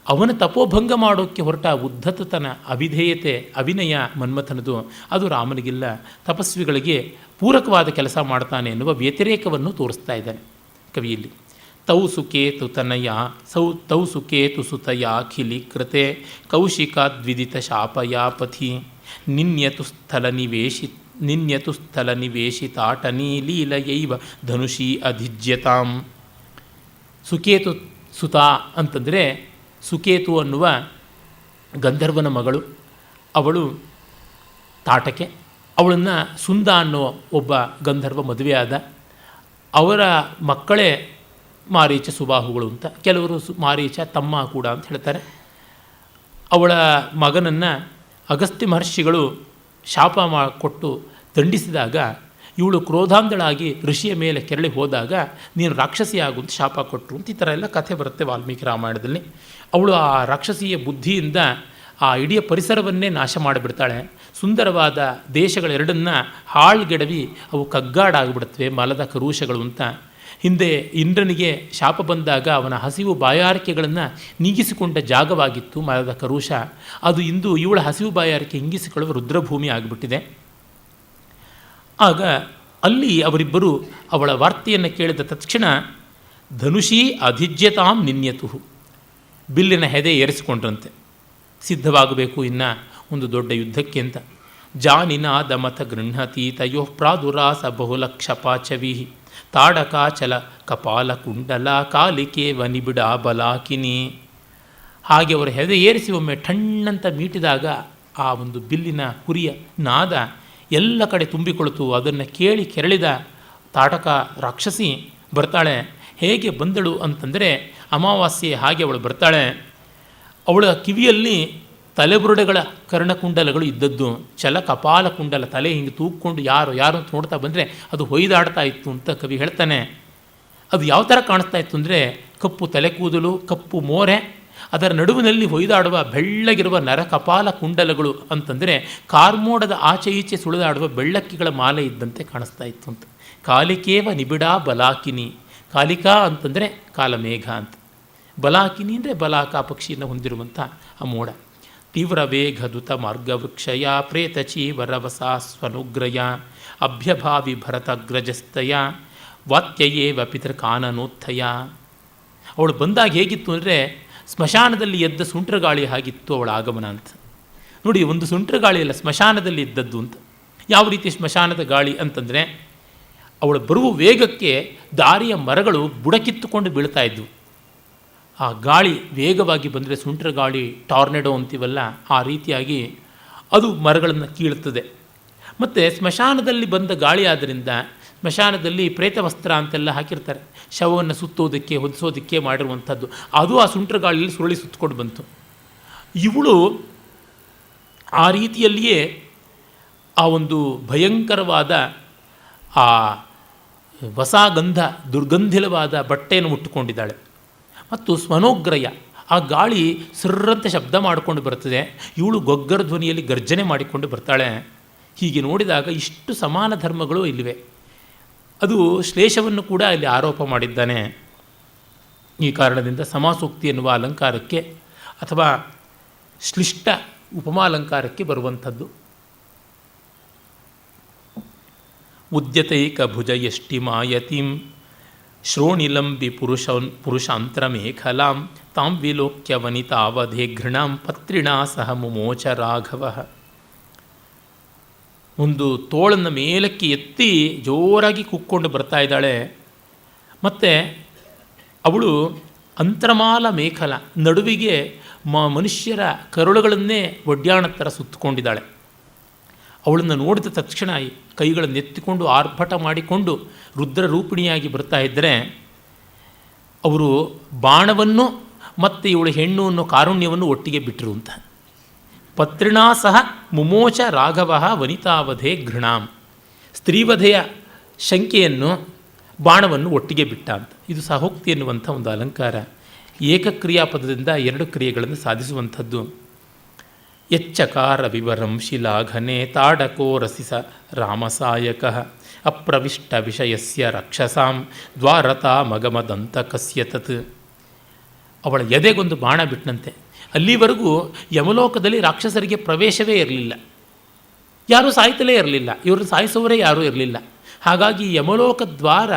ಅವನ ತಪೋಭಂಗ ಮಾಡೋಕ್ಕೆ ಹೊರಟ ಉದ್ಧತತನ ಅವಿಧೇಯತೆ, ಅವಿನಯ ಮನ್ಮಥನದು. ಅದು ರಾಮನಿಗಿಲ್ಲ. ತಪಸ್ವಿಗಳಿಗೆ ಪೂರಕವಾದ ಕೆಲಸ ಮಾಡ್ತಾನೆ ಎನ್ನುವ ವ್ಯತಿರೇಕವನ್ನು ತೋರಿಸ್ತಾ ಇದ್ದಾನೆ ಕವಿಯಲ್ಲಿ. ತೌ ಸುಕೇತು ತನಯ ತೌ ಸುಕೇತು ಸುತಯಾಖಿಲಿ ಕೃತೆ ಕೌಶಿಕಾದ್ವಿದಿತ ಶಾಪಯಾ ಪಥಿ ನಿನ್ಯತು ಸ್ಥಳ ನಿವೇಶಿತಾಟನೀ ಲೀಲಯೈವ ಧನುಷಿ ಅಧಿಜ್ಯತಾಂ. ಸುಕೇತು ಸುತ ಅಂತಂದರೆ, ಸುಕೇತು ಅನ್ನುವ ಗಂಧರ್ವನ ಮಗಳು, ಅವಳು ತಾಟಕೆ. ಅವಳನ್ನು ಸುಂದ ಅನ್ನೋ ಒಬ್ಬ ಗಂಧರ್ವ ಮದುವೆಯಾದ. ಅವರ ಮಕ್ಕಳೇ ಮಾರೀಚ ಸುಬಾಹುಗಳು ಅಂತ. ಕೆಲವರು ಮಾರೀಚ ತಮ್ಮ ಕೂಡ ಅಂತ ಹೇಳ್ತಾರೆ. ಅವಳ ಮಗನನ್ನು ಅಗಸ್ತ್ಯ ಮಹರ್ಷಿಗಳು ಶಾಪ ಕೊಟ್ಟು ದಂಡಿಸಿದಾಗ ಇವಳು ಕ್ರೋಧಾಂಧಳಾಗಿ ಋಷಿಯ ಮೇಲೆ ಕೆರಳಿ ಹೋದಾಗ ನೀನು ರಾಕ್ಷಸಿ ಆಗು ಅಂತ ಶಾಪ ಕೊಟ್ಟರು ಅಂತ ಈ ಥರ ಎಲ್ಲ ಕಥೆ ಬರುತ್ತೆ ವಾಲ್ಮೀಕಿ ರಾಮಾಯಣದಲ್ಲಿ. ಅವಳು ಆ ರಾಕ್ಷಸಿಯ ಬುದ್ಧಿಯಿಂದ ಆ ಇಡೀ ಪರಿಸರವನ್ನೇ ನಾಶ ಮಾಡಿಬಿಡ್ತಾಳೆ. ಸುಂದರವಾದ ದೇಶಗಳೆರಡನ್ನು ಹಾಳ್ಗೆಡವಿ ಅವು ಕಗ್ಗಾಡಾಗಿಬಿಡುತ್ತವೆ, ಮಲದ ಕರುಷಗಳು ಅಂತ. ಹಿಂದೆ ಇಂದ್ರನಿಗೆ ಶಾಪ ಬಂದಾಗ ಅವನ ಹಸಿವು ಬಾಯಾರಿಕೆಗಳನ್ನು ನೀಗಿಸಿಕೊಂಡ ಜಾಗವಾಗಿತ್ತು ಮರದ ಕರುಷ. ಅದು ಇಂದು ಇವಳ ಹಸಿವು ಬಾಯಾರಿಕೆ ಹಿಂಗಿಸಿಕೊಳ್ಳುವ ರುದ್ರಭೂಮಿ ಆಗಿಬಿಟ್ಟಿದೆ. ಆಗ ಅಲ್ಲಿ ಅವರಿಬ್ಬರು ಅವಳ ವಾರ್ತೆಯನ್ನು ಕೇಳಿದ ತಕ್ಷಣ ಧನುಷಿ ಅಧಿಜ್ಯತಾಂ ನಿನ್ಯತು, ಬಿಲ್ಲಿನ ಹೆದೆ ಏರಿಸಿಕೊಂಡ್ರಂತೆ, ಸಿದ್ಧವಾಗಬೇಕು ಇನ್ನು ಒಂದು ದೊಡ್ಡ ಯುದ್ಧಕ್ಕೆ ಅಂತ. ಜಾನಿನಾದ ಮತ ಗೃಹತಿ ತಯೋ ಪ್ರಾದುರಾಸ ಬಹುಲಕ್ಷಪಾಚವಿ ತಾಡಕಾಚಲ ಕಪಾಲ ಕುಂಡಲ ಕಾಲಿಕೆ ವನಿಬಿಡ ಬಲಾಕಿನಿ. ಹಾಗೆ ಅವರು ಹೆದೆ ಏರಿಸಿ ಒಮ್ಮೆ ಠಣ್ಣಂತ ಮೀಟಿದಾಗ ಆ ಒಂದು ಬಿಲ್ಲಿನ ಹುರಿಯ ನಾದ ಎಲ್ಲ ಕಡೆ ತುಂಬಿಕೊಳ್ತು. ಅದನ್ನು ಕೇಳಿ ಕೆರಳಿದ ತಾಟಕ ರಾಕ್ಷಸಿ ಬರ್ತಾಳೆ. ಹೇಗೆ ಬಂದಳು ಅಂತಂದರೆ ಅಮಾವಾಸ್ಯೆ ಹಾಗೆ ಅವಳು ಬರ್ತಾಳೆ. ಅವಳ ಕಿವಿಯಲ್ಲಿ ತಲೆಬುರುಡೆಗಳ ಕರ್ಣಕುಂಡಲಗಳು ಇದ್ದದ್ದು, ಚಲ ಕಪಾಲ ಕುಂಡಲ, ತಲೆ ಹಿಂಗೆ ತೂಕ್ಕೊಂಡು ಯಾರು ಅಂತ ನೋಡ್ತಾ ಬಂದರೆ ಅದು ಹೊಯ್ದಾಡ್ತಾ ಇತ್ತು ಅಂತ ಕವಿ ಹೇಳ್ತಾನೆ. ಅದು ಯಾವ ಥರ ಕಾಣಿಸ್ತಾ ಇತ್ತು ಅಂದರೆ ಕಪ್ಪು ತಲೆ ಕೂದಲು, ಕಪ್ಪು ಮೋರೆ, ಅದರ ನಡುವಿನಲ್ಲಿ ಹೊಯ್ದಾಡುವ ಬೆಳ್ಳಗಿರುವ ನರ ಕಪಾಲ ಕುಂಡಲಗಳು ಅಂತಂದರೆ ಕಾರ್ಮೋಡದ ಆಚೆ ಈಚೆ ಸುಳಿದಾಡುವ ಬೆಳ್ಳಕ್ಕಿಗಳ ಮಾಲೆ ಇದ್ದಂತೆ ಕಾಣಿಸ್ತಾ ಇತ್ತು ಅಂತ. ಕಾಲಿಕೇವ ನಿಬಿಡಾ ಬಲಾಕಿನಿ, ಕಾಲಿಕಾ ಅಂತಂದರೆ ಕಾಲಮೇಘ ಅಂತ, ಬಲಾಕಿನಿ ಅಂದರೆ ಬಲಾಕ ಪಕ್ಷಿಯನ್ನು ಹೊಂದಿರುವಂಥ ಆ ಮೋಡ. ತೀವ್ರ ವೇಗದುತ ಮಾರ್ಗವೃಕ್ಷಯ ಪ್ರೇತಚೀವರವಸ ಸ್ವನುಗ್ರಯ ಅಭ್ಯಭಾವಿ ಭರತಗ್ರಜಸ್ತಯ ವಾತ್ಯಯೇವ ಪಿತೃಕಾನನೋತ್ಥಯ. ಅವಳು ಬಂದಾಗ ಹೇಗಿತ್ತು ಅಂದರೆ ಸ್ಮಶಾನದಲ್ಲಿ ಎದ್ದ ಸುಂಟ್ರಗಾಳಿ ಹಾಗಿತ್ತು ಅವಳ ಆಗಮನ ಅಂತ. ನೋಡಿ, ಒಂದು ಸುಂಟ್ರಗಾಳಿ ಅಲ್ಲ, ಸ್ಮಶಾನದಲ್ಲಿ ಇದ್ದದ್ದು ಅಂತ. ಯಾವ ರೀತಿ ಸ್ಮಶಾನದ ಗಾಳಿ ಅಂತಂದರೆ ಅವಳು ಬರುವ ವೇಗಕ್ಕೆ ದಾರಿಯ ಮರಗಳು ಬುಡಕಿತ್ತುಕೊಂಡು ಬೀಳ್ತಾ ಇದ್ವು. ಆ ಗಾಳಿ ವೇಗವಾಗಿ ಬಂದರೆ ಸುಂಟ್ರಗಾಳಿ, ಟಾರ್ನೆಡೋ ಅಂತೀವಲ್ಲ, ಆ ರೀತಿಯಾಗಿ ಅದು ಮರಗಳನ್ನು ಕೀಳುತ್ತದೆ. ಮತ್ತು ಸ್ಮಶಾನದಲ್ಲಿ ಬಂದ ಗಾಳಿ ಆದ್ದರಿಂದ ಸ್ಮಶಾನದಲ್ಲಿ ಪ್ರೇತವಸ್ತ್ರ ಅಂತೆಲ್ಲ ಹಾಕಿರ್ತಾರೆ, ಶವವನ್ನು ಸುತ್ತೋದಕ್ಕೆ ಹೊದಿಸೋದಕ್ಕೆ ಮಾಡಿರುವಂಥದ್ದು, ಅದು ಆ ಸುಂಟ್ರಗಾಳಿಯಲ್ಲಿ ಸುರುಳಿ ಸುತ್ತಕೊಂಡು ಬಂತು. ಇವಳು ಆ ರೀತಿಯಲ್ಲಿಯೇ ಆ ಒಂದು ಭಯಂಕರವಾದ ಆ ವಸಾಗಂಧ ದುರ್ಗಂಧಿಲವಾದ ಬಟ್ಟೆಯನ್ನು ಮುಟ್ಟುಕೊಂಡಿದ್ದಾಳೆ. ಮತ್ತು ಸ್ವನೋಗ್ರಯ, ಆ ಗಾಳಿ ಸರ್ರಂತೆ ಶಬ್ದ ಮಾಡಿಕೊಂಡು ಬರ್ತದೆ, ಇವಳು ಗೊಗ್ಗರ ಧ್ವನಿಯಲ್ಲಿ ಗರ್ಜನೆ ಮಾಡಿಕೊಂಡು ಬರ್ತಾಳೆ. ಹೀಗೆ ನೋಡಿದಾಗ ಇಷ್ಟು ಸಮಾನ ಧರ್ಮಗಳು ಇಲ್ಲಿವೆ. ಅದು ಶ್ಲೇಷವನ್ನು ಕೂಡ ಇಲ್ಲಿ ಆರೋಪ ಮಾಡಿದ್ದಾನೆ. ಈ ಕಾರಣದಿಂದ ಸಮಾಸೂಕ್ತಿ ಎನ್ನುವ ಅಲಂಕಾರಕ್ಕೆ ಅಥವಾ ಶ್ಲಿಷ್ಟ ಉಪಮಾಲಂಕಾರಕ್ಕೆ ಬರುವಂಥದ್ದು. ಉದ್ಯತೈಕ ಭುಜ ಯಷ್ಟಿ ಮಾಯತಿಂ ಶ್ರೋಣಿಲಂಬಿ ಪುರುಷಾಂತರಮೇಖಲಾಂ ತಾಂ ವಿಲೋಕ್ಯ ವನಿತಾವಧೇ ಘೃಣಾಂ ಪತ್ರಿಣಾ ಸಹ ಮುಮೋಚ ರಾಘವ. ಒಂದು ತೋಳನ್ನು ಮೇಲಕ್ಕೆ ಎತ್ತಿ ಜೋರಾಗಿ ಕುಕ್ಕೊಂಡು ಬರ್ತಾ ಇದ್ದಾಳೆ. ಮತ್ತು ಅವಳು ಅಂತರಮಾಲ ಮೇಖಲ, ನಡುವಿಗೆ ಮನುಷ್ಯರ ಕರುಳುಗಳನ್ನೇ ಒಡ್ಯಾಣ ಥರ ಸುತ್ತಕೊಂಡಿದ್ದಾಳೆ. ಅವಳನ್ನು ನೋಡಿದ ತಕ್ಷಣ ಕೈಗಳನ್ನು ಎತ್ತಿಕೊಂಡು ಆರ್ಭಟ ಮಾಡಿಕೊಂಡು ರುದ್ರರೂಪಿಣಿಯಾಗಿ ಬರ್ತಾ ಇದ್ದರೆ ಅವರು ಬಾಣವನ್ನು ಮತ್ತು ಇವಳು ಹೆಣ್ಣು ಅನ್ನೋ ಕಾರುಣ್ಯವನ್ನು ಒಟ್ಟಿಗೆ ಬಿಟ್ಟರು ಅಂತ. ಪತ್ರಿಣಾ ಸಹ ಮುಮೋಚ ರಾಘವ ವನಿತಾವಧೆ ಘೃಣಾಂ, ಸ್ತ್ರೀವಧೆಯ ಶಂಕೆಯನ್ನು ಬಾಣವನ್ನು ಒಟ್ಟಿಗೆ ಬಿಟ್ಟ ಅಂತ. ಇದು ಸಹೋಕ್ತಿ ಎನ್ನುವಂಥ ಒಂದು ಅಲಂಕಾರ. ಏಕಕ್ರಿಯಾಪದದಿಂದ ಎರಡು ಕ್ರಿಯೆಗಳನ್ನು ಸಾಧಿಸುವಂಥದ್ದು. ಯಚ್ಚಕಾರ ವಿವರಂ ಶಿಲಾಘನೆ ತಾಡಕೋ ರಸಿಸ ರಾಮಸಾಯಕ ಅಪ್ರವಿಷ್ಟ ವಿಷಯಸ್ಯ ರಕ್ಷಸಾಂ ದ್ವಾರತಾ ಮಗಮದಂತಕಸ್ಯ ತತ್. ಅವಳ ಎದೆಗೊಂದು ಬಾಣ ಬಿಟ್ಟನಂತೆ. ಅಲ್ಲಿವರೆಗೂ ಯಮಲೋಕದಲ್ಲಿ ರಾಕ್ಷಸರಿಗೆ ಪ್ರವೇಶವೇ ಇರಲಿಲ್ಲ, ಯಾರೂ ಸಾಯ್ತಲೇ ಇರಲಿಲ್ಲ, ಇವರು ಸಾಯಿಸುವವರೇ ಯಾರೂ ಇರಲಿಲ್ಲ. ಹಾಗಾಗಿ ಯಮಲೋಕ ದ್ವಾರ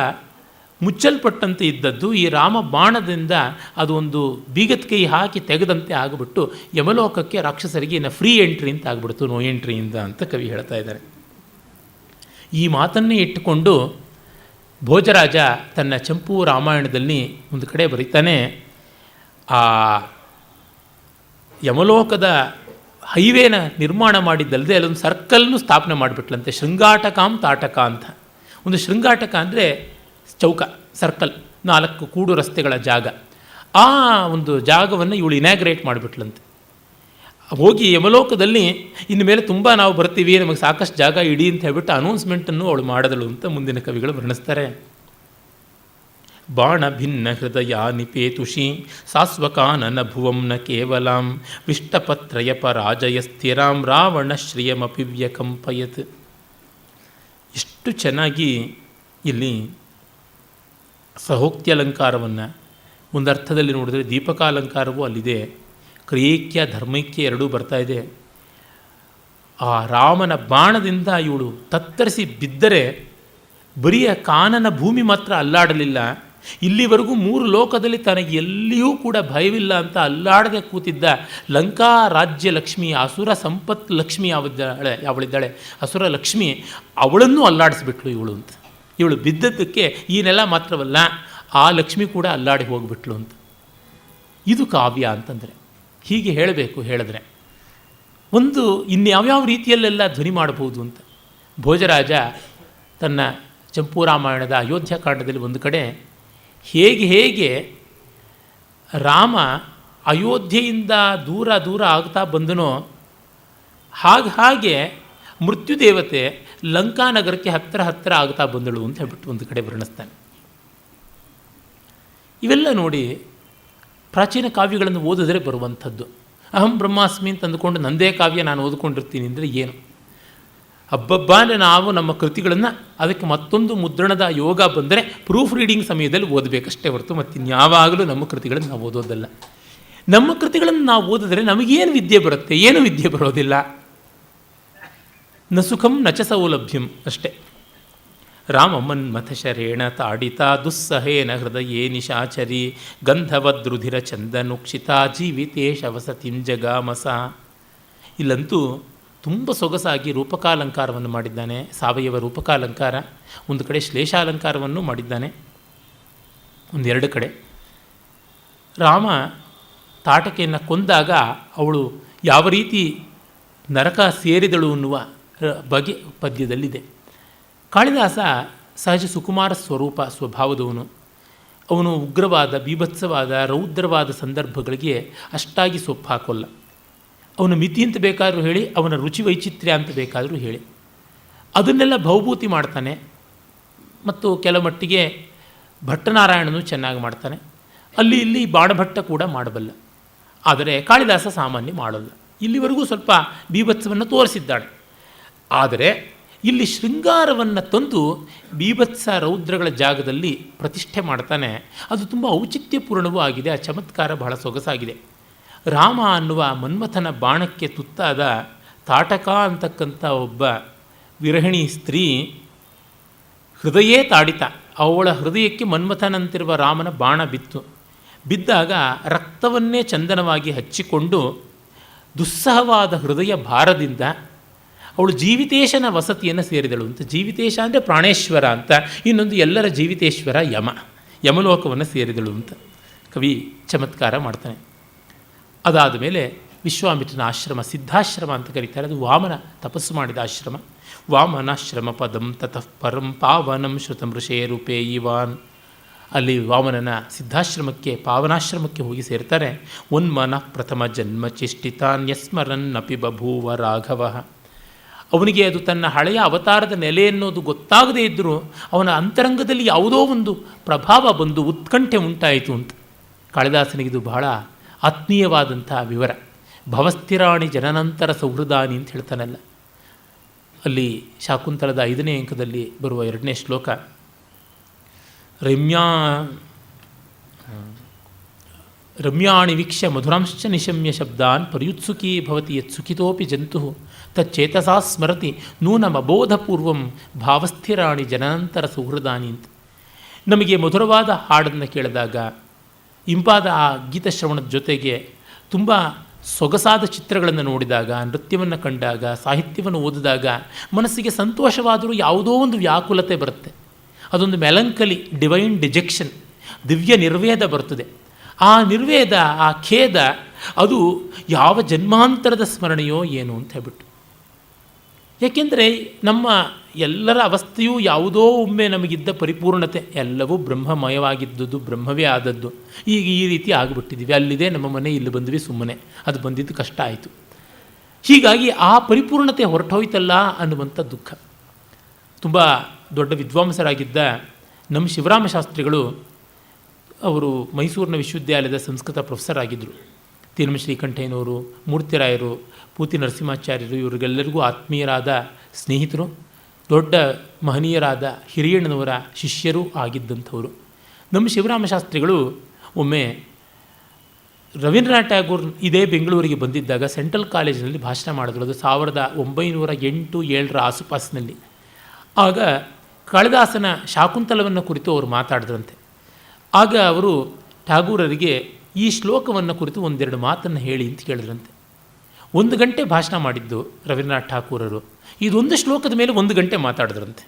ಮುಚ್ಚಲ್ಪಟ್ಟಂತೆ ಇದ್ದದ್ದು ಈ ರಾಮ ಬಾಣದಿಂದ ಅದು ಒಂದು ಬೀಗದ ಕೈ ಹಾಕಿ ತೆಗೆದಂತೆ ಆಗಿಬಿಟ್ಟು ಯಮಲೋಕಕ್ಕೆ ರಾಕ್ಷಸರಿಗೆ ಇನ್ನು ಫ್ರೀ ಎಂಟ್ರಿ ಅಂತ ಆಗಿಬಿಡ್ತು, ನೋ ಎಂಟ್ರಿಯಿಂದ ಅಂತ ಕವಿ ಹೇಳ್ತಾ ಇದ್ದಾರೆ. ಈ ಮಾತನ್ನೇ ಇಟ್ಟುಕೊಂಡು ಭೋಜರಾಜ ತನ್ನ ಚಂಪೂ ರಾಮಾಯಣದಲ್ಲಿ ಒಂದು ಕಡೆ ಬರೀತಾನೆ, ಆ ಯಮಲೋಕದ ಹೈವೇನ ನಿರ್ಮಾಣ ಮಾಡಿದ್ದಲ್ಲದೆ ಅಲ್ಲೊಂದು ಸರ್ಕಲ್ನು ಸ್ಥಾಪನೆ ಮಾಡಿಬಿಟ್ಲಂತೆ. ಶೃಂಗಾಟಕಾಂ ತಾಟಕ ಅಂತ. ಒಂದು ಶೃಂಗಾಟಕ ಅಂದರೆ ಚೌಕ, ಸರ್ಕಲ್, 4 ಕೂಡು ರಸ್ತೆಗಳ ಜಾಗ. ಆ ಒಂದು ಜಾಗವನ್ನು ಇವಳು ಇನಾಗ್ರೇಟ್ ಮಾಡಿಬಿಟ್ಲಂತೆ. ಹೋಗಿ ಯಮಲೋಕದಲ್ಲಿ ಇನ್ನು ಮೇಲೆ ತುಂಬ ನಾವು ಬರ್ತೀವಿ, ನಮಗೆ ಸಾಕಷ್ಟು ಜಾಗ ಇಡಿ ಅಂತ ಹೇಳ್ಬಿಟ್ಟು ಅನೌನ್ಸ್ಮೆಂಟನ್ನು ಅವಳು ಮಾಡಿದಳು ಅಂತ ಮುಂದಿನ ಕವಿಗಳು ವರ್ಣಿಸ್ತಾರೆ. ಬಾಣ ಭಿನ್ನ ಹೃದಯ ನಿಪೇತುಷಿ ಸಾಸ್ವಕಾನನ ಭುವಂ ನ ಕೇವಲಾಂ ವಿಷ್ಟಪತ್ರಯ ಪರಾಜಯ ಸ್ಥಿರಾಂ ರಾವಣ ಶ್ರಿಯಮಪಿ ವ್ಯಕಂಪಯತ್. ಎಷ್ಟು ಚೆನ್ನಾಗಿ ಇಲ್ಲಿ ಸಹೋಕ್ತಿ ಅಲಂಕಾರವನ್ನು ಒಂದರ್ಥದಲ್ಲಿ ನೋಡಿದರೆ ದೀಪಕಾಲಂಕಾರವೂ ಅಲ್ಲಿದೆ. ಕ್ರಿಯೈಕ್ಯ ಧರ್ಮೈಕ್ಯ ಎರಡೂ ಬರ್ತಾ ಇದೆ. ಆ ರಾಮನ ಬಾಣದಿಂದ ಇವಳು ತತ್ತರಿಸಿ ಬಿದ್ದರೆ ಬರಿಯ ಕಾನನ ಭೂಮಿ ಮಾತ್ರ ಅಲ್ಲಾಡಲಿಲ್ಲ. ಇಲ್ಲಿವರೆಗೂ 3 ಲೋಕದಲ್ಲಿ ತನಗೆ ಎಲ್ಲಿಯೂ ಕೂಡ ಭಯವಿಲ್ಲ ಅಂತ ಅಲ್ಲಾಡದೆ ಕೂತಿದ್ದ ಲಂಕಾ ರಾಜ್ಯ ಲಕ್ಷ್ಮಿ, ಅಸುರ ಸಂಪತ್ ಲಕ್ಷ್ಮಿ ಯಾವಳಿದ್ದಾಳೆ ಅಸುರ ಲಕ್ಷ್ಮಿ, ಅವಳನ್ನು ಅಲ್ಲಾಡಿಸ್ಬಿಟ್ಲು ಇವಳು ಅಂತ. ಇವಳು ಬಿದ್ದದ್ದಕ್ಕೆ ಈ ನೆಲ ಮಾತ್ರವಲ್ಲ, ಆ ಲಕ್ಷ್ಮಿ ಕೂಡ ಅಲ್ಲಾಡಿ ಹೋಗಿಬಿಟ್ಲು ಅಂತ. ಇದು ಕಾವ್ಯ ಅಂತಂದರೆ ಹೀಗೆ ಹೇಳಬೇಕು. ಹೇಳಿದ್ರೆ ಒಂದು ಇನ್ಯಾವ್ಯಾವ ರೀತಿಯಲ್ಲೆಲ್ಲ ಧ್ವನಿ ಮಾಡಬಹುದು ಅಂತ. ಭೋಜರಾಜ ತನ್ನ ಚಂಪೂರಾಮಾಯಣದ ಅಯೋಧ್ಯಕಾಂಡದಲ್ಲಿ ಒಂದು ಕಡೆ ಹೇಗೆ ರಾಮ ಅಯೋಧ್ಯೆಯಿಂದ ದೂರ ದೂರ ಆಗ್ತಾ ಬಂದನೋ ಹಾಗೆ ಮೃತ್ಯುದೇವತೆ ಲಂಕಾನಗರಕ್ಕೆ ಹತ್ತಿರ ಆಗ್ತಾ ಬಂದಳು ಅಂತ ಹೇಳ್ಬಿಟ್ಟು ಒಂದು ಕಡೆ ವರ್ಣಿಸ್ತಾನೆ. ಇವೆಲ್ಲ ನೋಡಿ ಪ್ರಾಚೀನ ಕಾವ್ಯಗಳನ್ನು ಓದಿದ್ರೆ ಬರುವಂಥದ್ದು. ಅಹಂ ಬ್ರಹ್ಮಾಸ್ಮಿ ಅಂತ ಅಂದುಕೊಂಡು ನಂದೇ ಕಾವ್ಯ ನಾನು ಓದ್ಕೊಂಡಿರ್ತೀನಿ ಅಂದರೆ ಏನು? ಹಬ್ಬಬ್ಬ ನಾವು ನಮ್ಮ ಕೃತಿಗಳನ್ನು ಅದಕ್ಕೆ ಮತ್ತೊಂದು ಮುದ್ರಣದ ಯೋಗ ಬಂದರೆ ಪ್ರೂಫ್ ರೀಡಿಂಗ್ ಸಮಯದಲ್ಲಿ ಓದಬೇಕಷ್ಟೇ ಹೊರತು ಮತ್ತಿನ್ಯಾವಾಗಲೂ ನಮ್ಮ ಕೃತಿಗಳನ್ನು ನಾವು ಓದೋದಲ್ಲ. ನಮ್ಮ ಕೃತಿಗಳನ್ನು ನಾವು ಓದಿದ್ರೆ ನಮಗೇನು ವಿದ್ಯೆ ಬರುತ್ತೆ? ಏನು ವಿದ್ಯೆ ಬರೋದಿಲ್ಲ. ನ ಸುಖಂ ನಚ ಸೌಲಭ್ಯಂ ಅಷ್ಟೇ. ರಾಮಮನ್ಮಥಶರೇಣ ತಾಡಿತ ದುಸ್ಸಹೇನ ಹೃದಯೇ ನಿಶಾಚರಿ ಗಂಧವದ್ರುಧಿರ ಚಂದನುಕ್ಷಿತ ಜೀವಿತೇಶ ವಸತಿಂ ಜಗಾಮಸ. ಇಲ್ಲಂತೂ ತುಂಬ ಸೊಗಸಾಗಿ ರೂಪಕಾಲಂಕಾರವನ್ನು ಮಾಡಿದ್ದಾನೆ. ಸಾವಯವ ರೂಪಕಾಲಂಕಾರ. ಒಂದು ಕಡೆ ಶ್ಲೇಷಾಲಂಕಾರವನ್ನು ಮಾಡಿದ್ದಾನೆ. ಒಂದೆರಡು ಕಡೆ ರಾಮ ತಾಟಕೆಯನ್ನು ಕೊಂದಾಗ ಅವಳು ಯಾವ ರೀತಿ ನರಕ ಸೇರಿದಳು ಅನ್ನುವ ಬಗೆ ಪದ್ಯದಲ್ಲಿದೆ. ಕಾಳಿದಾಸ ಸಹಜ ಸುಕುಮಾರ ಸ್ವಭಾವದವನು. ಅವನು ಉಗ್ರವಾದ, ಬೀಭತ್ಸವಾದ, ರೌದ್ರವಾದ ಸಂದರ್ಭಗಳಿಗೆ ಅಷ್ಟಾಗಿ ಸೊಪ್ಪು ಹಾಕೋಲ್ಲ. ಅವನ ಮಿತಿ ಅಂತ ಬೇಕಾದರೂ ಹೇಳಿ, ಅವನ ರುಚಿ ವೈಚಿತ್ರ್ಯ ಅಂತ ಬೇಕಾದರೂ ಹೇಳಿ, ಅದನ್ನೆಲ್ಲ ಭವಭೂತಿ ಮಾಡ್ತಾನೆ. ಮತ್ತು ಕೆಲ ಮಟ್ಟಿಗೆ ಭಟ್ಟನಾರಾಯಣನು ಚೆನ್ನಾಗಿ ಮಾಡ್ತಾನೆ. ಅಲ್ಲಿ ಇಲ್ಲಿ ಬಾಣಭಟ್ಟ ಕೂಡ ಮಾಡಬಲ್ಲ. ಆದರೆ ಕಾಳಿದಾಸ ಸಾಮಾನ್ಯ ಮಾಡೋಲ್ಲ. ಇಲ್ಲಿವರೆಗೂ ಸ್ವಲ್ಪ ಬೀಭತ್ಸವನ್ನು ತೋರಿಸಿದ್ದಾಳೆ. ಆದರೆ ಇಲ್ಲಿ ಶೃಂಗಾರವನ್ನು ತಂದು ಬೀಭತ್ಸ ರೌದ್ರಗಳ ಜಾಗದಲ್ಲಿ ಪ್ರತಿಷ್ಠೆ ಮಾಡ್ತಾನೆ. ಅದು ತುಂಬ ಔಚಿತ್ಯಪೂರ್ಣವೂ ಆಗಿದೆ. ಆ ಚಮತ್ಕಾರ ಬಹಳ ಸೊಗಸಾಗಿದೆ. ರಾಮ ಅನ್ನುವ ಮನ್ಮಥನ ಬಾಣಕ್ಕೆ ತುತ್ತಾದ ತಾಟಕ ಅಂತಕ್ಕಂಥ ಒಬ್ಬ ವಿರಹಿಣಿ ಸ್ತ್ರೀ ಹೃದಯೇ ತಾಡಿತ. ಅವಳ ಹೃದಯಕ್ಕೆ ಮನ್ಮಥನಂತಿರುವ ರಾಮನ ಬಾಣ ಬಿದ್ದಾಗ ರಕ್ತವನ್ನೇ ಚಂದನವಾಗಿ ಹಚ್ಚಿಕೊಂಡು ದುಸ್ಸಹವಾದ ಹೃದಯ ಭಾರದಿಂದ ಅವಳು ಜೀವಿತೇಶನ ವಸತಿಯನ್ನು ಸೇರಿದಳು ಅಂತ. ಜೀವಿತೇಶ ಅಂದರೆ ಪ್ರಾಣೇಶ್ವರ ಅಂತ, ಇನ್ನೊಂದು ಎಲ್ಲರ ಜೀವಿತೇಶ್ವರ ಯಮಲೋಕವನ್ನು ಸೇರಿದಳು ಅಂತ ಕವಿ ಚಮತ್ಕಾರ ಮಾಡ್ತಾನೆ. ಅದಾದ ಮೇಲೆ ವಿಶ್ವಾಮಿತ್ರನ ಆಶ್ರಮ, ಸಿದ್ಧಾಶ್ರಮ ಅಂತ ಕರೀತಾರೆ. ಅದು ವಾಮನ ತಪಸ್ಸು ಮಾಡಿದ ಆಶ್ರಮ. ವಾಮನಾಶ್ರಮ ಪದಂ ತತಃ ಪರಂ ಪಾವನಂ ಶ್ರುತಂ ಋಷೇರೂಪೇ ಇವಾನ್. ಅಲ್ಲಿ ವಾಮನನ ಸಿದ್ಧಾಶ್ರಮಕ್ಕೆ, ಪಾವನಾಶ್ರಮಕ್ಕೆ ಹೋಗಿ ಸೇರ್ತಾರೆ. ಉನ್ಮನಃ ಪ್ರಥಮ ಜನ್ಮ ಚಿಷ್ಟಿತಾನ್ಯಸ್ಮರನ್ನಪಿ ಬಭೂವ ರಾಘವ. ಅವನಿಗೆ ಅದು ತನ್ನ ಹಳೆಯ ಅವತಾರದ ನೆಲೆ ಎನ್ನುವುದು ಗೊತ್ತಾಗದೇ ಇದ್ದರೂ ಅವನ ಅಂತರಂಗದಲ್ಲಿ ಯಾವುದೋ ಒಂದು ಪ್ರಭಾವ ಬಂದು ಉತ್ಕಂಠೆ ಉಂಟಾಯಿತು ಅಂತ. ಕಾಳಿದಾಸನಿಗಿದು ಬಹಳ ಆತ್ಮೀಯವಾದಂಥ ವಿವರ. ಭವಸ್ಥಿರಾಣಿ ಜನನಂತರ ಸೌಹೃದಾನಿ ಅಂತ ಹೇಳ್ತಾನಲ್ಲ, ಅಲ್ಲಿ ಶಾಕುಂತಲದ 5ನೇ ಅಂಕದಲ್ಲಿ ಬರುವ 2ನೇ ಶ್ಲೋಕ, ರಮ್ಯಾಣಿ ವೀಕ್ಷ್ಯ ಮಧುರಾಂಶ್ಚ ನಿಶಮ್ಯ ಶಬ್ದಾನ್ ಪರ್ಯುತ್ಸುಕೀ ಭವತಿ ಯತ್ಸುಖಿತೋಪಿ ಜಂತು ತಚ್ಚೇತಸಾ ಸ್ಮರತಿ ನೂನಮಬೋಧಪೂರ್ವಂ ಭಾವಸ್ಥಿರಾಣಿ ಜನನಂತರ ಸೌಹೃದಾನಿ ಅಂತ. ನಮಗೆ ಮಧುರವಾದ ಹಾಡನ್ನು ಕೇಳಿದಾಗ, ಇಂಪಾದ ಆ ಗೀತಶ್ರವಣದ ಜೊತೆಗೆ ತುಂಬ ಸೊಗಸಾದ ಚಿತ್ರಗಳನ್ನು ನೋಡಿದಾಗ, ನೃತ್ಯವನ್ನು ಕಂಡಾಗ, ಸಾಹಿತ್ಯವನ್ನು ಓದಿದಾಗ ಮನಸ್ಸಿಗೆ ಸಂತೋಷವಾದರೂ ಯಾವುದೋ ಒಂದು ವ್ಯಾಕುಲತೆ ಬರುತ್ತೆ. ಅದೊಂದು ಮೆಲಂಕಲಿ, ಡಿವೈನ್ ಡಿಜೆಕ್ಷನ್, ದಿವ್ಯ ನಿರ್ವೇದ ಬರ್ತದೆ. ಆ ನಿರ್ವೇದ, ಆ ಖೇದ, ಅದು ಯಾವ ಜನ್ಮಾಂತರದ ಸ್ಮರಣೆಯೋ ಏನು ಅಂತ ಹೇಳ್ಬಿಟ್ಟು. ಏಕೆಂದರೆ ನಮ್ಮ ಎಲ್ಲರ ಅವಸ್ಥೆಯೂ ಯಾವುದೋ ಒಮ್ಮೆ ನಮಗಿದ್ದ ಪರಿಪೂರ್ಣತೆ, ಎಲ್ಲವೂ ಬ್ರಹ್ಮಮಯವಾಗಿದ್ದುದು, ಬ್ರಹ್ಮವೇ ಆದದ್ದು. ಈಗ ಈ ರೀತಿ ಆಗಿಬಿಟ್ಟಿದ್ದೀವಿ. ಅಲ್ಲಿದೆ ನಮ್ಮ ಮನೆ, ಇಲ್ಲಿ ಬಂದ್ವಿ ಸುಮ್ಮನೆ, ಅದು ಬಂದಿದ್ದು ಕಷ್ಟ ಆಯಿತು. ಹೀಗಾಗಿ ಆ ಪರಿಪೂರ್ಣತೆ ಹೊರಟೋಯ್ತಲ್ಲ ಅನ್ನುವಂಥ ದುಃಖ. ತುಂಬ ದೊಡ್ಡ ವಿದ್ವಾಂಸರಾಗಿದ್ದ ನಮ್ಮ ಶಿವರಾಮ ಶಾಸ್ತ್ರಿಗಳು, ಅವರು ಮೈಸೂರಿನ ವಿಶ್ವವಿದ್ಯಾಲಯದ ಸಂಸ್ಕೃತ ಪ್ರೊಫೆಸರ್ ಆಗಿದ್ದರು. ತೀರ್ಮ ಶ್ರೀಕಂಠಯ್ಯನವರು, ಮೂರ್ತಿರಾಯರು, ಪೂತಿ ನರಸಿಂಹಾಚಾರ್ಯರು ಇವರಿಗೆಲ್ಲರಿಗೂ ಆತ್ಮೀಯರಾದ ಸ್ನೇಹಿತರು, ದೊಡ್ಡ ಮಹನೀಯರಾದ ಹಿರಿಯಣ್ಣನವರ ಶಿಷ್ಯರೂ ಆಗಿದ್ದಂಥವರು. ನಮ್ಮ ಶಿವರಾಮ ಶಾಸ್ತ್ರಿಗಳು ಒಮ್ಮೆ ರವೀಂದ್ರನಾಥ್ ಟ್ಯಾಗೋರ್ ಇದೇ ಬೆಂಗಳೂರಿಗೆ ಬಂದಿದ್ದಾಗ ಸೆಂಟ್ರಲ್ ಕಾಲೇಜಿನಲ್ಲಿ ಭಾಷಣ ಮಾಡಿದ್ರು. ಅದು 1908-7 ಆಸುಪಾಸಿನಲ್ಲಿ. ಆಗ ಕಾಳಿದಾಸನ ಶಾಕುಂತಲವನ್ನು ಕುರಿತು ಅವರು ಮಾತಾಡಿದ್ರಂತೆ. ಆಗ ಅವರು ಟ್ಯಾಗೂರರಿಗೆ ಈ ಶ್ಲೋಕವನ್ನು ಕುರಿತು ಒಂದೆರಡು ಮಾತನ್ನು ಹೇಳಿ ಅಂತ ಕೇಳಿದ್ರಂತೆ. 1 ಗಂಟೆ ಭಾಷಣ ಮಾಡಿದ್ದು ರವೀಂದ್ರನಾಥ್ ಠಾಕೂರರು, ಇದೊಂದು ಶ್ಲೋಕದ ಮೇಲೆ 1 ಗಂಟೆ ಮಾತಾಡಿದ್ರಂತೆ.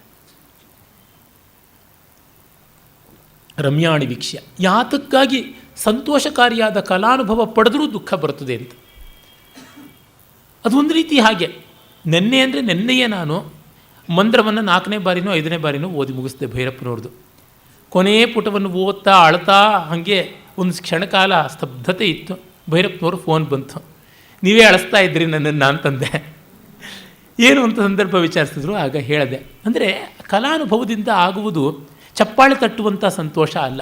ರಮ್ಯಾಣಿ ವೀಕ್ಷ್ಯ, ಯಾತಕ್ಕಾಗಿ ಸಂತೋಷಕಾರಿಯಾದ ಕಲಾನುಭವ ಪಡೆದರೂ ದುಃಖ ಬರುತ್ತದೆ ಅಂತ. ಅದು ಒಂದು ರೀತಿ ಹಾಗೆ. ನೆನ್ನೆ ಅಂದರೆ ನೆನ್ನೆಯೇ ನಾನು ಮಂತ್ರವನ್ನು 4ನೇ ಬಾರಿನೋ 5ನೇ ಬಾರಿನೋ ಓದಿ ಮುಗಿಸಿದೆ ಭೈರಪ್ಪನವ್ರದ್ದು. ಕೊನೆಯ ಪುಟವನ್ನು ಓದ್ತಾ ಅಳ್ತಾ ಹಾಗೆ ಒಂದು ಕ್ಷಣಕಾಲ ಸ್ತಬ್ಧತೆ ಇತ್ತು. ಭೈರಪ್ಪನವರು ಫೋನ್ ಬಂತು, ನೀವೇ ಅಳಿಸ್ತಾ ಇದ್ರಿ ನನ್ನನ್ನು ಅಂತಂದೆ. ಏನು ಅಂತ ಸಂದರ್ಭ ವಿಚಾರಿಸಿದ್ರು. ಆಗ ಹೇಳಿದೆ, ಅಂದರೆ ಕಲಾನುಭವದಿಂದ ಆಗುವುದು ಚಪ್ಪಾಳೆ ತಟ್ಟುವಂಥ ಸಂತೋಷ ಅಲ್ಲ.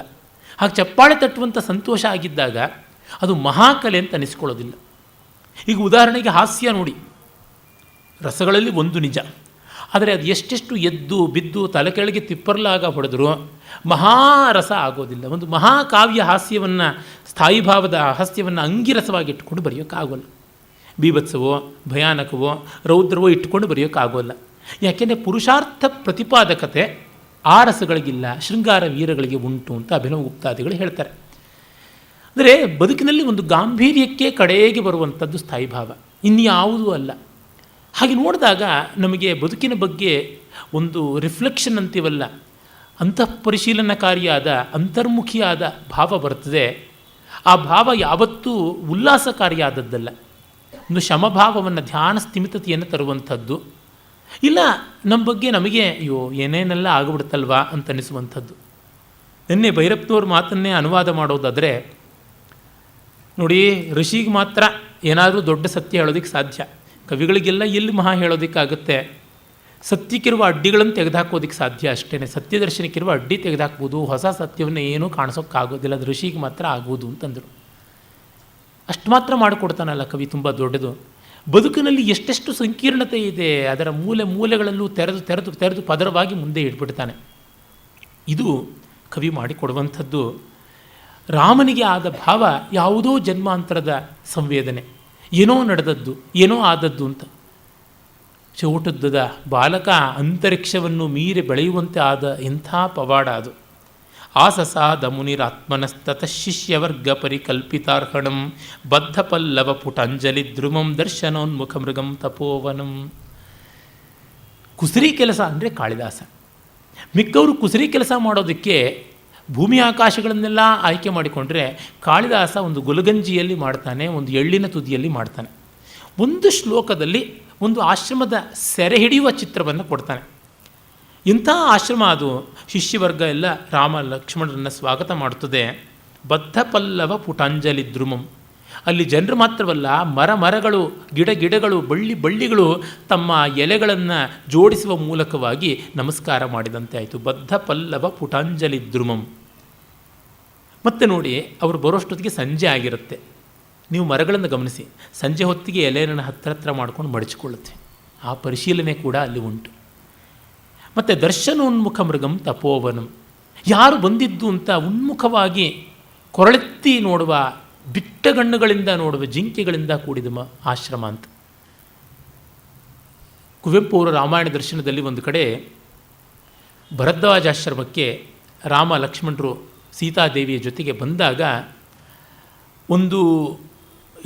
ಹಾಗೆ ಚಪ್ಪಾಳೆ ತಟ್ಟುವಂಥ ಸಂತೋಷ ಆಗಿದ್ದಾಗ ಅದು ಮಹಾಕಲೆ ಅಂತ ಅನಿಸ್ಕೊಳ್ಳೋದಿಲ್ಲ. ಈಗ ಉದಾಹರಣೆಗೆ ಹಾಸ್ಯ ನೋಡಿ, ರಸಗಳಲ್ಲಿ ಒಂದು ನಿಜ, ಆದರೆ ಅದು ಎಷ್ಟೆಷ್ಟು ಎದ್ದು ಬಿದ್ದು ತಲೆ ಕೆಳಗೆ ತಿಪ್ಪರ್ಲಾಗ ಹೊಡೆದರೂ ಮಹಾರಸ ಆಗೋದಿಲ್ಲ. ಒಂದು ಮಹಾಕಾವ್ಯ ಹಾಸ್ಯವನ್ನು, ಸ್ಥಾಯಿಭಾವದ ಹಾಸ್ಯವನ್ನು ಅಂಗಿರಸವಾಗಿ ಇಟ್ಕೊಂಡು ಬರೆಯೋಕ್ಕಾಗೋಲ್ಲ. ಬೀಭತ್ಸವೋ ಭಯಾನಕವೋ ರೌದ್ರವೋ ಇಟ್ಕೊಂಡು ಬರೆಯೋಕ್ಕಾಗೋಲ್ಲ. ಯಾಕೆಂದರೆ ಪುರುಷಾರ್ಥ ಪ್ರತಿಪಾದಕತೆ ಆ ರಸಗಳಿಗಿಲ್ಲ, ಶೃಂಗಾರ ವೀರಗಳಿಗೆ ಉಂಟು ಅಂತ ಅಭಿನವ ಗುಪ್ತಾದಿಗಳು ಹೇಳ್ತಾರೆ. ಅಂದರೆ ಬದುಕಿನಲ್ಲಿ ಒಂದು ಗಾಂಭೀರ್ಯಕ್ಕೆ ಕಡೆಗೆ ಬರುವಂಥದ್ದು ಸ್ಥಾಯಿಭಾವ, ಇನ್ಯಾವುದೂ ಅಲ್ಲ. ಹಾಗೆ ನೋಡಿದಾಗ ನಮಗೆ ಬದುಕಿನ ಬಗ್ಗೆ ಒಂದು ರಿಫ್ಲೆಕ್ಷನ್ ಅಂತೀವಲ್ಲ, ಅಂತಃಪರಿಶೀಲನಕಾರಿಯಾದ ಅಂತರ್ಮುಖಿಯಾದ ಭಾವ ಬರ್ತದೆ. ಆ ಭಾವ ಯಾವತ್ತೂ ಉಲ್ಲಾಸಕಾರಿಯಾದದ್ದಲ್ಲ. ಒಂದು ಶಮಭಾವವನ್ನು, ಧ್ಯಾನ ಸ್ಥಿಮಿತತೆಯನ್ನು ತರುವಂಥದ್ದು, ಇಲ್ಲ ನಮ್ಮ ಬಗ್ಗೆ ನಮಗೆ ಅಯ್ಯೋ ಏನೇನೆಲ್ಲ ಆಗಿಬಿಡುತ್ತಲ್ವಾ ಅಂತ ಅನಿಸುವಂಥದ್ದು. ನಿನ್ನೆ ಭೈರಪ್ಪನವ್ರ ಮಾತನ್ನೇ ಅನುವಾದ ಮಾಡೋದಾದರೆ ನೋಡಿ, ಋಷಿಗೆ ಮಾತ್ರ ಏನಾದರೂ ದೊಡ್ಡ ಸತ್ಯ ಹೇಳೋದಕ್ಕೆ ಸಾಧ್ಯ, ಕವಿಗಳಿಗೆಲ್ಲ ಎಲ್ಲಿ ಮಹಾ ಹೇಳೋದಕ್ಕಾಗುತ್ತೆ. ಸತ್ಯಕ್ಕಿರುವ ಅಡ್ಡಿಗಳನ್ನು ತೆಗೆದುಹಾಕೋದಕ್ಕೆ ಸಾಧ್ಯ ಅಷ್ಟೇ. ಸತ್ಯದರ್ಶನಕ್ಕಿರುವ ಅಡ್ಡಿ ತೆಗೆದುಹಾಕ್ಬೋದು, ಹೊಸ ಸತ್ಯವನ್ನು ಏನೂ ಕಾಣಿಸೋಕ್ಕಾಗೋದಿಲ್ಲ, ಅದು ಋಷಿಗೆ ಮಾತ್ರ ಆಗ್ಬೋದು ಅಂತಂದರು. ಅಷ್ಟು ಮಾತ್ರ ಮಾಡಿಕೊಡ್ತಾನಲ್ಲ ಕವಿ, ತುಂಬ ದೊಡ್ಡದು. ಬದುಕಿನಲ್ಲಿ ಎಷ್ಟೆಷ್ಟು ಸಂಕೀರ್ಣತೆ ಇದೆ, ಅದರ ಮೂಲೆಗಳಲ್ಲೂ ತೆರೆದು ಪದರವಾಗಿ ಮುಂದೆ ಇಟ್ಬಿಡ್ತಾನೆ. ಇದು ಕವಿ ಮಾಡಿಕೊಡುವಂಥದ್ದು. ರಾಮನಿಗೆ ಆದ ಭಾವ ಯಾವುದೋ ಜನ್ಮಾಂತರದ ಸಂವೇದನೆ, ಏನೋ ನಡೆದದ್ದು, ಏನೋ ಆದದ್ದು ಅಂತ. ಚೌಟುದ್ದದ ಬಾಲಕ ಅಂತರಿಕ್ಷವನ್ನು ಮೀರಿ ಬೆಳೆಯುವಂತೆ ಆದ ಎಂಥ ಪವಾಡ ಅದು. ಆಸಸಾದ ಮುನಿರಾತ್ಮನಸ್ತತ ಶಿಷ್ಯವರ್ಗ ಪರಿಕಲ್ಪಿತಾರ್ಹಣಂ ಬದ್ಧ ಪಲ್ಲವ ಪುಟಂಜಲಿ ಧ್ರುಮಂ ದರ್ಶನೋನ್ಮುಖ ಮೃಗಂ ತಪೋವನಂ. ಕುಸರಿ ಕೆಲಸ ಅಂದರೆ ಕಾಳಿದಾಸ. ಮಿಕ್ಕವರು ಕುಸರಿ ಕೆಲಸ ಮಾಡೋದಕ್ಕೆ ಭೂಮಿ ಆಕಾಶಗಳನ್ನೆಲ್ಲ ಆಯ್ಕೆ ಮಾಡಿಕೊಂಡ್ರೆ, ಕಾಳಿದಾಸ ಒಂದು ಗುಲಗಂಜಿಯಲ್ಲಿ ಮಾಡ್ತಾನೆ, ಒಂದು ಎಳ್ಳಿನ ತುದಿಯಲ್ಲಿ ಮಾಡ್ತಾನೆ. ಒಂದು ಶ್ಲೋಕದಲ್ಲಿ ಒಂದು ಆಶ್ರಮದ ಸೆರೆ ಹಿಡಿಯುವ ಚಿತ್ರವನ್ನು ಕೊಡ್ತಾನೆ. ಇಂಥ ಆಶ್ರಮ ಅದು. ಶಿಷ್ಯವರ್ಗ ಎಲ್ಲ ರಾಮ ಲಕ್ಷ್ಮಣರನ್ನು ಸ್ವಾಗತ ಮಾಡುತ್ತದೆ. ಬದ್ಧ ಪಲ್ಲವ ಪುಟಾಂಜಲಿ ಧ್ರುಮಂ. ಅಲ್ಲಿ ಜನರು ಮಾತ್ರವಲ್ಲ, ಮರಗಳು, ಗಿಡಗಳು, ಬಳ್ಳಿಗಳು ತಮ್ಮ ಎಲೆಗಳನ್ನು ಜೋಡಿಸುವ ಮೂಲಕವಾಗಿ ನಮಸ್ಕಾರ ಮಾಡಿದಂತೆ ಆಯಿತು. ಬದ್ಧ ಪಲ್ಲವ ಪುಟಾಂಜಲಿ ಧ್ರುಮಂ. ಮತ್ತು ನೋಡಿ, ಅವರು ಬರೋಷ್ಟೊತ್ತಿಗೆ ಸಂಜೆ ಆಗಿರುತ್ತೆ. ನೀವು ಮರಗಳನ್ನು ಗಮನಿಸಿ, ಸಂಜೆ ಹೊತ್ತಿಗೆ ಎಲೆಯನ್ನು ಹತ್ತಿರ ಮಾಡ್ಕೊಂಡು ಮಡಚಿಕೊಳ್ಳುತ್ತೆ. ಆ ಪರಿಶೀಲನೆ ಕೂಡ ಅಲ್ಲಿ ಉಂಟು. ಮತ್ತು ದರ್ಶನೋನ್ಮುಖ ಮೃಗಂ ತಪೋವನಂ. ಯಾರು ಬಂದಿದ್ದು ಅಂತ ಉನ್ಮುಖವಾಗಿ ಕೊರಳೆತ್ತಿ ನೋಡುವ, ಬಿಟ್ಟಗಣ್ಣುಗಳಿಂದ ನೋಡುವ ಜಿಂಕೆಗಳಿಂದ ಕೂಡಿದ ಆಶ್ರಮ ಅಂತ. ಕುವೆಂಪು ಅವರ ರಾಮಾಯಣ ದರ್ಶನದಲ್ಲಿ ಒಂದು ಕಡೆ ಭರದ್ವಾಜಾಶ್ರಮಕ್ಕೆ ರಾಮ ಲಕ್ಷ್ಮಣರು ಸೀತಾದೇವಿಯ ಜೊತೆಗೆ ಬಂದಾಗ ಒಂದು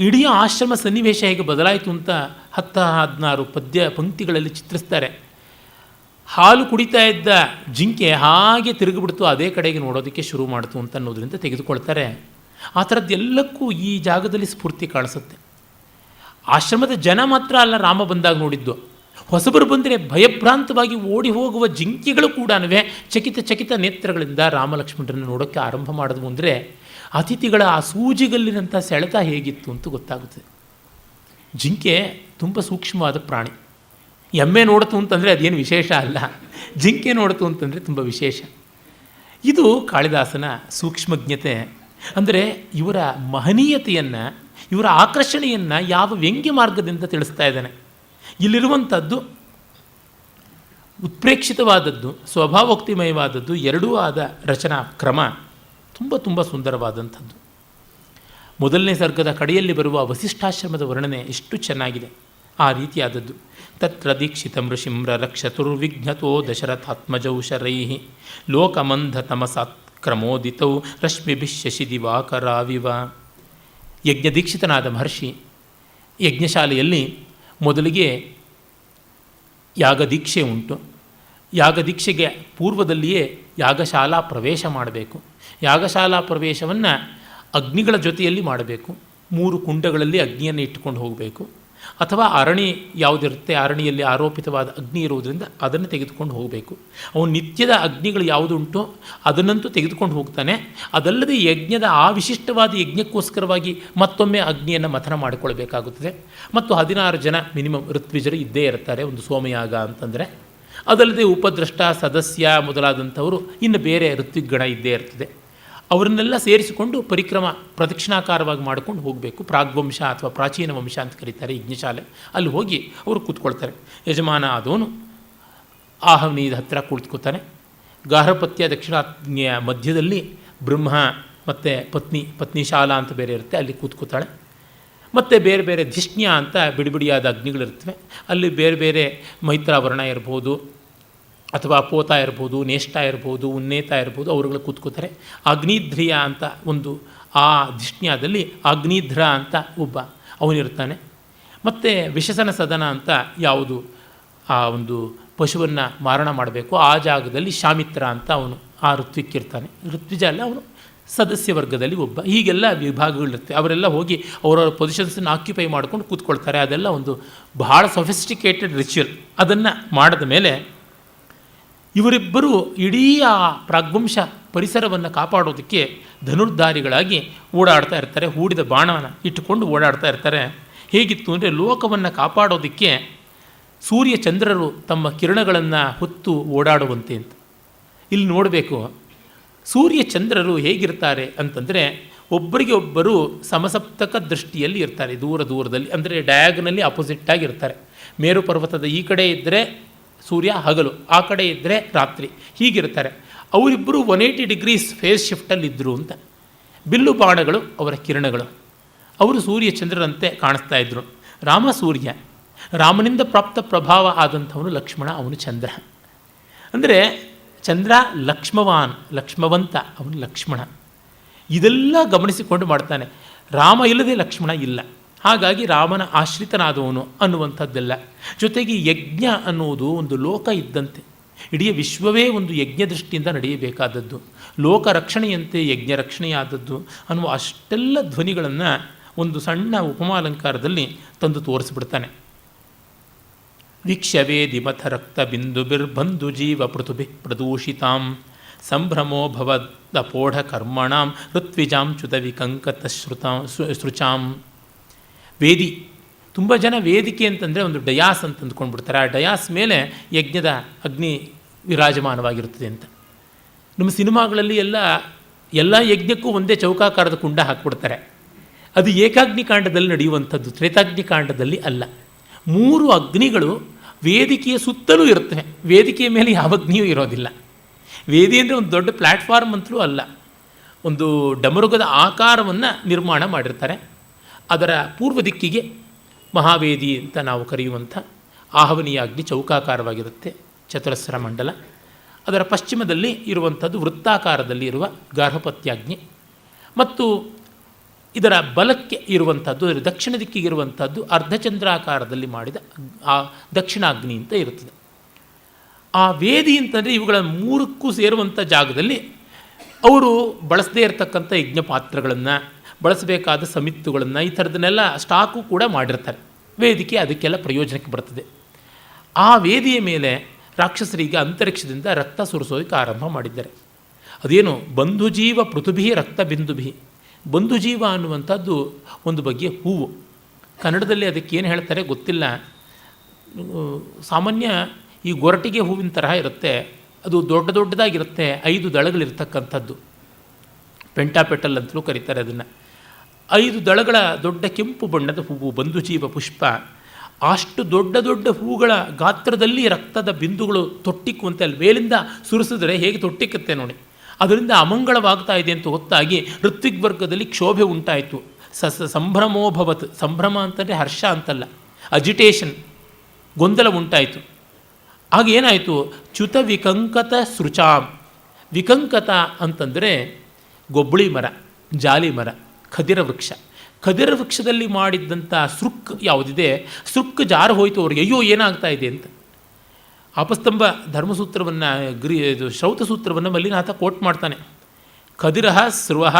ಇಡೀ ಆಶ್ರಮ ಸನ್ನಿವೇಶ ಹೇಗೆ ಬದಲಾಯಿತು ಅಂತ 10-16 ಪದ್ಯ ಪಂಕ್ತಿಗಳಲ್ಲಿ ಚಿತ್ರಿಸ್ತಾರೆ. ಹಾಲು ಕುಡಿತಾ ಇದ್ದ ಜಿಂಕೆ ಹಾಗೆ ತಿರುಗಿಬಿಡ್ತು, ಅದೇ ಕಡೆಗೆ ನೋಡೋದಕ್ಕೆ ಶುರು ಮಾಡ್ತು ಅಂತ ಅನ್ನೋದರಿಂದ ತೆಗೆದುಕೊಳ್ತಾರೆ. ಆ ಥರದ್ದೆಲ್ಲಕ್ಕೂ ಈ ಜಾಗದಲ್ಲಿ ಸ್ಫೂರ್ತಿ ಕಾಣಿಸುತ್ತೆ. ಆಶ್ರಮದ ಜನ ಮಾತ್ರ ಅಲ್ಲ ರಾಮ ಬಂದಾಗ ನೋಡಿದ್ದು, ಹೊಸಬರು ಬಂದರೆ ಭಯಭ್ರಾಂತವಾಗಿ ಓಡಿ ಹೋಗುವ ಜಿಂಕೆಗಳು ಕೂಡ ಚಕಿತ ನೇತ್ರಗಳಿಂದ ರಾಮ ಲಕ್ಷ್ಮಣರನ್ನು ನೋಡೋಕ್ಕೆ ಆರಂಭ ಮಾಡಿದ್ವು. ಅಂದರೆ ಅತಿಥಿಗಳ ಆ ಸೂಜಿಗಲ್ಲಿನಂಥ ಸೆಳೆತ ಹೇಗಿತ್ತು ಅಂತ ಗೊತ್ತಾಗುತ್ತದೆ. ಜಿಂಕೆ ತುಂಬ ಸೂಕ್ಷ್ಮವಾದ ಪ್ರಾಣಿ. ಎಮ್ಮೆ ನೋಡ್ತು ಅಂತಂದರೆ ಅದೇನು ವಿಶೇಷ ಅಲ್ಲ, ಜಿಂಕೆ ನೋಡ್ತು ಅಂತಂದರೆ ತುಂಬ ವಿಶೇಷ. ಇದು ಕಾಳಿದಾಸನ ಸೂಕ್ಷ್ಮಜ್ಞತೆ. ಅಂದರೆ ಇವರ ಮಹನೀಯತೆಯನ್ನು, ಇವರ ಆಕರ್ಷಣೆಯನ್ನು ಯಾವ ವ್ಯಂಗ್ಯ ಮಾರ್ಗದಿಂದ ತಿಳಿಸ್ತಾ ಇದ್ದಾನೆ. ಇಲ್ಲಿರುವಂಥದ್ದು ಉತ್ಪ್ರೇಕ್ಷಿತವಾದದ್ದು, ಸ್ವಭಾವೋಕ್ತಿಮಯವಾದದ್ದು ಎರಡೂ ಆದ ರಚನಾ ಕ್ರಮ ತುಂಬ ಸುಂದರವಾದಂಥದ್ದು. ಮೊದಲನೇ ಸರ್ಗದ ಕಡೆಯಲ್ಲಿ ಬರುವ ವಸಿಷ್ಠಾಶ್ರಮದ ವರ್ಣನೆ ಎಷ್ಟು ಚೆನ್ನಾಗಿದೆ. ಆ ರೀತಿಯಾದದ್ದು. ತತ್ರ ದೀಕ್ಷಿತಂ ಋಷಿಂ ರಕ್ಷತುರ್ವಿಘ್ನತೋ ದಶರಥಾತ್ಮಜೌ ಶರೈಃ ಲೋಕಮಂಧ ತಮಸಾತ್ಕ್ರಮೋದಿತೌ ರಶ್ಮಿಭಿಶ್ಶಶಿ ದಿವಾಕರಾವಿವ. ಯಜ್ಞದೀಕ್ಷಿತನಾದ ಮಹರ್ಷಿ ಯಜ್ಞಶಾಲೆಯಲ್ಲಿ ಮೊದಲಿಗೆ ಯಾಗದೀಕ್ಷೆ ಉಂಟು. ಯಾಗದೀಕ್ಷೆಗೆ ಪೂರ್ವದಲ್ಲಿಯೇ ಯಾಗಶಾಲಾ ಪ್ರವೇಶ ಮಾಡಬೇಕು. ಯಾಗಶಾಲಾ ಪ್ರವೇಶವನ್ನು ಅಗ್ನಿಗಳ ಜೊತೆಯಲ್ಲಿ ಮಾಡಬೇಕು. 3 ಕುಂಡಗಳಲ್ಲಿ ಅಗ್ನಿಯನ್ನು ಇಟ್ಟುಕೊಂಡು ಹೋಗಬೇಕು. ಅಥವಾ ಅರಣಿ ಯಾವುದಿರುತ್ತೆ, ಅರಣಿಯಲ್ಲಿ ಆರೋಪಿತವಾದ ಅಗ್ನಿ ಇರುವುದರಿಂದ ಅದನ್ನು ತೆಗೆದುಕೊಂಡು ಹೋಗಬೇಕು. ಅವನು ನಿತ್ಯದ ಅಗ್ನಿಗಳು ಯಾವುದುಂಟೋ ಅದನ್ನಂತೂ ತೆಗೆದುಕೊಂಡು ಹೋಗ್ತಾನೆ. ಅದಲ್ಲದೆ ಯಜ್ಞದ ಆ ವಿಶಿಷ್ಟವಾದ ಯಜ್ಞಕ್ಕೋಸ್ಕರವಾಗಿ ಮತ್ತೊಮ್ಮೆ ಅಗ್ನಿಯನ್ನು ಮಥನ ಮಾಡಿಕೊಳ್ಬೇಕಾಗುತ್ತದೆ. ಮತ್ತು 16 ಜನ ಮಿನಿಮಮ್ ಋತ್ವಿಜರು ಇದ್ದೇ ಇರ್ತಾರೆ ಒಂದು ಸೋಮಯಾಗ ಅಂತಂದರೆ. ಅದಲ್ಲದೆ ಉಪದ್ರಷ್ಟ, ಸದಸ್ಯ ಮೊದಲಾದಂಥವರು ಇನ್ನು ಬೇರೆ ಋತ್ವಿಗಣ ಇದ್ದೇ ಇರ್ತದೆ. ಅವರನ್ನೆಲ್ಲ ಸೇರಿಸಿಕೊಂಡು ಪರಿಕ್ರಮ ಪ್ರದಕ್ಷಿಣಾಕಾರವಾಗಿ ಮಾಡಿಕೊಂಡು ಹೋಗಬೇಕು. ಪ್ರಾಗ್ವಂಶ ಅಥವಾ ಪ್ರಾಚೀನ ವಂಶ ಅಂತ ಕರೀತಾರೆ ಯಜ್ಞಶಾಲೆ. ಅಲ್ಲಿ ಹೋಗಿ ಅವರು ಕೂತ್ಕೊಳ್ತಾರೆ. ಯಜಮಾನ ಆದವನು ಆಹವನೀದ ಹತ್ತಿರ ಕುಳಿತುಕೊತಾನೆ. ಗಾರ್ಹಪತ್ಯ ದಕ್ಷಿಣಾಗ್ನಿಯ ಮಧ್ಯದಲ್ಲಿ ಬ್ರಹ್ಮ ಮತ್ತು ಪತ್ನಿ ಶಾಲಾ ಅಂತ ಬೇರೆ ಇರುತ್ತೆ, ಅಲ್ಲಿ ಕೂತ್ಕೋತಾಳೆ. ಮತ್ತು ಬೇರೆ ಬೇರೆ ಧಿಷ್ಣ್ಯ ಅಂತ ಬಿಡಿಬಿಡಿಯಾದ ಅಗ್ನಿಗಳಿರ್ತವೆ. ಅಲ್ಲಿ ಬೇರೆ ಬೇರೆ ಮೈತ್ರಾವರಣ ಇರ್ಬೋದು, ಅಥವಾ ಪೋತ ಇರ್ಬೋದು, ನೇಷ್ಟ ಇರ್ಬೋದು, ಉನ್ನೇತ ಇರ್ಬೋದು, ಅವರುಗಳು ಕೂತ್ಕೋತಾರೆ. ಅಗ್ನಿಧ್ರಿಯ ಅಂತ ಒಂದು ಆ ಧಿಷ್ಣ್ಯದಲ್ಲಿ ಅಗ್ನಿಧ್ರ ಅಂತ ಒಬ್ಬ ಅವನಿರ್ತಾನೆ. ಮತ್ತು ವಿಶಸನ ಸದನ ಅಂತ ಯಾವುದು ಆ ಒಂದು ಪಶುವನ್ನು ಮಾರಣ ಮಾಡಬೇಕು ಆ ಜಾಗದಲ್ಲಿ ಶಾಮಿತ್ರ ಅಂತ ಅವನು ಆ ಋತ್ವಿಕ್ಕಿರ್ತಾನೆ. ಋತ್ವಿಜ ಅಲ್ಲ, ಅವನು ಸದಸ್ಯ ವರ್ಗದಲ್ಲಿ ಒಬ್ಬ. ಹೀಗೆಲ್ಲ ವಿಭಾಗಗಳಿರುತ್ತೆ. ಅವರೆಲ್ಲ ಹೋಗಿ ಅವರವರ ಪೊಸಿಷನ್ಸನ್ನು ಆಕ್ಯುಪೈ ಮಾಡ್ಕೊಂಡು ಕೂತ್ಕೊಳ್ತಾರೆ. ಅದೆಲ್ಲ ಒಂದು ಬಹಳ ಸೊಫಿಸ್ಟಿಕೇಟೆಡ್ ರಿಚುವಲ್. ಅದನ್ನು ಮಾಡಿದ ಮೇಲೆ ಇವರಿಬ್ಬರು ಇಡೀ ಆ ಪ್ರಾಗ್ವಂಶ ಪರಿಸರವನ್ನು ಕಾಪಾಡೋದಕ್ಕೆ ಧನುರ್ಧಾರಿಗಳಾಗಿ ಓಡಾಡ್ತಾ ಇರ್ತಾರೆ. ಹೂಡಿದ ಬಾಣವನ್ನು ಇಟ್ಟುಕೊಂಡು ಓಡಾಡ್ತಾ ಇರ್ತಾರೆ. ಹೇಗಿತ್ತು ಅಂದರೆ, ಲೋಕವನ್ನು ಕಾಪಾಡೋದಕ್ಕೆ ಸೂರ್ಯ ಚಂದ್ರರು ತಮ್ಮ ಕಿರಣಗಳನ್ನು ಹೊತ್ತು ಓಡಾಡುವಂತೆ ಅಂತ. ಇಲ್ಲಿ ನೋಡಬೇಕು, ಸೂರ್ಯ ಚಂದ್ರರು ಹೇಗಿರ್ತಾರೆ ಅಂತಂದರೆ, ಒಬ್ಬರಿಗೆ ಒಬ್ಬರು ಸಮಸಪ್ತಕ ದೃಷ್ಟಿಯಲ್ಲಿ ಇರ್ತಾರೆ. ದೂರದಲ್ಲಿ ಅಂದರೆ ಡಯಾಗನಲ್ಲಿ ಅಪೋಸಿಟ್ಟಾಗಿರ್ತಾರೆ. ಮೇರು ಪರ್ವತದ ಈ ಕಡೆ ಇದ್ದರೆ ಸೂರ್ಯ ಹಗಲು, ಆ ಕಡೆ ಇದ್ದರೆ ರಾತ್ರಿ, ಹೀಗಿರ್ತಾರೆ. ಅವರಿಬ್ಬರು 180 ಡಿಗ್ರೀಸ್ ಫೇಸ್ ಶಿಫ್ಟಲ್ಲಿದ್ದರು ಅಂತ. ಬಿಲ್ಲು ಬಾಣಗಳು ಅವರ ಕಿರಣಗಳು. ಅವರು ಸೂರ್ಯ ಚಂದ್ರರಂತೆ ಕಾಣಿಸ್ತಾ ಇದ್ದರು. ರಾಮ ಸೂರ್ಯ, ರಾಮನಿಂದ ಪ್ರಾಪ್ತ ಪ್ರಭಾವ ಆದಂಥವನು ಲಕ್ಷ್ಮಣ, ಅವನು ಚಂದ್ರ. ಅಂದರೆ ಚಂದ್ರ ಲಕ್ಷ್ಮವಂತ, ಅವನು ಲಕ್ಷ್ಮಣ. ಇದೆಲ್ಲ ಗಮನಿಸಿಕೊಂಡು ಮಾಡ್ತಾನೆ. ರಾಮ ಇಲ್ಲದೆ ಲಕ್ಷ್ಮಣ ಇಲ್ಲ. ಹಾಗಾಗಿ ರಾಮನ ಆಶ್ರಿತನಾದವನು ಅನ್ನುವಂಥದ್ದೆಲ್ಲ. ಜೊತೆಗೆ ಯಜ್ಞ ಅನ್ನುವುದು ಒಂದು ಲೋಕ ಇದ್ದಂತೆ. ಇಡೀ ವಿಶ್ವವೇ ಒಂದು ಯಜ್ಞ ದೃಷ್ಟಿಯಿಂದ ನಡೆಯಬೇಕಾದದ್ದು. ಲೋಕ ರಕ್ಷಣೆಯಂತೆ ಯಜ್ಞ ರಕ್ಷಣೆಯಾದದ್ದು ಅನ್ನುವ ಅಷ್ಟೆಲ್ಲ ಧ್ವನಿಗಳನ್ನು ಒಂದು ಸಣ್ಣ ಉಪಮಾಲಂಕಾರದಲ್ಲಿ ತಂದು ತೋರಿಸಿಬಿಡ್ತಾನೆ. ವೀಕ್ಷ್ಯವೇದಿ ಮಥ ರಕ್ತ ಬಿಂದು ಬಿರ್ಬಂಧು ಜೀವ ಪೃಥುಭಿ ಪ್ರದೂಷಿತಾಂ ಸಂಭ್ರಮೋ ಭವದಪೋಢ ಕರ್ಮಣಾಂ ಋತ್ವಿಜಾಂ ಚ್ಯುತ ವಿಕಂಕತ ಸೃಚಾಂ. ವೇದಿ, ತುಂಬ ಜನ ವೇದಿಕೆ ಅಂತಂದರೆ ಒಂದು ಡಯಾಸ್ ಅಂತ ಅಂದ್ಕೊಂಡ್ಬಿಡ್ತಾರೆ. ಆ ಡಯಾಸ್ ಮೇಲೆ ಯಜ್ಞದ ಅಗ್ನಿ ವಿರಾಜಮಾನವಾಗಿರುತ್ತದೆ ಅಂತ. ನಮ್ಮ ಸಿನಿಮಾಗಳಲ್ಲಿ ಎಲ್ಲ ಯಜ್ಞಕ್ಕೂ ಒಂದೇ ಚೌಕಾಕಾರದ ಕುಂಡ ಹಾಕ್ಬಿಡ್ತಾರೆ. ಅದು ಏಕಾಗ್ನಿಕಾಂಡದಲ್ಲಿ ನಡೆಯುವಂಥದ್ದು, ತ್ರೇತಾಗ್ನಿಕಾಂಡದಲ್ಲಿ ಅಲ್ಲ. 3 ಅಗ್ನಿಗಳು ವೇದಿಕೆಯ ಸುತ್ತಲೂ ಇರ್ತವೆ. ವೇದಿಕೆಯ ಮೇಲೆ ಯಾವ ಅಗ್ನಿಯೂ ಇರೋದಿಲ್ಲ. ವೇದಿ ಅಂದರೆ ಒಂದು ದೊಡ್ಡ ಪ್ಲ್ಯಾಟ್ಫಾರ್ಮ್ ಅಂತಲೂ ಅಲ್ಲ, ಒಂದು ಡಮರುಗದ ಆಕಾರವನ್ನು ನಿರ್ಮಾಣ ಮಾಡಿರ್ತಾರೆ. ಅದರ ಪೂರ್ವ ದಿಕ್ಕಿಗೆ ಮಹಾವೇದಿ ಅಂತ ನಾವು ಕರೆಯುವಂಥ ಆಹವನೀಯ ಅಗ್ನಿ ಚೌಕಾಕಾರವಾಗಿರುತ್ತೆ, ಚತುರಸ್ರ ಮಂಡಲ. ಅದರ ಪಶ್ಚಿಮದಲ್ಲಿ ಇರುವಂಥದ್ದು ವೃತ್ತಾಕಾರದಲ್ಲಿ ಇರುವ ಗಾರ್ಹಪತ್ಯಾಗ್ನಿ. ಮತ್ತು ಇದರ ಬಲಕ್ಕೆ ಇರುವಂಥದ್ದು, ಅದರ ದಕ್ಷಿಣ ದಿಕ್ಕಿಗೆ ಇರುವಂಥದ್ದು ಅರ್ಧಚಂದ್ರಾಕಾರದಲ್ಲಿ ಮಾಡಿದ ಆ ದಕ್ಷಿಣಾಗ್ನಿ ಅಂತ ಇರುತ್ತದೆ. ಆ ವೇದಿ ಅಂತಂದರೆ ಇವುಗಳ 3ಕ್ಕೂ ಸೇರುವಂಥ ಜಾಗದಲ್ಲಿ ಅವರು ಬಳಸದೇ ಇರತಕ್ಕಂಥ ಯಜ್ಞ ಪಾತ್ರಗಳನ್ನು, ಬಳಸಬೇಕಾದ ಸಮಿತ್ತುಗಳನ್ನು, ಈ ಥರದನ್ನೆಲ್ಲ ಸ್ಟಾಕು ಕೂಡ ಮಾಡಿರ್ತಾರೆ. ವೇದಿಕೆ ಅದಕ್ಕೆಲ್ಲ ಪ್ರಯೋಜನಕ್ಕೆ ಬರ್ತದೆ. ಆ ವೇದಿಯ ಮೇಲೆ ರಾಕ್ಷಸರಿಗೆ ಅಂತರಿಕ್ಷದಿಂದ ರಕ್ತ ಸುರಿಸೋದಕ್ಕೆ ಆರಂಭ ಮಾಡಿದ್ದಾರೆ. ಅದೇನು ಬಂಧುಜೀವ ಪೃಥುಭಿ ರಕ್ತ ಬಿಂದುಭಿ. ಬಂಧುಜೀವ ಅನ್ನುವಂಥದ್ದು ಒಂದು ಬಗೆಯ ಹೂವು. ಕನ್ನಡದಲ್ಲಿ ಅದಕ್ಕೇನು ಹೇಳ್ತಾರೆ ಗೊತ್ತಿಲ್ಲ. ಸಾಮಾನ್ಯ ಈ ಗೊರಟಿಗೆ ಹೂವಿನ ತರಹ ಇರುತ್ತೆ. ಅದು ದೊಡ್ಡದಾಗಿರುತ್ತೆ, 5 ದಳಗಳಿರ್ತಕ್ಕಂಥದ್ದು. ಪೆಂಟಾಪೆಟಲ್ ಅಂತಲೂ ಕರೀತಾರೆ ಅದನ್ನು. 5 ದಳಗಳ ದೊಡ್ಡ ಕೆಂಪು ಬಣ್ಣದ ಹೂವು ಬಂಧುಜೀವ ಪುಷ್ಪ. ಅಷ್ಟು ದೊಡ್ಡ ಹೂಗಳ ಗಾತ್ರದಲ್ಲಿ ರಕ್ತದ ಬಿಂದುಗಳು ತೊಟ್ಟಿಕ್ಕುವಂತೆ ಅಲ್ಲಿ ಮೇಲಿಂದ ಸುರಿಸಿದ್ರೆ ಹೇಗೆ ತೊಟ್ಟಿಕ್ಕುತ್ತೆ ನೋಡಿ. ಅದರಿಂದ ಅಮಂಗಳವಾಗ್ತಾ ಇದೆ ಅಂತ ಗೊತ್ತಾಗಿ ಋತ್ವಿಗ್ವರ್ಗದಲ್ಲಿ ಕ್ಷೋಭೆ ಉಂಟಾಯಿತು. ಸಂಭ್ರಮೋಭವತ್. ಸಂಭ್ರಮ ಅಂತಂದರೆ ಹರ್ಷ ಅಂತಲ್ಲ, ಅಜಿಟೇಷನ್, ಗೊಂದಲ ಉಂಟಾಯಿತು. ಆಗೇನಾಯಿತು, ಚ್ಯುತ ವಿಕಂಕತ ಸೃಚಾಂ. ವಿಕಂಕತ ಅಂತಂದರೆ ಗೊಬ್ಬಳಿ ಮರ, ಜಾಲಿ ಮರ, ಖದಿರ ವೃಕ್ಷ. ಖದಿರ ವೃಕ್ಷದಲ್ಲಿ ಮಾಡಿದ್ದಂಥ ಸೃಕ್ ಯಾವುದಿದೆ, ಸೃಕ್ ಜಾರು ಹೋಯಿತು ಅವ್ರಿಗೆ. ಅಯ್ಯೋ ಏನಾಗ್ತಾ ಇದೆ ಅಂತ. ಆಪಸ್ತಂಭ ಧರ್ಮಸೂತ್ರವನ್ನು ಶ್ರೌತಸೂತ್ರವನ್ನು ಮಲ್ಲಿನಾಥ ಕೋಟ್ ಮಾಡ್ತಾನೆ. ಖದಿರಃ ಸ್ರುವಃ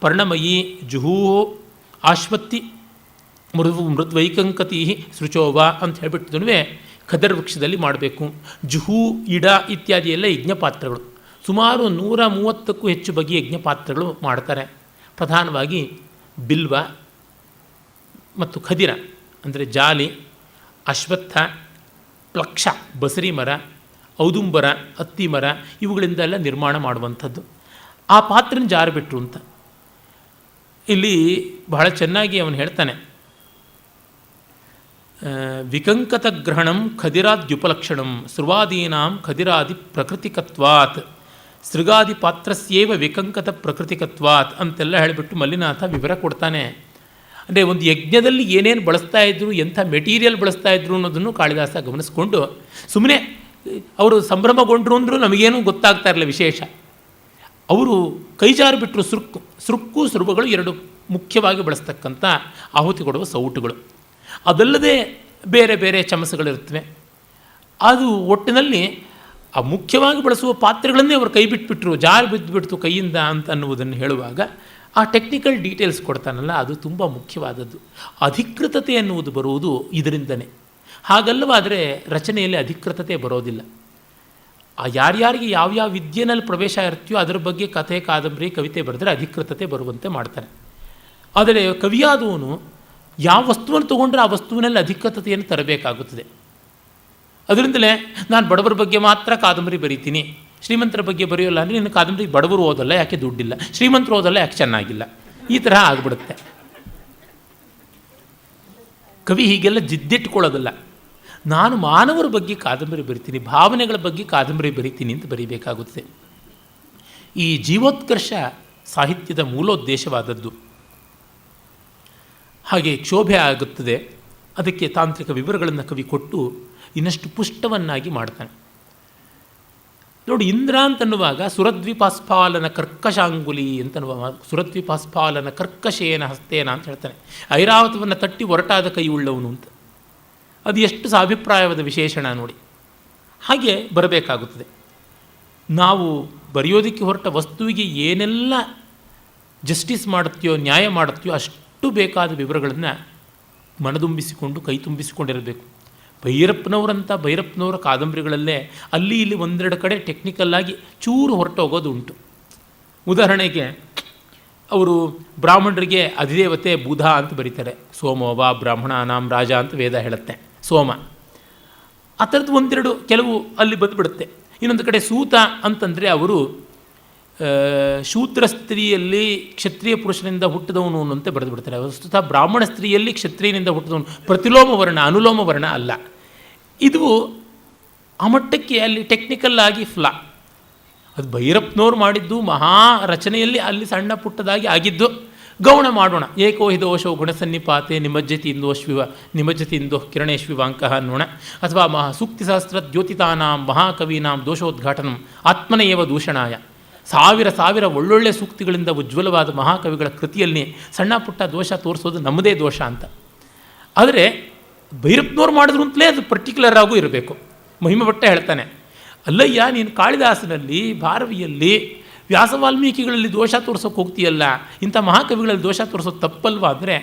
ಪರ್ಣಮಯೀ ಜುಹೂ ಆಶ್ವತ್ತಿ ಮೃದ್ವೈಕಂಕತೀ ಸೃಚೋವ ಅಂತ ಹೇಳಿಬಿಟ್ಟಿದ್ರೂ ಖದರ್ ವೃಕ್ಷದಲ್ಲಿ ಮಾಡಬೇಕು. ಜುಹೂ, ಇಡ ಇತ್ಯಾದಿ ಎಲ್ಲ ಯಜ್ಞಪಾತ್ರಗಳು. ಸುಮಾರು 130ಕ್ಕೂ ಹೆಚ್ಚು ಬಗೆಯ ಯಜ್ಞಪಾತ್ರಗಳು ಮಾಡ್ತಾರೆ. ಪ್ರಧಾನವಾಗಿ ಬಿಲ್ವ ಮತ್ತು ಖದಿರ ಅಂದರೆ ಜಾಲಿ, ಅಶ್ವತ್ಥ, ಪ್ಲಕ್ಷ ಬಸರಿ ಮರ, ಔದುಂಬರ ಅತ್ತಿ ಮರ ಇವುಗಳಿಂದೆಲ್ಲ ನಿರ್ಮಾಣ ಮಾಡುವಂಥದ್ದು. ಆ ಪಾತ್ರನ ಜಾರಬಿಟ್ರು ಅಂತ ಇಲ್ಲಿ ಬಹಳ ಚೆನ್ನಾಗಿ ಅವನು ಹೇಳ್ತಾನೆ. ವಿಕಂಕತ ಗ್ರಹಣಂ ಖದಿರಾದ್ಯುಪಲಕ್ಷಣಂ ಸ್ರುವಾದೀನಾಂ ಖದಿರಾದಿ ಪ್ರಕೃತಿಕತ್ವಾತ್ ಸೃಗಾದಿ ಪಾತ್ರಸ್ಯೇವ ವಿಕಂಕತ ಪ್ರಕೃತಿಕತ್ವಾತ್ ಅಂತೆಲ್ಲ ಹೇಳಿಬಿಟ್ಟು ಮಲ್ಲಿನಾಥ ವಿವರ ಕೊಡ್ತಾನೆ. ಅಂದರೆ ಒಂದು ಯಜ್ಞದಲ್ಲಿ ಏನೇನು ಬಳಸ್ತಾ ಇದ್ರು, ಎಂಥ ಮೆಟೀರಿಯಲ್ ಬಳಸ್ತಾ ಇದ್ರು ಅನ್ನೋದನ್ನು ಕಾಳಿದಾಸ ಗಮನಿಸ್ಕೊಂಡು ಸುಮ್ಮನೆ ಅವರು ಸಂಭ್ರಮಗೊಂಡ್ರು ಅಂದರೂ ನಮಗೇನೂ ಗೊತ್ತಾಗ್ತಾ ಇರಲಿಲ್ಲ ವಿಶೇಷ. ಅವರು ಕೈಜಾರು ಬಿಟ್ಟರು. ಸೃಕ್ಕು ಸೃಬಗಳು ಎರಡು ಮುಖ್ಯವಾಗಿ ಬಳಸ್ತಕ್ಕಂಥ ಆಹುತಿ ಕೊಡುವ ಸೌಟುಗಳು. ಅದಲ್ಲದೆ ಬೇರೆ ಬೇರೆ ಚಮಸಗಳಿರ್ತವೆ. ಅದು ಒಟ್ಟಿನಲ್ಲಿ ಆ ಮುಖ್ಯವಾಗಿ ಬಳಸುವ ಪಾತ್ರೆಗಳನ್ನೇ ಅವರು ಕೈ ಬಿಟ್ಬಿಟ್ರು, ಜಾರು ಬಿದ್ದುಬಿಡ್ತು ಕೈಯಿಂದ ಅಂತ ಅನ್ನುವುದನ್ನು ಹೇಳುವಾಗ ಆ ಟೆಕ್ನಿಕಲ್ ಡೀಟೇಲ್ಸ್ ಕೊಡ್ತಾನಲ್ಲ, ಅದು ತುಂಬ ಮುಖ್ಯವಾದದ್ದು. ಅಧಿಕೃತತೆ ಅನ್ನುವುದು ಬರುವುದು ಇದರಿಂದನೇ. ಹಾಗಲ್ಲವಾದರೆ ರಚನೆಯಲ್ಲಿ ಅಧಿಕೃತತೆ ಬರೋದಿಲ್ಲ. ಆ ಯಾರ್ಯಾರಿಗೆ ಯಾವ್ಯಾವ ವಿದ್ಯೆನಲ್ಲಿ ಪ್ರವೇಶ ಇರ್ತೀಯೋ ಅದರ ಬಗ್ಗೆ ಕಥೆ, ಕಾದಂಬರಿ, ಕವಿತೆ ಬರೆದರೆ ಅಧಿಕೃತತೆ ಬರುವಂತೆ ಮಾಡ್ತಾರೆ. ಆದರೆ ಕವಿಯಾದವನು ಯಾವ ವಸ್ತುವನ್ನು ತೊಗೊಂಡ್ರೆ ಆ ವಸ್ತುವಿನಲ್ಲಿ ಅಧಿಕೃತತೆಯನ್ನು ತರಬೇಕಾಗುತ್ತದೆ. ಅದರಿಂದಲೇ ನಾನು ಬಡವರ ಬಗ್ಗೆ ಮಾತ್ರ ಕಾದಂಬರಿ ಬರೀತೀನಿ, ಶ್ರೀಮಂತರ ಬಗ್ಗೆ ಬರೆಯೋಲ್ಲ ಅಂದರೆ ನಿನ್ನ ಕಾದಂಬರಿ ಬಡವರು ಓದಲ್ಲ, ಯಾಕೆ ದುಡ್ಡಿಲ್ಲ, ಶ್ರೀಮಂತರು ಓದಲ್ಲ, ಯಾಕೆ ಚೆನ್ನಾಗಿಲ್ಲ, ಈ ತರಹ ಆಗಿಬಿಡುತ್ತೆ. ಕವಿ ಹೀಗೆಲ್ಲ ಜಿದ್ದಿಟ್ಕೊಳ್ಳೋದಲ್ಲ. ನಾನು ಮಾನವರ ಬಗ್ಗೆ ಕಾದಂಬರಿ ಬರಿತೀನಿ, ಭಾವನೆಗಳ ಬಗ್ಗೆ ಕಾದಂಬರಿ ಬರಿತೀನಿ ಅಂತ ಬರೀಬೇಕಾಗುತ್ತದೆ. ಈ ಜೀವೋತ್ಕರ್ಷ ಸಾಹಿತ್ಯದ ಮೂಲೋದ್ದೇಶವಾದದ್ದು. ಹಾಗೆ ಕ್ಷೋಭೆ ಆಗುತ್ತದೆ. ಅದಕ್ಕೆ ತಾಂತ್ರಿಕ ವಿವರಗಳನ್ನು ಕವಿ ಕೊಟ್ಟು ಇನ್ನಷ್ಟು ಪುಷ್ಟವನ್ನಾಗಿ ಮಾಡ್ತಾನೆ. ನೋಡಿ, ಇಂದ್ರ ಅಂತನ್ನುವಾಗ ಸುರದ್ವಿಪಾಸ್ಫಾಲನ ಕರ್ಕಶಾಂಗುಲಿ ಅಂತನ್ನುವ, ಸುರದ್ವಿಪಾಸ್ಫಾಲನ ಕರ್ಕಶೇನ ಹಸ್ತೇನ ಅಂತ ಹೇಳ್ತಾನೆ. ಐರಾವತವನ್ನು ತಟ್ಟಿ ಒರಟಾದ ಕೈ ಉಳ್ಳವನು ಅಂತ. ಅದು ಎಷ್ಟು ಸಾಭಿಪ್ರಾಯವಾದ ವಿಶೇಷಣ ನೋಡಿ. ಹಾಗೆ ಬರಬೇಕಾಗುತ್ತದೆ. ನಾವು ಬರೆಯೋದಕ್ಕೆ ಹೊರಟ ವಸ್ತುವಿಗೆ ಏನೆಲ್ಲ ಜಸ್ಟಿಸ್ ಮಾಡುತ್ತೆಯೋ, ನ್ಯಾಯ ಮಾಡುತ್ತೆಯೋ ಅಷ್ಟು ಬೇಕಾದ ವಿವರಗಳನ್ನು ಮನದುಂಬಿಸಿಕೊಂಡು ಕೈ ತುಂಬಿಸಿಕೊಂಡಿರಬೇಕು. ಭೈರಪ್ಪನವರ ಕಾದಂಬರಿಗಳಲ್ಲೇ ಅಲ್ಲಿ ಇಲ್ಲಿ ಒಂದೆರಡು ಕಡೆ ಟೆಕ್ನಿಕಲ್ಲಾಗಿ ಚೂರು ಹೊರಟೋಗೋದು ಉಂಟು. ಉದಾಹರಣೆಗೆ ಅವರು ಬ್ರಾಹ್ಮಣರಿಗೆ ಅಧಿದೇವತೆ ಬುಧ ಅಂತ ಬರೀತಾರೆ. ಸೋಮೋವ ಬ್ರಾಹ್ಮಣಾನಾಂ ರಾಜ ಅಂತ ವೇದ ಹೇಳುತ್ತೆ, ಸೋಮ. ಆ ಥರದ್ದು ಒಂದೆರಡು ಕೆಲವು ಅಲ್ಲಿ ಬಂದುಬಿಡುತ್ತೆ. ಇನ್ನೊಂದು ಕಡೆ ಸೂತ ಅಂತಂದರೆ ಅವರು ಶೂದ್ರ ಸ್ತ್ರೀಯಲ್ಲಿ ಕ್ಷತ್ರಿಯ ಪುರುಷನಿಂದ ಹುಟ್ಟಿದವನು ಅನ್ನಂತೆ ಬರೆದು ಬಿಡ್ತಾರೆ. ವಸ್ತುತಃ ಬ್ರಾಹ್ಮಣ ಸ್ತ್ರೀಯಲ್ಲಿ ಕ್ಷತ್ರಿಯನಿಂದ ಹುಟ್ಟಿದವನು, ಪ್ರತಿಲೋಮ ವರ್ಣ ಅನುಲೋಮ ವರ್ಣ ಅಲ್ಲ. ಇದು ಆ ಮಟ್ಟಕ್ಕೆ ಅಲ್ಲಿ ಟೆಕ್ನಿಕಲ್ ಆಗಿ ಫ್ಲಾ. ಅದು ಭೈರಪ್ಪನವ್ರು ಮಾಡಿದ್ದು ಮಹಾ ರಚನೆಯಲ್ಲಿ ಅಲ್ಲಿ ಸಣ್ಣ ಪುಟ್ಟದಾಗಿ ಆಗಿದ್ದು. ಗೌಣ ಮಾಡೋಣ. ಏಕೋ ಹಿ ದೋಷೋ ಗುಣಸನ್ನಿಪಾತೆ ನಿಮಜ್ಜತಿ ಇಂದೋ ಕಿರಣೇಶ್ವಿವಾಂಕಃ ಅನ್ನೋಣ. ಅಥವಾ ಸೂಕ್ತಿಶಾಸ್ತ್ರ ದ್ಯೋತಿತಾನಾಂ ಮಹಾಕವೀನಾಂ ದೋಷೋದ್ಘಾಟನಂ ಆತ್ಮನೇಯವ ದೂಷಣಾಯ. ಸಾವಿರ ಒಳ್ಳೊಳ್ಳೆ ಸೂಕ್ತಿಗಳಿಂದ ಉಜ್ವಲವಾದ ಮಹಾಕವಿಗಳ ಕೃತಿಯಲ್ಲಿ ಸಣ್ಣ ಪುಟ್ಟ ದೋಷ ತೋರಿಸೋದು ನಮ್ಮದೇ ದೋಷ ಅಂತ. ಆದರೆ ಭೈರಪ್ಪನವ್ರು ಮಾಡಿದ್ರು ಅಂತಲೇ ಅದು ಪರ್ಟಿಕ್ಯುಲರ್ ಆಗೂ ಇರಬೇಕು. ಮಹಿಮೆ ಭಟ್ಟ ಹೇಳ್ತಾನೆ, ಅಲ್ಲಯ್ಯ ನೀನು ಕಾಳಿದಾಸನಲ್ಲಿ, ಭಾರವಿಯಲ್ಲಿ, ವ್ಯಾಸ ವಾಲ್ಮೀಕಿಗಳಲ್ಲಿ ದೋಷ ತೋರಿಸೋಕೆ ಹೋಗ್ತೀಯಲ್ಲ, ಇಂಥ ಮಹಾಕವಿಗಳಲ್ಲಿ ದೋಷ ತೋರಿಸೋದು ತಪ್ಪಲ್ವಾ ಅಂದರೆ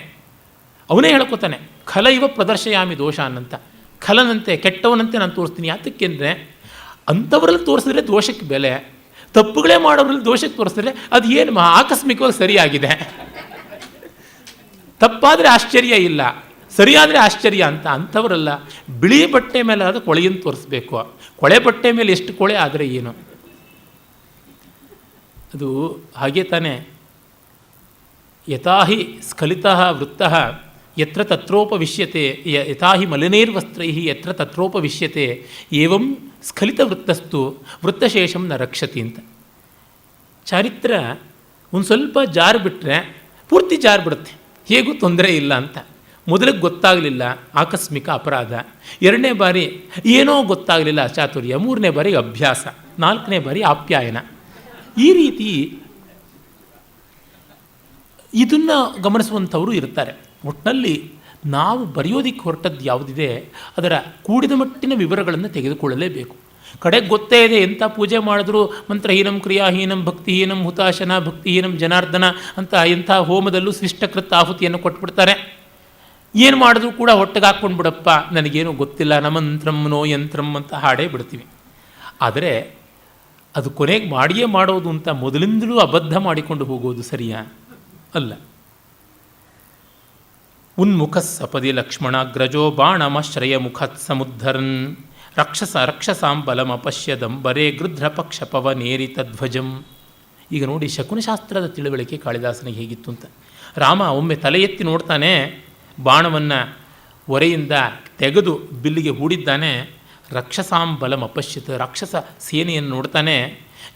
ಅವನೇ ಹೇಳ್ಕೊತಾನೆ, ಖಲ ಇವ ಪ್ರದರ್ಶಯಾಮಿ ದೋಷ ಅನ್ನಂತ. ಖಲನಂತೆ, ಕೆಟ್ಟವನಂತೆ ನಾನು ತೋರಿಸ್ತೀನಿ. ಯಾತಕ್ಕೆ ಅಂದರೆ ಅಂಥವರಲ್ಲಿ ತೋರಿಸಿದ್ರೆ ದೋಷಕ್ಕೆ ಬೆಲೆ, ತಪ್ಪುಗಳೇ ಮಾಡೋರಲ್ಲಿ ದೋಷಕ್ಕೆ ತೋರಿಸಿದ್ರೆ ಅದು ಏನು ಆಕಸ್ಮಿಕವಾಗಿ ಸರಿಯಾಗಿದೆ. ತಪ್ಪಾದರೆ ಆಶ್ಚರ್ಯ ಇಲ್ಲ, ಸರಿಯಾದರೆ ಆಶ್ಚರ್ಯ ಅಂತ. ಅಂಥವರಲ್ಲ. ಬಿಳಿ ಬಟ್ಟೆ ಮೇಲೆ ಆದ ಕೊಳೆಯನ್ನು ತೋರಿಸ್ಬೇಕು. ಕೊಳೆ ಬಟ್ಟೆ ಮೇಲೆ ಎಷ್ಟು ಕೊಳೆ ಆದರೆ ಏನು? ಅದು ಹಾಗೆ ತಾನೇ. ಯಥಾಹಿ ಸ್ಖಲಿತಃ ವೃತ್ತಃ ಯತ್ರ ತತ್ರೋಪವಿಶ್ಯತೆ, ಯಥಾಹಿ ಮಲಿನೈರ್ವಸ್ತ್ರೈ ಯತ್ರ ತತ್ರೋಪವಿಶ್ಯತೆ ಏವಂ ಸ್ಖಲಿತ ವೃತ್ತಸ್ತು ವೃತ್ತಶೇಷಂ ನ ರಕ್ಷತಿ ಅಂತ. ಚಾರಿತ್ರ ಒಂದು ಸ್ವಲ್ಪ ಜಾರು ಬಿಟ್ಟರೆ ಪೂರ್ತಿ ಜಾರು ಬಿಡುತ್ತೆ, ಹೇಗೂ ತೊಂದರೆ ಇಲ್ಲ ಅಂತ. ಮೊದಲಿಗೆ ಗೊತ್ತಾಗಲಿಲ್ಲ, ಆಕಸ್ಮಿಕ ಅಪರಾಧ. ಎರಡನೇ ಬಾರಿ ಏನೋ ಗೊತ್ತಾಗಲಿಲ್ಲ, ಚಾತುರ್ಯ. ಮೂರನೇ ಬಾರಿ ಅಭ್ಯಾಸ, ನಾಲ್ಕನೇ ಬಾರಿ ಆಪ್ಯಾಯನ. ಈ ರೀತಿ ಇದನ್ನು ಗಮನಿಸುವಂಥವರು ಇರ್ತಾರೆ. ಒಟ್ಟಿನಲ್ಲಿ ನಾವು ಬರೆಯೋದಕ್ಕೆ ಹೊರಟದ್ದು ಯಾವುದಿದೆ ಅದರ ಕೂಡಿದ ಮಟ್ಟಿನ ವಿವರಗಳನ್ನು ತೆಗೆದುಕೊಳ್ಳಲೇಬೇಕು. ಕಡೆಗೆ ಗೊತ್ತೇ ಇದೆ ಎಂಥ ಪೂಜೆ ಮಾಡಿದ್ರು ಮಂತ್ರಹೀನಂ ಕ್ರಿಯಾಹೀನಂ ಭಕ್ತಿಹೀನಂ ಹುತಾಶನ ಭಕ್ತಿಹೀನಂ ಜನಾರ್ದನ ಅಂತ ಎಂಥ ಹೋಮದಲ್ಲೂ ಶಿಷ್ಟಕೃತ ಆಹುತಿಯನ್ನು ಕೊಟ್ಬಿಡ್ತಾರೆ. ಏನು ಮಾಡಿದ್ರು ಕೂಡ ಹೊಟ್ಟೆಗೆ ಹಾಕ್ಕೊಂಡು ಬಿಡಪ್ಪ, ನನಗೇನು ಗೊತ್ತಿಲ್ಲ, ನಮಂತ್ರಂ ನೋ ಯಂತ್ರಂ ಅಂತ ಹಾಡೇ ಬಿಡ್ತೀವಿ. ಆದರೆ ಅದು ಕೊನೆಗೆ ಮಾಡಿಯೇ ಮಾಡೋದು ಅಂತ ಮೊದಲಿಂದಲೂ ಅಬದ್ಧ ಮಾಡಿಕೊಂಡು ಹೋಗೋದು ಸರಿಯಾ? ಅಲ್ಲ. ಉನ್ಮುಖ ಸಪದಿ ಲಕ್ಷ್ಮಣಾಗ್ರಜೋ ಬಾಣಮಶ್ರಯ ಮುಖತ್ ಸಮುದ್ಧರನ್ ರಕ್ಷಸಾಂ ಬಲಮಪಶ್ಯದಂಬರೇ ಗೃಧ್ರ ಪಕ್ಷ ಪವನೇರಿತ ಧ್ವಜಂ. ಈಗ ನೋಡಿ ಶಕುನಶಾಸ್ತ್ರದ ತಿಳುವಳಿಕೆ ಕಾಳಿದಾಸನಿಗೆ ಹೇಗಿತ್ತು ಅಂತ. ರಾಮ ಒಮ್ಮೆ ತಲೆ ಎತ್ತಿ ನೋಡ್ತಾನೆ, ಬಾಣವನ್ನು ಒರೆಯಿಂದ ತೆಗೆದು ಬಿಲ್ಲಿಗೆ ಹೂಡಿದ್ದಾನೆ. ರಕ್ಷಸಾಂ ಬಲಂ ಅಪಶ್ಯತ, ರಾಕ್ಷಸ ಸೇನೆಯನ್ನು ನೋಡ್ತಾನೆ.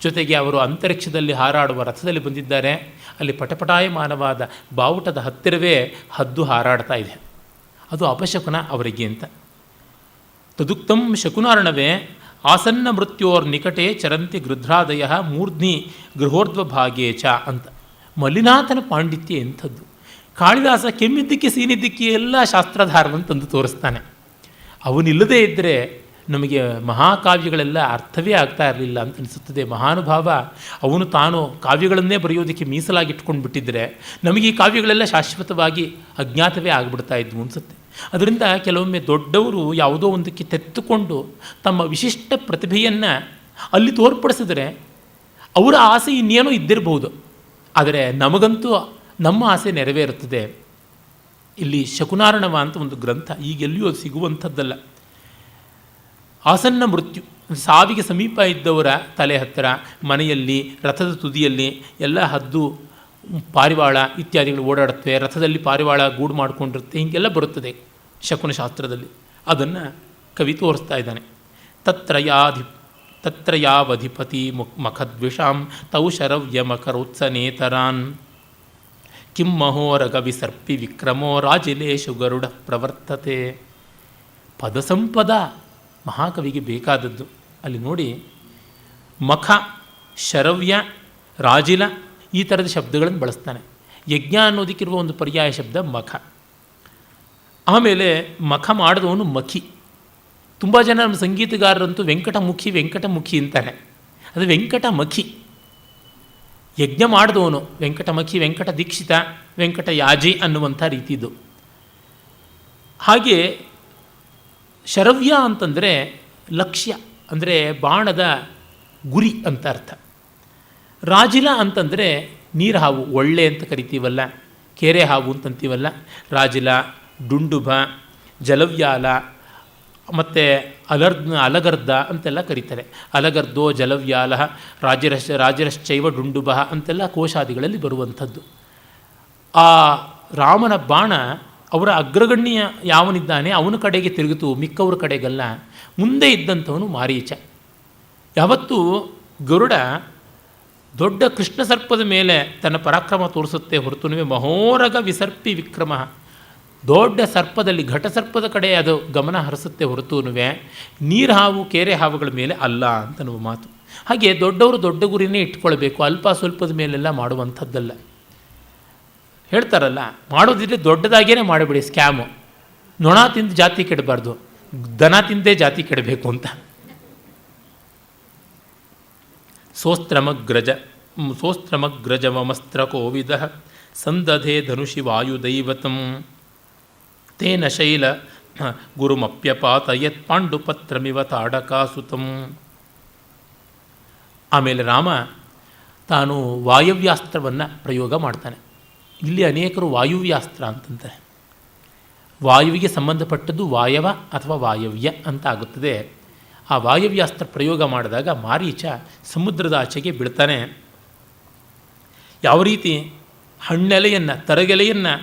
ಜೊತೆಗೆ ಅವರು ಅಂತರಿಕ್ಷದಲ್ಲಿ ಹಾರಾಡುವ ರಥದಲ್ಲಿ ಬಂದಿದ್ದಾರೆ. ಅಲ್ಲಿ ಪಟಪಟಾಯಮಾನವಾದ ಬಾವುಟದ ಹತ್ತಿರವೇ ಹದ್ದು ಹಾರಾಡ್ತಾ ಇದೆ. ಅದು ಅಪಶಕುನ ಅವರಿಗೆ ಅಂತ. ತದುಕ್ತಂ ಶಕುನಾರ್ಣವೇ ಆಸನ್ನ ಮೃತ್ಯೋರ್ ನಿಕಟೆ ಚರಂತಿ ಗೃಧ್ರಾದಯ ಮೂರ್ಧ್ನಿ ಗೃಹೋರ್ಧ್ವಭಾಗೇ ಚ ಅಂತ. ಮಲ್ಲಿನಾಥನ ಪಾಂಡಿತ್ಯ ಎಂಥದ್ದು! ಕಾಳಿದಾಸ ಕೆಮ್ಮಿದ್ದಕ್ಕೆ ಸೀನಿದ್ದಕ್ಕೆ ಎಲ್ಲ ಶಾಸ್ತ್ರಧಾರವನ್ನು ತಂದು ತೋರಿಸ್ತಾನೆ. ಅವನಿಲ್ಲದೇ ಇದ್ದರೆ ನಮಗೆ ಮಹಾಕಾವ್ಯಗಳೆಲ್ಲ ಅರ್ಥವೇ ಆಗ್ತಾ ಇರಲಿಲ್ಲ ಅಂತ ಅನಿಸುತ್ತದೆ. ಮಹಾನುಭಾವ ಅವನು ತಾನು ಕಾವ್ಯಗಳನ್ನೇ ಬರೆಯೋದಕ್ಕೆ ಮೀಸಲಾಗಿಟ್ಕೊಂಡು ಬಿಟ್ಟಿದ್ದರೆ ನಮಗೆ ಈ ಕಾವ್ಯಗಳೆಲ್ಲ ಶಾಶ್ವತವಾಗಿ ಅಜ್ಞಾತವೇ ಆಗಿಬಿಡ್ತಾ ಇದ್ವು ಅನಿಸುತ್ತೆ. ಅದರಿಂದ ಕೆಲವೊಮ್ಮೆ ದೊಡ್ಡವರು ಯಾವುದೋ ಒಂದಕ್ಕೆ ತೆತ್ತುಕೊಂಡು ತಮ್ಮ ವಿಶಿಷ್ಟ ಪ್ರತಿಭೆಯನ್ನು ಅಲ್ಲಿ ತೋರ್ಪಡಿಸಿದ್ರೆ ಅವರ ಆಸೆ ಇನ್ನೇನೋ ಇದ್ದಿರಬಹುದು, ಆದರೆ ನಮಗಂತೂ ನಮ್ಮ ಆಸೆ ನೆರವೇರುತ್ತದೆ. ಇಲ್ಲಿ ಶಕುನಾರ್ಣವ ಅಂತ ಒಂದು ಗ್ರಂಥ, ಈಗೆಲ್ಲಿಯೂ ಅದು ಸಿಗುವಂಥದ್ದಲ್ಲ. ಆಸನ್ನ ಮೃತ್ಯು, ಸಾವಿಗೆ ಸಮೀಪ ಇದ್ದವರ ತಲೆ ಹತ್ತಿರ, ಮನೆಯಲ್ಲಿ, ರಥದ ತುದಿಯಲ್ಲಿ ಎಲ್ಲ ಹದ್ದು ಪಾರಿವಾಳ ಇತ್ಯಾದಿಗಳು ಓಡಾಡುತ್ತವೆ. ರಥದಲ್ಲಿ ಪಾರಿವಾಳ ಗೂಡು ಮಾಡಿಕೊಂಡಿರುತ್ತೆ, ಹೀಗೆಲ್ಲ ಬರುತ್ತದೆ ಶಕುನಶಾಸ್ತ್ರದಲ್ಲಿ. ಅದನ್ನು ಕವಿ ತೋರಿಸ್ತಾ ಇದ್ದಾನೆ. ತತ್ರ ಯಾವಧಿಪತಿ ಮಖದ್ವಿಷಾಂ ತೌ ಶರವ್ಯ ಮಕರೋತ್ಸನೇತರಾನ್ ಕಿಂ ಮಹೋರಗ ವಿಸರ್ಪಿ ವಿಕ್ರಮೋ ರಾಜಿಲೇಶು ಗರುಡ ಪ್ರವರ್ತತೆ. ಪದಸಂಪದ ಮಹಾಕವಿಗೆ ಬೇಕಾದದ್ದು. ಅಲ್ಲಿ ನೋಡಿ, ಮಖ, ಶರವ್ಯ, ರಾಜಿಲ ಈ ಥರದ ಶಬ್ದಗಳನ್ನು ಬಳಸ್ತಾನೆ. ಯಜ್ಞ ಅನ್ನೋದಕ್ಕಿರುವ ಒಂದು ಪರ್ಯಾಯ ಶಬ್ದ ಮಖ. ಆಮೇಲೆ ಮಖ ಮಾಡಿದವನು ಮಖಿ. ತುಂಬ ಜನ ನಮ್ಮ ಸಂಗೀತಗಾರರಂತೂ ವೆಂಕಟಮುಖಿ ಅಂತಾರೆ. ಅದು ವೆಂಕಟಮಖಿ. ಯಜ್ಞ ಮಾಡಿದವನು ವೆಂಕಟಮಖಿ, ವೆಂಕಟ ದೀಕ್ಷಿತ, ವೆಂಕಟ ಯಾಜಿ ಅನ್ನುವಂಥ ರೀತಿದು. ಹಾಗೆ ಶರವ್ಯ ಅಂತಂದರೆ ಲಕ್ಷ್ಯ, ಅಂದರೆ ಬಾಣದ ಗುರಿ ಅಂತ ಅರ್ಥ. ರಾಜಿಲ ಅಂತಂದರೆ ನೀರು ಹಾವು, ಒಳ್ಳೆ ಅಂತ ಕರಿತೀವಲ್ಲ, ಕೆರೆ ಹಾವು ಅಂತಂತೀವಲ್ಲ, ರಾಜಿಲ, ಡುಂಡುಭ, ಜಲವ್ಯಾಲ ಮತ್ತು ಅಲಗರ್ಧ ಅಂತೆಲ್ಲ ಕರೀತಾರೆ. ಅಲಗರ್ಧೋ ಜಲವ್ಯಾಲ ರಾಜರಶ್ಚೈವ ಡುಂಡುಭ ಅಂತೆಲ್ಲ ಕೋಶಾದಿಗಳಲ್ಲಿ ಬರುವಂಥದ್ದು. ಆ ರಾಮನ ಬಾಣ ಅವರ ಅಗ್ರಗಣ್ಯ ಯಾವನಿದ್ದಾನೆ ಅವನ ಕಡೆಗೆ ತಿರುಗಿತು, ಮಿಕ್ಕವ್ರ ಕಡೆಗಲ್ಲ. ಮುಂದೆ ಇದ್ದಂಥವನು ಮಾರೀಚ. ಯಾವತ್ತೂ ಗರುಡ ದೊಡ್ಡ ಕೃಷ್ಣ ಸರ್ಪದ ಮೇಲೆ ತನ್ನ ಪರಾಕ್ರಮ ತೋರಿಸುತ್ತೆ ಹೊರತುನುವೆ ಮಹೋರಗ ವಿಸರ್ಪಿ ವಿಕ್ರಮ, ದೊಡ್ಡ ಸರ್ಪದಲ್ಲಿ ಘಟಸರ್ಪದ ಕಡೆ ಅದು ಗಮನ ಹರಿಸುತ್ತೆ ಹೊರತುನುವೆ ನೀರು ಹಾವು ಕೆರೆ ಹಾವುಗಳ ಮೇಲೆ ಅಲ್ಲ ಅಂತ ನಾವು ಮಾತು. ಹಾಗೆ ದೊಡ್ಡವರು ದೊಡ್ಡ ಗುರಿನೇ ಇಟ್ಕೊಳ್ಬೇಕು, ಅಲ್ಪ ಸ್ವಲ್ಪದ ಮೇಲೆಲ್ಲ ಮಾಡುವಂಥದ್ದಲ್ಲ. ಹೇಳ್ತಾರಲ್ಲ, ಮಾಡೋದಿದ್ರೆ ದೊಡ್ಡದಾಗೇ ಮಾಡಿಬಿಡಿ, ಸ್ಕ್ಯಾಮು. ನೊಣ ತಿಂದು ಜಾತಿ ಕೆಡಬಾರ್ದು, ದನ ತಿಂದೇ ಜಾತಿ ಕೆಡಬೇಕು ಅಂತ. ಸೋಸ್ತ್ರಮಗ್ರಜ ಮಮಸ್ತ್ರ ಕೋವಿದ ಸಂದಧೆ ಧನುಷಿ ವಾಯುದೈವತಂ ತೇನ ಶೈಲ ಗುರುಮಪ್ಯಪಾತ ಯತ್ ಪಾಂಡುಪತ್ರಮಿವ ತಾಡಕಾಸುತಂ. ಆಮೇಲೆ ರಾಮ ತಾನು ವಾಯವ್ಯಾಸ್ತ್ರವನ್ನು ಪ್ರಯೋಗ ಮಾಡ್ತಾನೆ. ಇಲ್ಲಿ ಅನೇಕರು ವಾಯುವ್ಯಾಸ್ತ್ರ ಅಂತಂತಾರೆ. ವಾಯುವಿಗೆ ಸಂಬಂಧಪಟ್ಟದ್ದು ವಾಯವ ಅಥವಾ ವಾಯವ್ಯ ಅಂತ ಆಗುತ್ತದೆ. ಆ ವಾಯವ್ಯಾಸ್ತ್ರ ಪ್ರಯೋಗ ಮಾಡಿದಾಗ ಮಾರೀಚ ಸಮುದ್ರದ ಆಚೆಗೆ ಬೀಳ್ತಾನೆ. ಯಾವ ರೀತಿ ಹಣ್ಣೆಲೆಯನ್ನು, ತರಗೆಲೆಯನ್ನು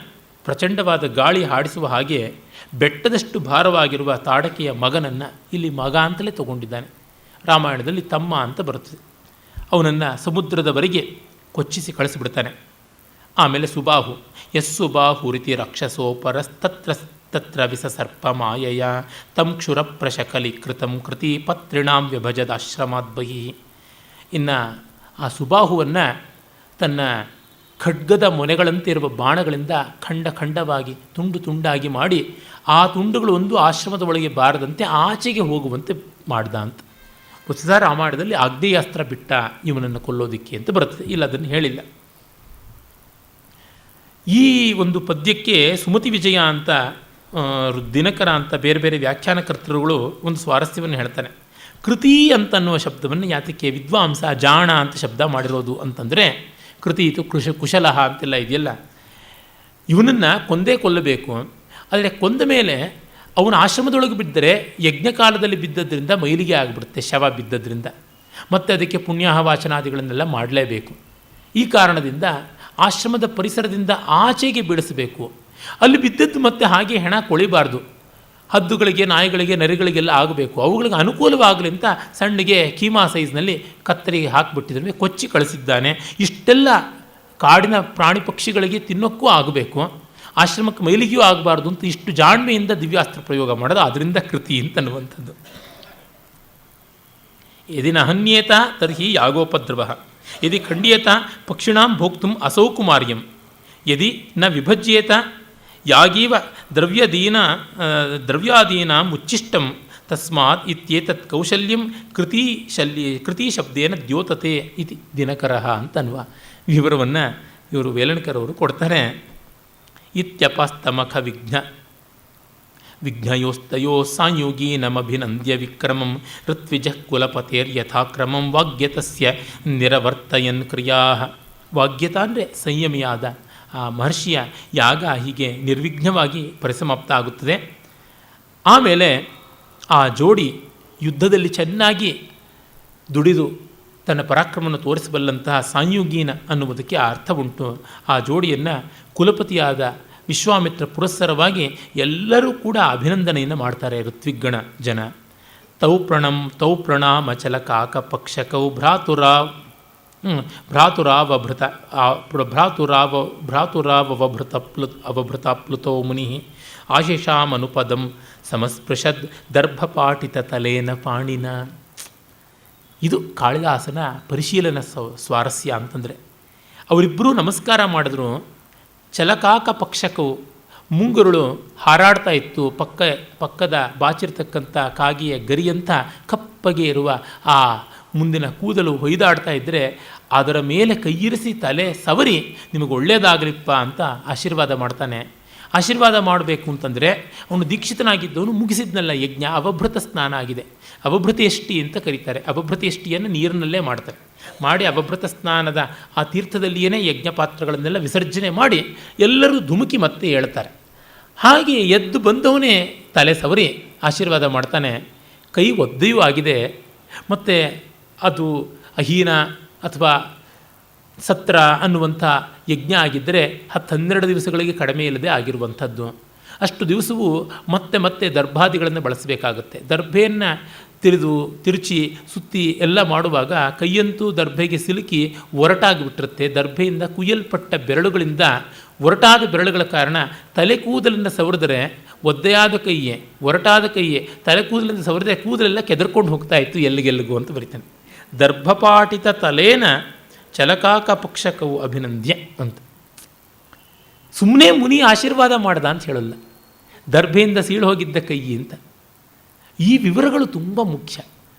ಪ್ರಚಂಡವಾದ ಗಾಳಿ ಹಾಡಿಸುವ ಹಾಗೆ ಬೆಟ್ಟದಷ್ಟು ಭಾರವಾಗಿರುವ ತಾಡಕೆಯ ಮಗನನ್ನು ಇಲ್ಲಿ ಮಗ ಅಂತಲೇ ತಗೊಂಡಿದ್ದಾನೆ. ರಾಮಾಯಣದಲ್ಲಿ ತಮ್ಮ ಅಂತ ಬರುತ್ತದೆ. ಅವನನ್ನು ಸಮುದ್ರದವರೆಗೆ ಕೊಚ್ಚಿಸಿ ಕಳಿಸಿಬಿಡ್ತಾನೆ. ಆಮೇಲೆ ಸುಬಾಹು, ಯಸ್ಸುಬಾಹುರಿತಿ ರಾಕ್ಷಸೋಪರಸ್ತತ್ರ ವಿಸಸರ್ಪ ಮಾಯಯ ತಂ ಕ್ಷುರ ಪ್ರಶಕಲೀಕೃತಂ ಕೃತಿ ಪತ್ರಿಣಾಂ ವ್ಯಭಜದಾಶ್ರಮಾದ್ಬಹಿ. ಇನ್ನು ಆ ಸುಬಾಹುವನ್ನು ತನ್ನ ಖಡ್ಗದ ಮೊನೆಗಳಂತೆ ಇರುವ ಬಾಣಗಳಿಂದ ಖಂಡವಾಗಿ ತುಂಡು ತುಂಡಾಗಿ ಮಾಡಿ ಆ ತುಂಡುಗಳು ಒಂದು ಆಶ್ರಮದ ಒಳಗೆ ಬಾರದಂತೆ ಆಚೆಗೆ ಹೋಗುವಂತೆ ಮಾಡ್ದ ಅಂತ. ವಸುಧಾ ರಾಮಾಯಣದಲ್ಲಿ ಆಗ್ನೇಯಾಸ್ತ್ರ ಬಿಟ್ಟ ಇವನನ್ನು ಕೊಲ್ಲೋದಿಕ್ಕೆ ಅಂತ ಬರುತ್ತೆ, ಇಲ್ಲ ಅದನ್ನು ಹೇಳಿಲ್ಲ. ಈ ಒಂದು ಪದ್ಯಕ್ಕೆ ಸುಮತಿ ವಿಜಯ ಅಂತ ದಿನಕರ ಅಂತ ಬೇರೆ ಬೇರೆ ವ್ಯಾಖ್ಯಾನಕರ್ತರುಗಳು ಒಂದು ಸ್ವಾರಸ್ಯವನ್ನು ಹೇಳ್ತಾನೆ. ಕೃತಿ ಅಂತನ್ನುವ ಶಬ್ದವನ್ನು ಯಾತಕ್ಕೆ ವಿದ್ವಾಂಸ ಜಾಣ ಅಂತ ಶಬ್ದ ಮಾಡಿರೋದು ಅಂತಂದರೆ, ಕೃತಿ ಇದು ಕುಶಲಹ ಅಂತೆಲ್ಲ ಇದೆಯಲ್ಲ, ಇವನನ್ನು ಕೊಂದೇ ಕೊಲ್ಲಬೇಕು. ಆದರೆ ಕೊಂದ ಮೇಲೆ ಅವನ ಆಶ್ರಮದೊಳಗೆ ಬಿದ್ದರೆ ಯಜ್ಞಕಾಲದಲ್ಲಿ ಬಿದ್ದದ್ರಿಂದ ಮೈಲಿಗೆ ಆಗಿಬಿಡುತ್ತೆ, ಶವ ಬಿದ್ದದ್ರಿಂದ, ಮತ್ತು ಅದಕ್ಕೆ ಪುಣ್ಯಾಹ ವಾಚನಾದಿಗಳನ್ನೆಲ್ಲ ಮಾಡಲೇಬೇಕು. ಈ ಕಾರಣದಿಂದ ಆಶ್ರಮದ ಪರಿಸರದಿಂದ ಆಚೆಗೆ ಬೀಳಿಸಬೇಕು. ಅಲ್ಲಿ ಬಿದ್ದದ್ದು ಮತ್ತೆ ಹಾಗೆ ಹೆಣ ಕೊಳಿಬಾರ್ದು. ಹದ್ದುಗಳಿಗೆ, ನಾಯಿಗಳಿಗೆ, ನರಿಗಳಿಗೆಲ್ಲ ಆಗಬೇಕು. ಅವುಗಳಿಗೆ ಅನುಕೂಲವಾಗಲಿ ಅಂತ ಸಣ್ಣಗೆ ಕೀಮಾ ಸೈಜ್ನಲ್ಲಿ ಕತ್ತರಿಗೆ ಹಾಕಿಬಿಟ್ಟಿದ್ರೆ ಕೊಚ್ಚಿ ಕಳಿಸಿದ್ದಾನೆ. ಇಷ್ಟೆಲ್ಲ ಕಾಡಿನ ಪ್ರಾಣಿ ಪಕ್ಷಿಗಳಿಗೆ ತಿನ್ನೋಕ್ಕೂ ಆಗಬೇಕು, ಆಶ್ರಮಕ್ಕೆ ಮೈಲಿಗೆಯೂ ಆಗಬಾರ್ದು ಅಂತ ಇಷ್ಟು ಜಾಣ್ಮೆಯಿಂದ ದಿವ್ಯಾಸ್ತ್ರ ಪ್ರಯೋಗ ಮಾಡೋದು, ಅದರಿಂದ ಕೃತಿ ಅಂತನ್ನುವಂಥದ್ದು. ಯದಿ ನಹನ್ಯೇತ ತರ್ಹಿ ಯಾಗೋಪದ್ರವ, ಯದಿ ಖಂಡ್ಯೇತ ಪಕ್ಷಿಣಾಂ ಭೋಕ್ತುಂ ಅಸೌ ಕುಮಾರ್ಯಂ, ಯದಿ ನ ವಿಭಜ್ಯೇತ ಯಾಗೀವ ದ್ರವ್ಯಾದೀನಾಂ ಉಚ್ಚಿಷ್ಟಂ ತಸ್ಮಾತ್ ಇತ್ಯೇತತ್ ಕೌಶಲ್ಯಂ ಕೃತಿ ಶಬ್ದೇನ ದ್ಯೋತತೆ ಇತಿ ದಿನಕರಃ ಅಂತನ್ನುವ ವಿವರವನ್ನು ಇವರು ವೇಲಣ್ಕರವರು ಕೊಡ್ತಾರೆ. ಇತ್ಯಪಸ್ತಮಖ ವಿಘ್ನಯೋಸ್ತಯೋ ಸಾಂಯೋಗೀನಮಭಿನಂದ್ಯ ವಿಕ್ರಮಂ ಋತ್ವಿಜಃ ಕುಲಪತೇರ್ಯಥಾಕ್ರಮಂ ವಾಗ್ಯತಸ್ಯ ನಿರವರ್ತಯನ್ ಕ್ರಿಯಾ. ವಾಗ್ಯತ ಅಂದರೆ ಸಂಯಮಿಯಾದ ಆ ಮಹರ್ಷಿಯ ಯಾಗ ಹೀಗೆ ನಿರ್ವಿಘ್ನವಾಗಿ ಪರಿಸಮಾಪ್ತ ಆಗುತ್ತದೆ. ಆಮೇಲೆ ಆ ಜೋಡಿ ಯುದ್ಧದಲ್ಲಿ ಚೆನ್ನಾಗಿ ದುಡಿದು ತನ್ನ ಪರಾಕ್ರಮವನ್ನು ತೋರಿಸಬಲ್ಲಂತಹ ಸಾಂಯುಗೀನ ಅನ್ನುವುದಕ್ಕೆ ಆ ಅರ್ಥ ಉಂಟು. ಆ ಜೋಡಿಯನ್ನು ಕುಲಪತಿಯಾದ ವಿಶ್ವಾಮಿತ್ರ ಪುರಸ್ಸರವಾಗಿ ಎಲ್ಲರೂ ಕೂಡ ಅಭಿನಂದನೆಯನ್ನು ಮಾಡ್ತಾರೆ ಋತ್ವಿಗ್ಗಣ ಜನ. ತೌ ಪ್ರಣಾಮಚಲ ಕಾಕ ಪಕ್ಷಕೌ ಅವಭೃತ ಮುನಿ ಆಶಿಷಾಮನುಪದಂ ಸಮಸ್ಪೃಶದ್ ದರ್ಭಪಾಟಿತ ತಲೇನ ಪಾಣಿನ. ಇದು ಕಾಳಿದಾಸನ ಪರಿಶೀಲನ ಸ್ವಾರಸ್ಯ ಅಂತಂದರೆ, ಅವರಿಬ್ಬರೂ ನಮಸ್ಕಾರ ಮಾಡಿದ್ರು. ಚಲಕಾಕ ಪಕ್ಷಕವು ಮುಂಗುರುಳು ಹಾರಾಡ್ತಾ ಇತ್ತು, ಪಕ್ಕದ ಬಾಚಿರ್ತಕ್ಕಂಥ ಕಾಗೆಯ ಗರಿಯಂಥ ಕಪ್ಪಗೆ ಇರುವ ಆ ಮುಂದಿನ ಕೂದಲು ಹೊಯ್ದಾಡ್ತಾ ಇದ್ದರೆ ಅದರ ಮೇಲೆ ಕೈಯಿರಿಸಿ ತಲೆ ಸವರಿ ನಿಮಗೆ ಒಳ್ಳೆಯದಾಗಲಿಪ್ಪ ಅಂತ ಆಶೀರ್ವಾದ ಮಾಡ್ತಾನೆ. ಆಶೀರ್ವಾದ ಮಾಡಬೇಕು ಅಂತಂದರೆ ಅವನು ದೀಕ್ಷಿತನಾಗಿದ್ದವನು ಮುಗಿಸಿದ್ನಲ್ಲ ಯಜ್ಞ, ಅವಭೃತ ಸ್ನಾನ ಆಗಿದೆ. ಅವಭೃತೇಷ್ಟಿ ಅಂತ ಕರೀತಾರೆ. ಅವಭೃತೇಷ್ಟಿಯನ್ನು ನೀರಿನಲ್ಲೇ ಮಾಡ್ತಾರೆ. ಮಾಡಿ ಅವಭೃತ ಸ್ನಾನದ ಆ ತೀರ್ಥದಲ್ಲಿಯೇ ಯಜ್ಞ ಪಾತ್ರಗಳನ್ನೆಲ್ಲ ವಿಸರ್ಜನೆ ಮಾಡಿ ಎಲ್ಲರೂ ಧುಮುಕಿ ಮತ್ತೆ ಹೇಳ್ತಾರೆ. ಹಾಗೆ ಎದ್ದು ಬಂದವನೇ ತಲೆ ಸವರಿ ಆಶೀರ್ವಾದ ಮಾಡ್ತಾನೆ. ಕೈ ಒದ್ದೆಯೂ ಆಗಿದೆ. ಮತ್ತು ಅದು ಅಹೀನ ಅಥವಾ ಸತ್ರ ಅನ್ನುವಂಥ ಯಜ್ಞ ಆಗಿದ್ದರೆ 10-12 ದಿವಸಗಳಿಗೆ ಕಡಿಮೆ ಇಲ್ಲದೆ ಆಗಿರುವಂಥದ್ದು. ಅಷ್ಟು ದಿವಸವೂ ಮತ್ತೆ ಮತ್ತೆ ದರ್ಭಾದಿಗಳನ್ನು ಬಳಸಬೇಕಾಗುತ್ತೆ. ದರ್ಭೆಯನ್ನು ತಿರುಚಿ ಸುತ್ತಿ ಎಲ್ಲ ಮಾಡುವಾಗ ಕೈಯಂತೂ ದರ್ಭೆಗೆ ಸಿಲುಕಿ ಒರಟಾಗಿಬಿಟ್ಟಿರುತ್ತೆ. ದರ್ಭೆಯಿಂದ ಕುಯ್ಯಲ್ಪಟ್ಟ ಬೆರಳುಗಳಿಂದ ಒರಟಾದ ಬೆರಳುಗಳ ಕಾರಣ ತಲೆ ಕೂದಲಿಂದ ಸವರಿದರೆ ಒದ್ದೆಯಾದ ಕೈಯೇ, ಒರಟಾದ ಕೈಯೇ, ತಲೆ ಕೂದಲಿಂದ ಸವರಿದರೆ ಕೂದಲೆಲ್ಲ ಕೆದರ್ಕೊಂಡು ಹೋಗ್ತಾ ಇತ್ತು ಎಲ್ಲಿಗೆಲ್ಲಿಗೂ ಅಂತ ಬರೀತಾನೆ. ದರ್ಭಪಾಟಿತ ತಲೇನ ಚಲಕಾಕ ಪಕ್ಷಕವು ಅಭಿನಂದ್ಯ ಅಂತ. ಸುಮ್ಮನೆ ಮುನಿ ಆಶೀರ್ವಾದ ಮಾಡ್ದ ಅಂತ ಹೇಳಲ್ಲ, ದರ್ಭೆಯಿಂದ ಸೀಳು ಹೋಗಿದ್ದ ಕೈ ಅಂತ. ಈ ವಿವರಗಳು ತುಂಬ ಮುಖ್ಯ.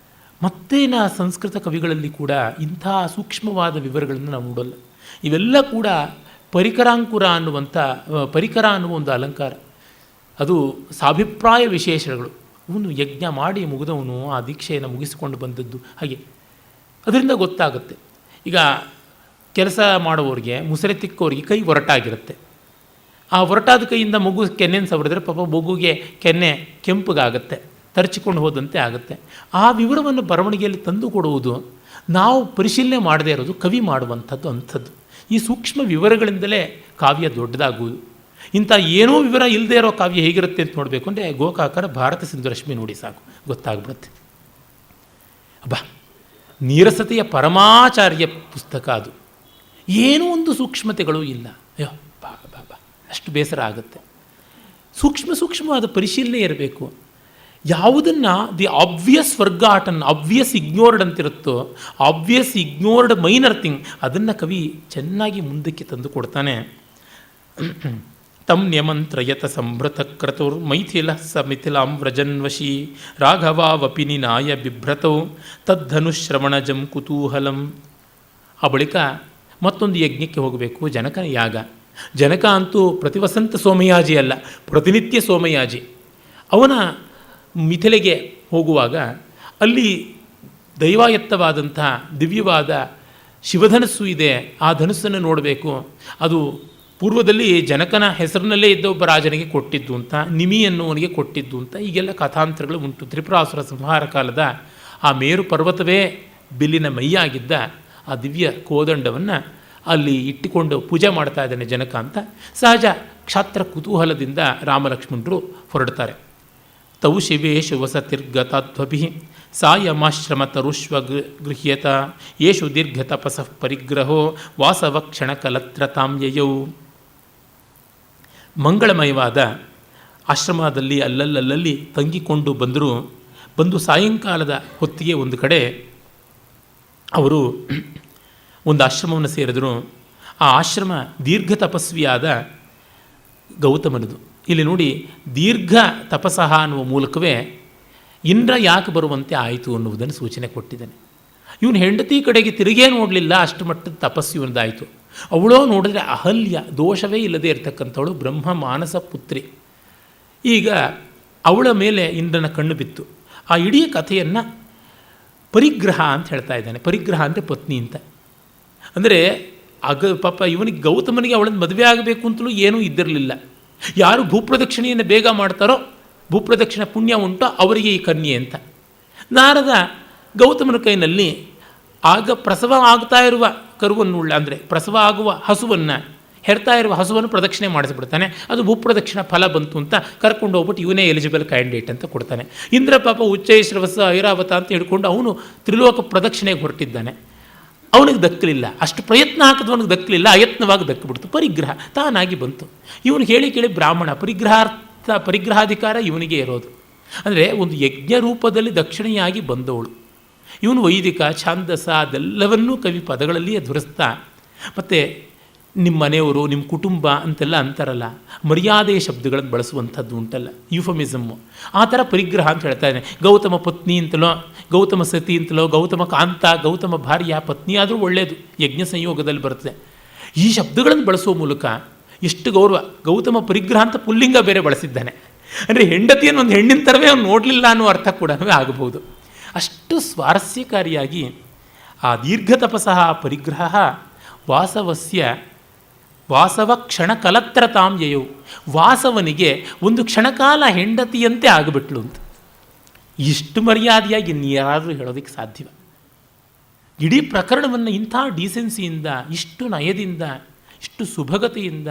ಮತ್ತೇನ ಸಂಸ್ಕೃತ ಕವಿಗಳಲ್ಲಿ ಕೂಡ ಇಂಥ ಸೂಕ್ಷ್ಮವಾದ ವಿವರಗಳನ್ನು ನಾವು ನೋಡಲ್ಲ. ಇವೆಲ್ಲ ಕೂಡ ಪರಿಕರಾಂಕುರ ಪರಿಕರ ಅನ್ನುವ ಒಂದು ಅಲಂಕಾರ. ಅದು ಸಾಭಿಪ್ರಾಯ ವಿಶೇಷಗಳು. ಅವನು ಯಜ್ಞ ಮಾಡಿ ಮುಗಿದವನು, ಆ ದೀಕ್ಷೆಯನ್ನು ಮುಗಿಸಿಕೊಂಡು ಬಂದದ್ದು, ಹಾಗೆ ಅದರಿಂದ ಗೊತ್ತಾಗುತ್ತೆ. ಈಗ ಕೆಲಸ ಮಾಡುವವರಿಗೆ, ಮುಸರೆ ತಿಕ್ಕೋರಿಗೆ ಕೈ ಒರಟಾಗಿರುತ್ತೆ. ಆ ಒರಟಾದ ಕೈಯಿಂದ ಮಗು ಕೆನ್ನೆನ ಸವರಿದ್ರೆ ಪಾಪ ಮಗುಗೆ ಕೆನ್ನೆ ಕೆಂಪಗಾಗುತ್ತೆ, ತರಚಿಕೊಂಡು ಹೋದಂತೆ ಆಗುತ್ತೆ. ಆ ವಿವರವನ್ನು ಬರವಣಿಗೆಯಲ್ಲಿ ತಂದು ಕೊಡುವುದು ನಾವು ಪರಿಶೀಲನೆ ಮಾಡದೇ ಇರೋದು ಕವಿ ಮಾಡುವಂಥದ್ದು ಅಂಥದ್ದು. ಈ ಸೂಕ್ಷ್ಮ ವಿವರಗಳಿಂದಲೇ ಕಾವ್ಯ ದೊಡ್ಡದಾಗುವುದು. ಇಂಥ ಏನೋ ವಿವರ ಇಲ್ಲದೆ ಇರೋ ಕಾವ್ಯ ಹೇಗಿರುತ್ತೆ ಅಂತ ನೋಡಬೇಕು ಅಂದರೆ ಗೋಕಾಕರ ಭಾರತ ಸಿಂಧುರಶ್ಮಿ ನೋಡಿ ಸಾಕು, ಗೊತ್ತಾಗ್ಬಿಡುತ್ತೆ. ಅಬ್ಬಾ, ನೀರಸತೆಯ ಪರಮಾಚಾರ್ಯ ಪುಸ್ತಕ ಅದು. ಏನೂ ಒಂದು ಸೂಕ್ಷ್ಮತೆಗಳೂ ಇಲ್ಲ. ಅಯ್ಯೋ ಬಾ ಬಾ ಬಾ ಅಷ್ಟು ಬೇಸರ ಆಗುತ್ತೆ. ಸೂಕ್ಷ್ಮವಾದ ಪರಿಶೀಲನೆ ಇರಬೇಕು. ಯಾವುದನ್ನು the obvious forgotten, obvious ignored ಅಂತಿರುತ್ತೋ, ಆಬ್ವಿಯಸ್ ಇಗ್ನೋರ್ಡ್ ಮೈನರ್ ಥಿಂಗ್, ಅದನ್ನು ಕವಿ ಚೆನ್ನಾಗಿ ಮುಂದಕ್ಕೆ ತಂದು ಕೊಡ್ತಾನೆ. ತಂ ನ್ಯಮಂತ್ರಯತ ಸಂಭೃತ ಕ್ರತುರ್ಮೈಥಿಲ ಸ ಮಿಥಿಲಾಂ ವ್ರಜನ್ವಶಿ ರಾಘವಾವಪಿ ನಿನಾಯ ಬಿಭ್ರತೌ ತದ್ಧನುಶ್ರವಣಜಂ ಕುತೂಹಲಂ. ಆ ಬಳಿಕ ಮತ್ತೊಂದು ಯಜ್ಞಕ್ಕೆ ಹೋಗಬೇಕು, ಜನಕನ ಯಾಗ. ಜನಕ ಅಂತೂ ಪ್ರತಿವಸಂತ ಸೋಮಯಾಜಿ ಅಲ್ಲ, ಪ್ರತಿನಿತ್ಯ ಸೋಮಯಾಜಿ. ಅವನ ಮಿಥಿಲೆಗೆ ಹೋಗುವಾಗ ಅಲ್ಲಿ ದೈವಾಯತ್ತವಾದಂತಹ ದಿವ್ಯವಾದ ಶಿವಧನಸ್ಸು ಇದೆ. ಆ ಧನಸ್ಸನ್ನು ನೋಡಬೇಕು. ಅದು ಪೂರ್ವದಲ್ಲಿ ಜನಕನ ಹೆಸರಿನಲ್ಲೇ ಇದ್ದ ಒಬ್ಬ ರಾಜನಿಗೆ ಕೊಟ್ಟಿದ್ದು ಅಂತ, ನಿಮಿ ಅನ್ನುವನಿಗೆ ಕೊಟ್ಟಿದ್ದು ಅಂತ ಹೀಗೆಲ್ಲ ಕಥಾಂತರಗಳು ಉಂಟು. ತ್ರಿಪುರಾಸುರ ಸಂಹಾರ ಕಾಲದ ಆ ಮೇರು ಪರ್ವತವೇ ಬಿಲ್ಲಿನ ಮೈಯಾಗಿದ್ದ ಆ ದಿವ್ಯ ಕೋದಂಡವನ್ನು ಅಲ್ಲಿ ಇಟ್ಟುಕೊಂಡು ಪೂಜೆ ಮಾಡ್ತಾ ಇದ್ದಾನೆ ಜನಕ ಅಂತ ಸಹಜ ಕ್ಷಾತ್ರ ಕುತೂಹಲದಿಂದ ರಾಮಲಕ್ಷ್ಮಣರು ಹೊರಡ್ತಾರೆ. ತೌ ಶಿವೇಶು ವಸತಿರ್ಗತಾಧ್ವಭಿ ಸಾಯಮಾಶ್ರಮ ತರುಷ್ವ ಗೃಹ್ಯತ ಯೇಷು ದೀರ್ಘ ತಪಸಃ ಪರಿಗ್ರಹೋ ವಾಸವ ಕ್ಷಣಕಲತ್ರತಾಂ ಯಯೌ. ಮಂಗಳಮಯವಾದ ಆಶ್ರಮದಲ್ಲಿ ಅಲ್ಲಲ್ಲಿ ತಂಗಿಕೊಂಡು ಬಂದು ಸಾಯಂಕಾಲದ ಹೊತ್ತಿಗೆ ಒಂದು ಕಡೆ ಅವರು ಒಂದು ಆಶ್ರಮವನ್ನು ಸೇರಿದರು. ಆ ಆಶ್ರಮ ದೀರ್ಘ ತಪಸ್ವಿಯಾದ ಗೌತಮನದು. ಇಲ್ಲಿ ನೋಡಿ, ದೀರ್ಘ ತಪಸ್ಸಹ ಅನ್ನುವ ಮೂಲಕವೇ ಇಂದ್ರ ಯಾಕೆ ಬರುವಂತೆ ಆಯಿತು ಅನ್ನುವುದನ್ನು ಸೂಚನೆ ಕೊಟ್ಟಿದ್ದಾನೆ. ಇವನು ಹೆಂಡತಿ ಕಡೆಗೆ ತಿರುಗೇ ನೋಡಲಿಲ್ಲ, ಅಷ್ಟು ಮಟ್ಟದ ತಪಸ್ಸು ಇವನದಾಯಿತು. ಅವಳೋ ನೋಡಿದ್ರೆ ಅಹಲ್ಯ, ದೋಷವೇ ಇಲ್ಲದೆ ಇರತಕ್ಕಂಥವಳು, ಬ್ರಹ್ಮ ಮಾನಸ ಪುತ್ರಿ. ಈಗ ಅವಳ ಮೇಲೆ ಇಂದ್ರನ ಕಣ್ಣು ಬಿತ್ತು. ಆ ಇಡೀ ಕಥೆಯನ್ನು ಪರಿಗ್ರಹ ಅಂತ ಹೇಳ್ತಾ ಇದ್ದಾನೆ. ಪರಿಗ್ರಹ ಅಂದರೆ ಪತ್ನಿ ಅಂತ. ಅಂದರೆ ಪಾಪ ಇವನಿಗೆ ಗೌತಮನಿಗೆ ಅವಳನ್ನು ಮದುವೆ ಆಗಬೇಕು ಅಂತಲೂ ಏನೂ ಇದ್ದಿರಲಿಲ್ಲ. ಯಾರು ಭೂಪ್ರದಕ್ಷಿಣೆಯನ್ನು ಬೇಗ ಮಾಡ್ತಾರೋ, ಭೂಪ್ರದಕ್ಷಿಣೆ ಪುಣ್ಯ ಉಂಟೋ ಅವರಿಗೆ ಈ ಕನ್ಯೆ ಅಂತ. ನಾರದ ಗೌತಮನ ಕೈನಲ್ಲಿ ಆಗ ಪ್ರಸವ ಆಗ್ತಾ ಇರುವ ಕರುವನ್ನು ಅಂದರೆ ಪ್ರಸವ ಆಗುವ ಹಸುವನ್ನು, ಹೆರ್ತಾ ಇರುವ ಹಸುವನ್ನು ಪ್ರದಕ್ಷಿಣೆ ಮಾಡಿಸ್ಬಿಡ್ತಾನೆ. ಅದು ಭೂಪ್ರದಕ್ಷಿಣ ಫಲ ಬಂತು ಅಂತ ಕರ್ಕೊಂಡು ಹೋಗ್ಬಿಟ್ಟು ಇವನೇ ಎಲಿಜಿಬಲ್ ಕ್ಯಾಂಡಿಡೇಟ್ ಅಂತ ಕೊಡ್ತಾನೆ. ಇಂದ್ರ ಪಾಪ ಉಚ್ಚೈಶ್ರವಸ ಐರಾವತ ಅಂತ ಹಿಡ್ಕೊಂಡು ಅವನು ತ್ರಿಲೋಕ ಪ್ರದಕ್ಷಿಣೆಗೆ ಹೊರಟಿದ್ದಾನೆ. ಅವನಿಗೆ ದಕ್ಕಲಿಲ್ಲ, ಅಷ್ಟು ಪ್ರಯತ್ನ ಹಾಕಿದವನಿಗೆ ದಕ್ಕಲಿಲ್ಲ, ಅಯತ್ನವಾಗಿ ದಕ್ಕಿಬಿಡ್ತು. ಪರಿಗ್ರಹ ತಾನಾಗಿ ಬಂತು. ಇವನು ಹೇಳಿ ಕೇಳಿ ಬ್ರಾಹ್ಮಣ, ಪರಿಗ್ರಹಾಧಿಕಾರ ಇವನಿಗೆ ಇರೋದು. ಅಂದರೆ ಒಂದು ಯಜ್ಞ ರೂಪದಲ್ಲಿ ದಕ್ಷಿಣೆಯಾಗಿ ಬಂದವಳು. ಇವನು ವೈದಿಕ ಛಾಂದಸ ಅದೆಲ್ಲವನ್ನೂ ಕವಿ ಪದಗಳಲ್ಲಿಯೇ ಧುರಿಸ್ತಾ, ಮತ್ತು ನಿಮ್ಮ ಮನೆಯವರು, ನಿಮ್ಮ ಕುಟುಂಬ ಅಂತೆಲ್ಲ ಅಂತಾರಲ್ಲ, ಮರ್ಯಾದೆಯ ಶಬ್ದಗಳನ್ನು ಬಳಸುವಂಥದ್ದು ಉಂಟಲ್ಲ, ಯೂಫಮಿಸಮ್ಮು. ಆ ಥರ ಪರಿಗ್ರಹ ಅಂತ ಹೇಳ್ತಾ ಇದ್ದಾನೆ. ಗೌತಮ ಪತ್ನಿ ಅಂತಲೋ, ಗೌತಮ ಸತಿ ಅಂತಲೋ, ಗೌತಮ ಕಾಂತ, ಗೌತಮ ಭಾರ್ಯ, ಪತ್ನಿ ಆದರೂ ಒಳ್ಳೆಯದು, ಯಜ್ಞ ಸಂಯೋಗದಲ್ಲಿ ಬರ್ತದೆ. ಈ ಶಬ್ದಗಳನ್ನು ಬಳಸುವ ಮೂಲಕ ಎಷ್ಟು ಗೌರವ. ಗೌತಮ ಪರಿಗ್ರಹ ಅಂತ ಪುಲ್ಲಿಂಗ ಬೇರೆ ಬಳಸಿದ್ದಾನೆ. ಅಂದರೆ ಹೆಂಡತಿಯನ್ನು ಒಂದು ಹೆಣ್ಣಿನ ಥರವೇ ಅವನು ನೋಡಲಿಲ್ಲ ಅನ್ನೋ ಅರ್ಥ ಕೂಡ ಆಗಬಹುದು. ಅಷ್ಟು ಸ್ವಾರಸ್ಯಕಾರಿಯಾಗಿ ಆ ದೀರ್ಘ ತಪಸಃ ಪರಿಗ್ರಹ ವಾಸವ ಕ್ಷಣಕಲತ್ರತಾಂ ಯಯೌ. ವಾಸವನಿಗೆ ಒಂದು ಕ್ಷಣಕಾಲ ಹೆಂಡತಿಯಂತೆ ಆಗಿಬಿಟ್ಲು ಅಂತ. ಇಷ್ಟು ಮರ್ಯಾದೆಯಾಗಿ ಇನ್ಯಾರಾದರೂ ಹೇಳೋದಕ್ಕೆ ಸಾಧ್ಯವ? ಇಡೀ ಪ್ರಕರಣವನ್ನು ಇಂಥ ಡೀಸೆನ್ಸಿಯಿಂದ, ಇಷ್ಟು ನಯದಿಂದ, ಇಷ್ಟು ಸುಭಗತೆಯಿಂದ,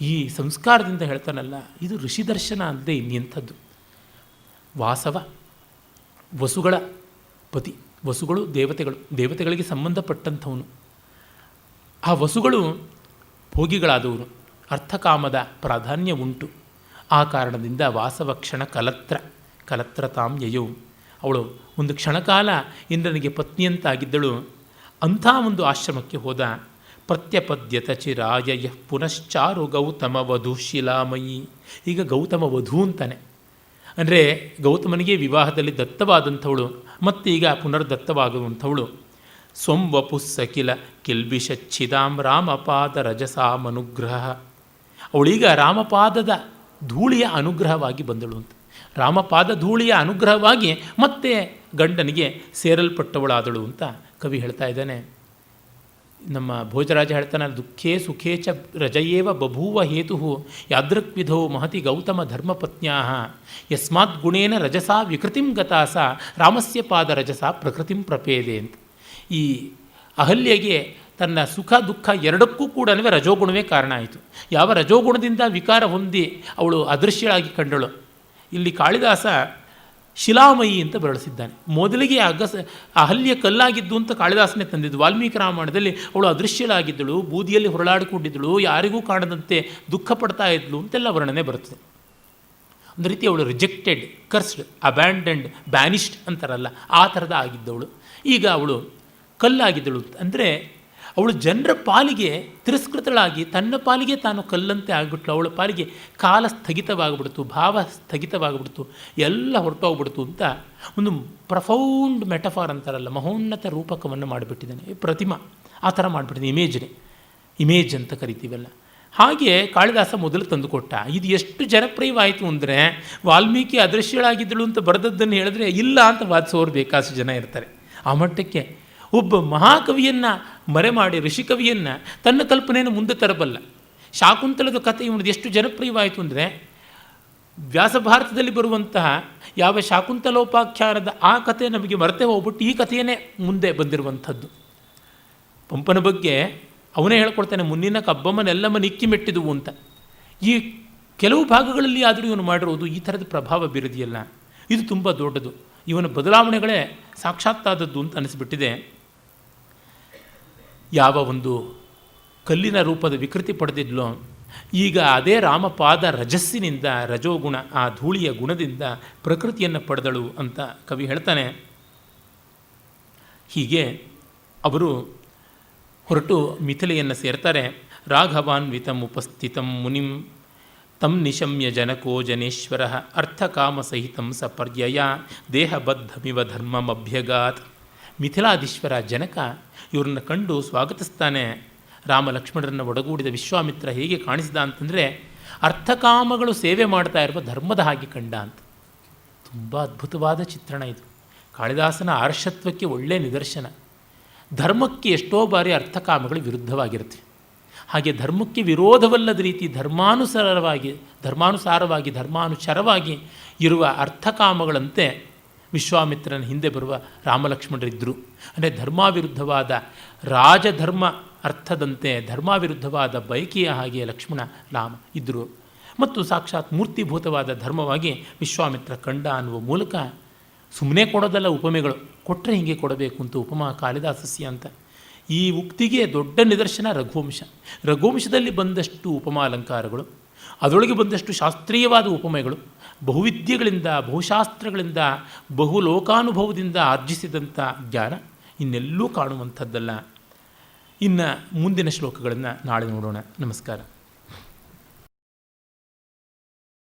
ಈ ಸಂಸ್ಕಾರದಿಂದ ಹೇಳ್ತಾನಲ್ಲ, ಇದು ಋಷಿದರ್ಶನ ಅಲ್ಲದೆ ಇನ್ನೆಂಥದ್ದು. ವಾಸವ ವಸುಗಳ ಪತಿ. ವಸುಗಳು ದೇವತೆಗಳಿಗೆ ಸಂಬಂಧಪಟ್ಟಂಥವನು. ಆ ವಸುಗಳು ಭೋಗಿಗಳಾದವರು, ಅರ್ಥಕಾಮದ ಪ್ರಾಧಾನ್ಯ ಉಂಟು. ಆ ಕಾರಣದಿಂದ ವಾಸವ ಕ್ಷಣ ಕಲತ್ರತಾಂ ಯಯೌ. ಅವಳು ಒಂದು ಕ್ಷಣಕಾಲ ಇಂದ್ರನಿಗೆ ಪತ್ನಿಯಂತಾಗಿದ್ದಳು. ಅಂಥ ಒಂದು ಆಶ್ರಮಕ್ಕೆ ಹೋದ. ಪ್ರತ್ಯಪದ್ಯತ ಚಿರಾಯ ಯಃ ಪುನಶ್ಚಾರು ಗೌತಮ ವಧು ಶಿಲಾಮಯಿ. ಈಗ ಗೌತಮ ವಧು ಅಂತಾನೆ. ಅಂದರೆ ಗೌತಮನಿಗೆ ವಿವಾಹದಲ್ಲಿ ದತ್ತವಾದಂಥವಳು, ಮತ್ತೀಗ ಪುನರ್ದತ್ತವಾಗುವಂಥವಳು. ಸ್ವಂವಪುಸ್ಸಕಿಲ ಕಿಲ್ಬಿಷಚ್ಛಿದಾಂ ರಾಮಪಾದ ರಜಸಾಮನುಗ್ರಹ. ಅವಳೀಗ ರಾಮಪಾದದ ಧೂಳಿಯ ಅನುಗ್ರಹವಾಗಿ ಬಂದಳು ಅಂತ. ರಾಮಪಾದ ಧೂಳಿಯ ಅನುಗ್ರಹವಾಗಿ ಮತ್ತೆ ಗಂಡನಿಗೆ ಸೇರಲ್ಪಟ್ಟವಳಾದಳು ಅಂತ ಕವಿ ಹೇಳ್ತಾ ಇದ್ದಾನೆ. ನಮ್ಮ ಭೋಜರಾಜ ಹೇಳ್ತಾನೆ, ದುಃಖೇ ಸುಖೇ ಚ ರಜಯೇವ ಬಭೂವ ಹೇತು ಯಾದೃಕ್ವಿಧೋ ಮಹತಿ ಗೌತಮ ಧರ್ಮಪತ್ನ್ಯಾ ಯಸ್ಮಾತ್ ಗುಣೇನ ರಜಸಾ ವಿಕೃತಿಂ ಗತಾ ಸಾ ರಾಮಸ್ಯ ಪಾದ ರಜಸಾ ಪ್ರಕೃತಿಂ ಪ್ರಪೇದೆ ಅಂತ. ಈ ಅಹಲ್ಯೆಗೆ ತನ್ನ ಸುಖ ದುಃಖ ಎರಡಕ್ಕೂ ಕೂಡ ರಜೋಗುಣವೇ ಕಾರಣ ಆಯಿತು. ಯಾವ ರಜೋಗುಣದಿಂದ ವಿಕಾರ ಹೊಂದಿ ಅವಳು ಅದೃಶ್ಯಳಾಗಿ ಕಂಡಳು. ಇಲ್ಲಿ ಕಾಳಿದಾಸ ಶಿಲಾಮಯಿ ಅಂತ ಬಳಸಿದ್ದಾನೆ. ಮೊದಲಿಗೆ ಅಹಲ್ಯ ಕಲ್ಲಾಗಿದ್ದು ಅಂತ ಕಾಳಿದಾಸನೇ ತಂದಿದ್ದು. ವಾಲ್ಮೀಕಿ ರಾಮಾಯಣದಲ್ಲಿ ಅವಳು ಅದೃಶ್ಯಳಾಗಿದ್ದಳು, ಬೂದಿಯಲ್ಲಿ ಹೊರಳಾಡಿಕೊಂಡಿದ್ದಳು, ಯಾರಿಗೂ ಕಾಣದಂತೆ ದುಃಖ ಪಡ್ತಾ ಇದ್ಳು ಅಂತೆಲ್ಲ ವರ್ಣನೆ ಬರುತ್ತದೆ. ಒಂದು ರೀತಿ ಅವಳು ರಿಜೆಕ್ಟೆಡ್, ಕರ್ಸ್ಡ್, ಅಬ್ಯಾಂಡನ್ಡ್, ಬ್ಯಾನಿಷ್ಡ್ ಅಂತಾರಲ್ಲ, ಆ ಥರದ ಆಗಿದ್ದವಳು. ಈಗ ಅವಳು ಕಲ್ಲಾಗಿದ್ದಳು. ಅಂದರೆ ಅವಳು ಜನರ ಪಾಲಿಗೆ ತಿರಸ್ಕೃತಳಾಗಿ ತನ್ನ ಪಾಲಿಗೆ ತಾನು ಕಲ್ಲಂತೆ ಆಗಿಬಿಟ್ಲು. ಅವಳ ಪಾಲಿಗೆ ಕಾಲ ಸ್ಥಗಿತವಾಗಿಬಿಡ್ತು, ಭಾವ ಸ್ಥಗಿತವಾಗಿಬಿಡ್ತು, ಎಲ್ಲ ಹೊರಟೋಗ್ಬಿಡ್ತು ಅಂತ ಒಂದು ಪ್ರಫೌಂಡ್ ಮೆಟಫಾರ್ ಅಂತಾರಲ್ಲ, ಮಹೋನ್ನತ ರೂಪಕವನ್ನು ಮಾಡಿಬಿಟ್ಟಿದ್ದಾನೆ. ಪ್ರತಿಮಾ ಆ ಥರ ಮಾಡಿಬಿಟ್ಟಿದ್ದಾನೆ. ಇಮೇಜ್ ಅಂತ ಕರಿತೀವಲ್ಲ. ಹಾಗೆ ಕಾಳಿದಾಸ ಮೊದಲು ತಂದುಕೊಟ್ಟ. ಇದು ಎಷ್ಟು ಜನಪ್ರಿಯವಾಯಿತು ಅಂದರೆ, ವಾಲ್ಮೀಕಿ ಅದೃಶ್ಯಳಾಗಿದ್ದಳು ಅಂತ ಬರೆದದ್ದನ್ನು ಹೇಳಿದ್ರೆ ಇಲ್ಲ ಅಂತ ವಾದಿಸೋರು ಬೇಕಾದಷ್ಟು ಜನ ಇರ್ತಾರೆ. ಆ ಮಟ್ಟಕ್ಕೆ ಒಬ್ಬ ಮಹಾಕವಿಯನ್ನು ಮರೆ ಮಾಡಿ ಋಷಿಕವಿಯನ್ನು ತನ್ನ ಕಲ್ಪನೆಯನ್ನು ಮುಂದೆ ತರಬಲ್ಲ. ಶಾಕುಂತಲದ ಕಥೆ ಇವನದು ಎಷ್ಟು ಜನಪ್ರಿಯವಾಯಿತು ಅಂದರೆ, ವ್ಯಾಸಭಾರತದಲ್ಲಿ ಬರುವಂತಹ ಯಾವ ಶಾಕುಂತಲೋಪಾಖ್ಯಾನದ ಆ ಕಥೆ ನಮಗೆ ಮರೆತೇ ಹೋಗ್ಬಿಟ್ಟು ಈ ಕಥೆಯೇ ಮುಂದೆ ಬಂದಿರುವಂಥದ್ದು. ಪಂಪನ ಬಗ್ಗೆ ಅವನೇ ಹೇಳ್ಕೊಡ್ತಾನೆ, ಮುನ್ನಿನ ಕಬ್ಬಮ್ಮನೆಲ್ಲಮ್ಮ ನಿಕ್ಕಿ ಮೆಟ್ಟಿದುವು ಅಂತ. ಈ ಕೆಲವು ಭಾಗಗಳಲ್ಲಿ ಆದರೂ ಇವನು ಮಾಡಿರೋದು ಈ ಥರದ ಪ್ರಭಾವ ಬೀರದಿಯಲ್ಲ, ಇದು ತುಂಬ ದೊಡ್ಡದು. ಇವನ ಬದಲಾವಣೆಗಳೇ ಸಾಕ್ಷಾತ್ತಾದದ್ದು ಅಂತ ಅನಿಸ್ಬಿಟ್ಟಿದೆ. ಯಾವ ಒಂದು ಕಲ್ಲಿನ ರೂಪದ ವಿಕೃತಿ ಪಡೆದಿದ್ಲೋ, ಈಗ ಅದೇ ರಾಮಪಾದ ರಜಸ್ಸಿನಿಂದ, ರಜೋಗುಣ ಆ ಧೂಳಿಯ ಗುಣದಿಂದ ಪ್ರಕೃತಿಯನ್ನು ಪಡೆದಳು ಅಂತ ಕವಿ ಹೇಳ್ತಾನೆ. ಹೀಗೆ ಅವರು ಹೊರಟು ಮಿಥಿಲೆಯನ್ನು ಸೇರ್ತಾರೆ. ರಾಘವಾನ್ವಿತಂ ಉಪಸ್ಥಿತಂ ಮುನಿಂ ತಂ ನಿಶಮ್ಯ ಜನಕೋ ಜನೇಶ್ವರ ಅರ್ಥಕಾಮಸಹಿತಂ ಸಪರ್ಯಯ ದೇಹಬದ್ಧಮಿವ ಧರ್ಮಮಭ್ಯಗಾತ್. ಮಿಥಿಲಾಧೀಶ್ವರ ಜನಕ ಇವ್ರನ್ನ ಕಂಡು ಸ್ವಾಗತಿಸ್ತಾನೆ. ರಾಮ ಲಕ್ಷ್ಮಣರನ್ನು ಒಡಗೂಡಿದ ವಿಶ್ವಾಮಿತ್ರ ಹೇಗೆ ಕಾಣಿಸಿದ ಅಂತಂದರೆ, ಅರ್ಥಕಾಮಗಳು ಸೇವೆ ಮಾಡ್ತಾ ಇರುವ ಧರ್ಮದ ಹಾಗೆ ಕಂಡ ಅಂತ. ತುಂಬ ಅದ್ಭುತವಾದ ಚಿತ್ರಣ ಇದು. ಕಾಳಿದಾಸನ ಆರ್ಷತ್ವಕ್ಕೆ ಒಳ್ಳೆಯ ನಿದರ್ಶನ. ಧರ್ಮಕ್ಕೆ ಎಷ್ಟೋ ಬಾರಿ ಅರ್ಥಕಾಮಗಳು ವಿರುದ್ಧವಾಗಿರುತ್ತೆ. ಹಾಗೆ ಧರ್ಮಕ್ಕೆ ವಿರೋಧವಲ್ಲದ ರೀತಿ ಧರ್ಮಾನುಸಾರವಾಗಿ ಧರ್ಮಾನುಚರವಾಗಿ ಇರುವ ಅರ್ಥಕಾಮಗಳಂತೆ ವಿಶ್ವಾಮಿತ್ರನ ಹಿಂದೆ ಬರುವ ರಾಮಲಕ್ಷ್ಮಣರಿದ್ದರು. ಅಂದರೆ ಧರ್ಮಾವಿರುದ್ಧವಾದ ರಾಜಧರ್ಮ ಅರ್ಥದಂತೆ ಧರ್ಮಾವಿರುದ್ಧವಾದ ಬಯಕೆಯ ಹಾಗೆ ಲಕ್ಷ್ಮಣ ರಾಮ ಇದ್ದರು. ಮತ್ತು ಸಾಕ್ಷಾತ್ ಮೂರ್ತಿಭೂತವಾದ ಧರ್ಮವಾಗಿ ವಿಶ್ವಾಮಿತ್ರ ಕಂಡ ಅನ್ನುವ ಮೂಲಕ ಸುಮ್ಮನೆ ಕೊಡೋದಲ್ಲ ಉಪಮೆಗಳು, ಕೊಟ್ಟರೆ ಹೀಗೆ ಕೊಡಬೇಕು ಅಂತ ಉಪಮಾ ಕಾಳಿದಾಸಸ್ಯ ಅಂತ. ಈ ಉಕ್ತಿಗೆ ದೊಡ್ಡ ನಿದರ್ಶನ ರಘುವಂಶದಲ್ಲಿ ಬಂದಷ್ಟು ಉಪಮಾಲಂಕಾರಗಳು, ಅದರೊಳಗೆ ಬಂದಷ್ಟು ಶಾಸ್ತ್ರೀಯವಾದ ಉಪಮೆಗಳು, ಬಹುವಿದ್ಯೆಗಳಿಂದ ಬಹುಶಾಸ್ತ್ರಗಳಿಂದ ಬಹುಲೋಕಾನುಭವದಿಂದ ಆರ್ಜಿಸಿದಂಥ ಜ್ಞಾನ ಇನ್ನೆಲ್ಲೂ ಕಾಣುವಂಥದ್ದಲ್ಲ. ಇನ್ನು ಮುಂದಿನ ಶ್ಲೋಕಗಳನ್ನು ನಾಳೆ ನೋಡೋಣ. ನಮಸ್ಕಾರ.